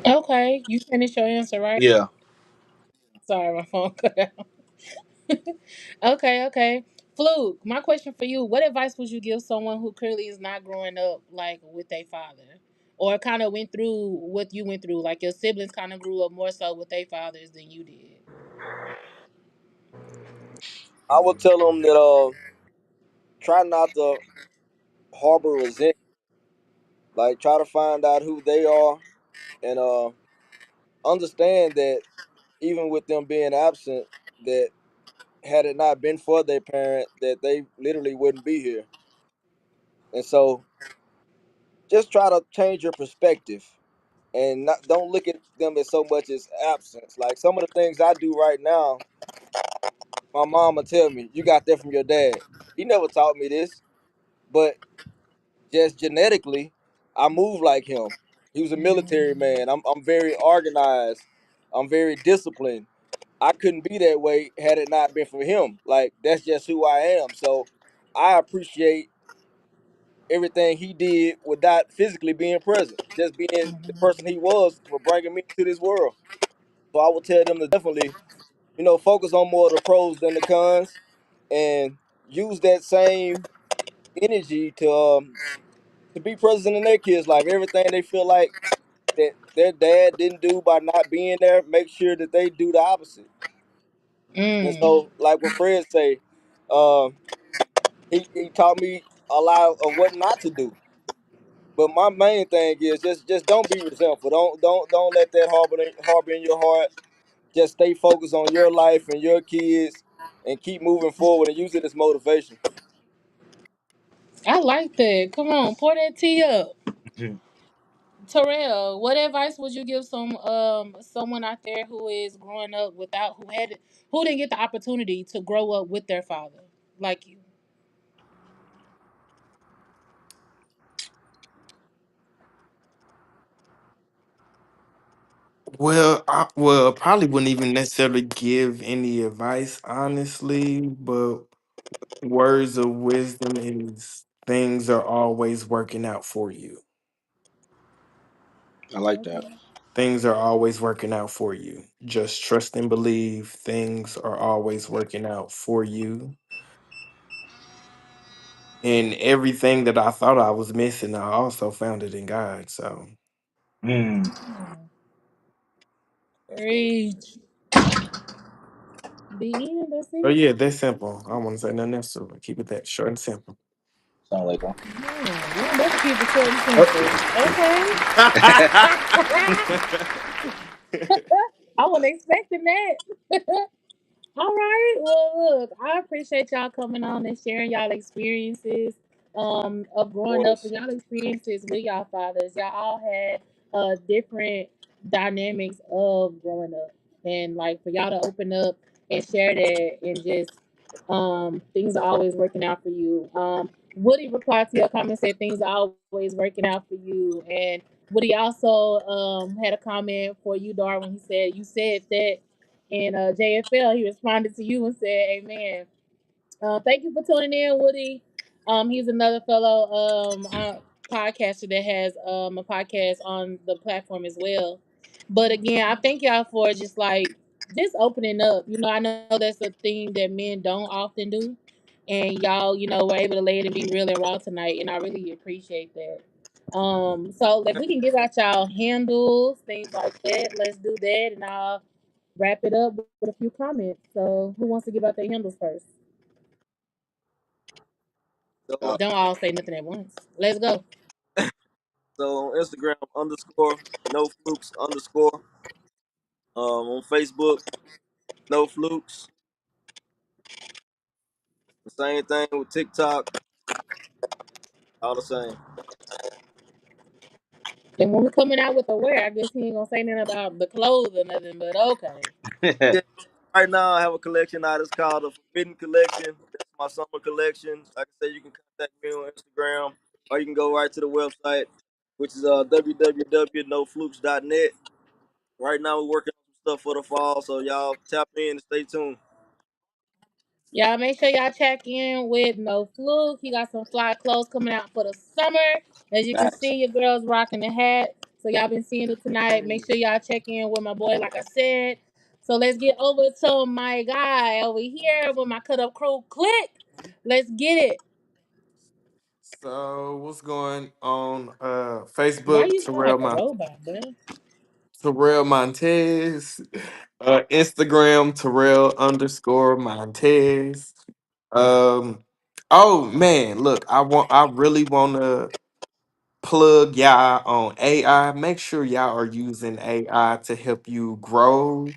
Okay, you finished your answer, right? Yeah. Sorry, my phone cut out. Okay. Fluke, my question for you: what advice would you give someone who clearly is not growing up like with their father, or kind of went through what you went through? Like your siblings kind of grew up more so with their fathers than you did. I would tell them that try not to harbor resentment. Like try to find out who they are, and understand that even with them being absent, that had it not been for their parent, that they literally wouldn't be here. And so, just try to change your perspective and not don't look at them as so much as absence. Like some of the things I do right now, my mama tell me, "You got that from your dad." He never taught me this, but just genetically, I move like him. He was a military man. I'm very organized. I'm very disciplined. I couldn't be that way had it not been for him. Like that's just who I am. So I appreciate everything he did without physically being present, just being the person he was for bringing me to this world. So I would tell them to definitely, focus on more of the pros than the cons, and use that same energy to be present in their kids' life. Everything they feel like that their dad didn't do by not being there, make sure that they do the opposite. And Mm. so, like what Fred say, uh, he taught me a lot of what not to do. But my main thing is just don't be resentful. Don't let that harbor in your heart. Just stay focused on your life and your kids, and keep moving forward and use it as motivation. I like that. Come on, pour that tea up. Terrell, what advice would you give someone out there who is growing up without who didn't get the opportunity to grow up with their father like you? Well, probably wouldn't even necessarily give any advice, honestly. But words of wisdom is things are always working out for you. I like that. Okay. Things are always working out for you. Just trust and believe things are always working out for you. And everything that I thought I was missing, I also found it in God. Mm. Preach. The end. That's So it. yeah, that's simple. I don't want to say nothing else. So keep it that short and simple. Sound like one. Man, you don't never keep it short and Oh. simple. Okay. I wasn't expecting that. All right. Well, look, I appreciate y'all coming on and sharing y'all experiences of Of growing up course. and y'all experiences with y'all fathers. Y'all all had different dynamics of growing up, and like for y'all to open up and share that, and just things are always working out for you. Woody replied to your comment, said things are always working out for you, and Woody also had a comment for you, Darwin. He said you said that and JFL, he responded to you and said, "Amen." Thank you for tuning in, Woody. He's another fellow podcaster that has a podcast on the platform as well. But again, I thank y'all for just opening up. You know, I know that's a thing that men don't often do, and y'all, were able to lay it and be real and raw tonight, and I really appreciate that. So if we can give out y'all handles, things like that, let's do that, and I'll wrap it up with a few comments. So who wants to give out their handles first? So, Don't all say nothing at once. Let's go. so on Instagram underscore no flukes underscore. On Facebook no flukes. The same thing with TikTok. All the same. And when we're coming out with the wear, I guess he ain't gonna say nothing about the clothes or nothing, but okay. Yeah. Right now I have a collection out. It's called the Forbidden Collection. That's my summer collection. Like I said, you can contact me on Instagram, or you can go right to the website, which is www.noflukes.net. Right now we're working on some stuff for the fall, so y'all tap in and stay tuned. Y'all make sure y'all check in with No Fluke. He got some fly clothes coming out for the summer. As you can Facts. see, your girl's rocking the hat. So y'all been seeing it tonight. Make sure y'all check in with my boy, like I said. So let's get over to my guy over here with my cut up crew. Click. Let's get it. So what's going on? Why Facebook, you sound like a robot, man? Terrell Montez. Instagram, Terrell underscore Montez. Um, oh man, look, I really wanna plug y'all on AI. Make sure y'all are using AI to help you grow,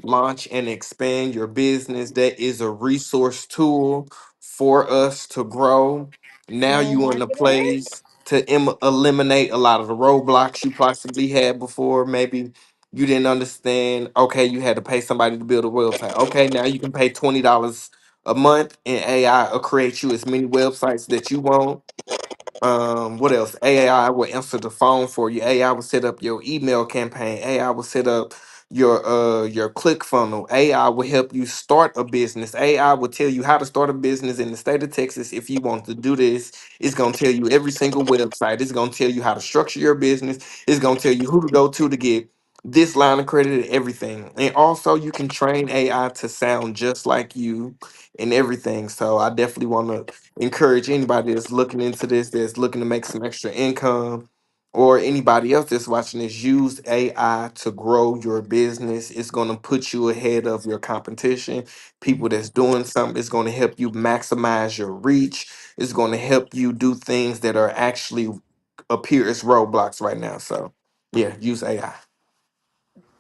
launch, and expand your business. That is a resource tool for us to grow. Now you in a Marketer. place to eliminate a lot of the roadblocks you possibly had before. Maybe you didn't understand. Okay, you had to pay somebody to build a website. Okay, now you can pay $20 a month, and AI will create you as many websites that you want. What else? AI will answer the phone for you. AI will set up your email campaign. AI will set up your click funnel. AI will help you start a business. AI will tell you how to start a business in the state of Texas. If you want to do this, it's gonna tell you every single website. It's gonna tell you how to structure your business. It's gonna tell you who to go to get this line of credit and everything. And also you can train AI to sound just like you and everything. So I definitely want to encourage anybody that's looking into this, that's looking to make some extra income, or anybody else that's watching this, use AI to grow your business. It's going to put you ahead of your competition. People that's doing something, it's going to help you maximize your reach. It's going to help you do things that are actually appear as roadblocks right now. So yeah, use AI.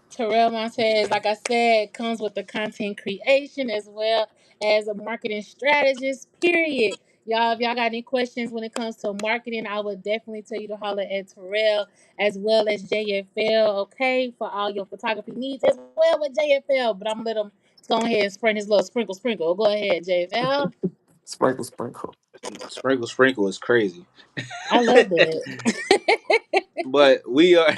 Terrell Montez, like I said, comes with the content creation as well as a marketing strategist, period. Y'all, if y'all got any questions when it comes to marketing, I would definitely tell you to holler at Terrell as well as JFL, okay, for all your photography needs as well with JFL. But I'm going to let him go ahead and spread his little sprinkle. Go ahead, JFL. Sprinkle, sprinkle. Sprinkle Sprinkle is crazy. I love that. But we are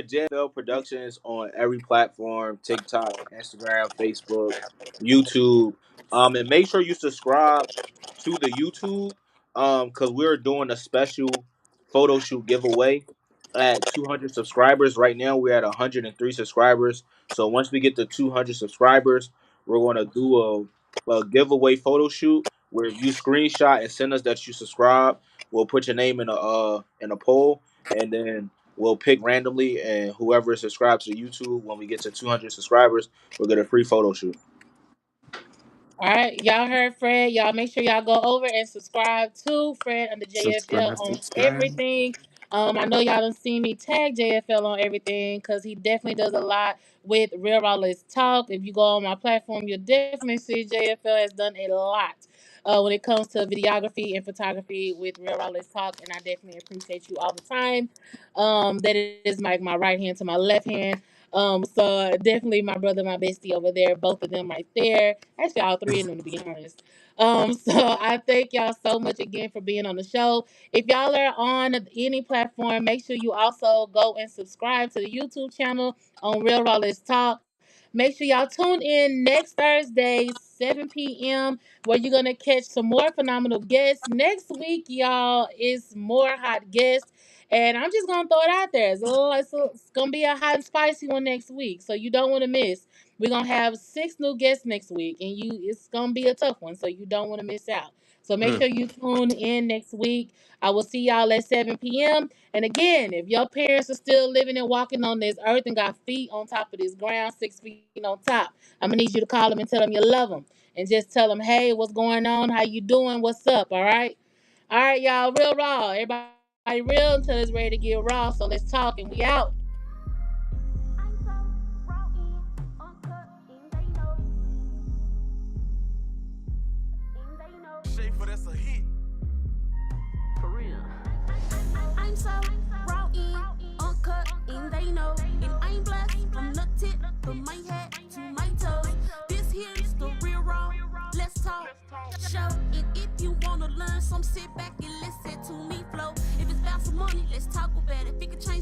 JFL Productions on every platform: TikTok, Instagram, Facebook, YouTube. And make sure you subscribe to the YouTube, because we're doing a special photo shoot giveaway at 200 subscribers. Right now, we're at 103 subscribers. So once we get to 200 subscribers, we're going to do a giveaway photo shoot where if you screenshot and send us that you subscribe, we'll put your name in a poll, and then we'll pick randomly, and whoever is subscribed to YouTube, when we get to 200 subscribers, we'll get a free photo shoot. All right, y'all heard Fred. Y'all make sure y'all go over and subscribe to Fred under JFL Subscribe, on subscribe. everything. I know y'all done seen me tag JFL on everything because he definitely does a lot with Real Raw Let's Talk. If you go on my platform, you'll definitely see JFL has done a lot when it comes to videography and photography with Real Raw Let's Talk, and I definitely appreciate you all the time. That is my right hand to my left hand. So definitely my brother, my bestie over there, both of them right there. Actually, all three of them to be honest. So I thank y'all so much again for being on the show. If y'all are on any platform, make sure you also go and subscribe to the YouTube channel on Real Raw Let's Talk. Make sure y'all tune in next Thursday, 7 p.m., where you're gonna catch some more phenomenal guests. Next week, y'all, is more hot guests. And I'm just gonna throw it out there. It's gonna be a hot and spicy one next week, so you don't want to miss. We're gonna have 6 new guests next week, and it's gonna be a tough one, so you don't want to miss out. So make Mm. sure you tune in next week. I will see y'all at 7 p.m. And again, if your parents are still living and walking on this earth and got feet on top of this ground, 6 feet on top, I'm gonna need you to call them and tell them you love them, and just tell them, hey, what's going on? How you doing? What's up? All right, y'all. Real raw. Everybody real until it's ready to get raw. So let's talk and we out. I'm so raw uncut, and they know, and they know. Schaefer, that's a hit. For real. I'm so raw uncut, and they know. And I'm blessed from the tip of my head to my toes. This here's the real raw. Let's talk show. And if you wanna learn some, sit back and listen to me flow. If it's about some money, let's talk about it. If it can change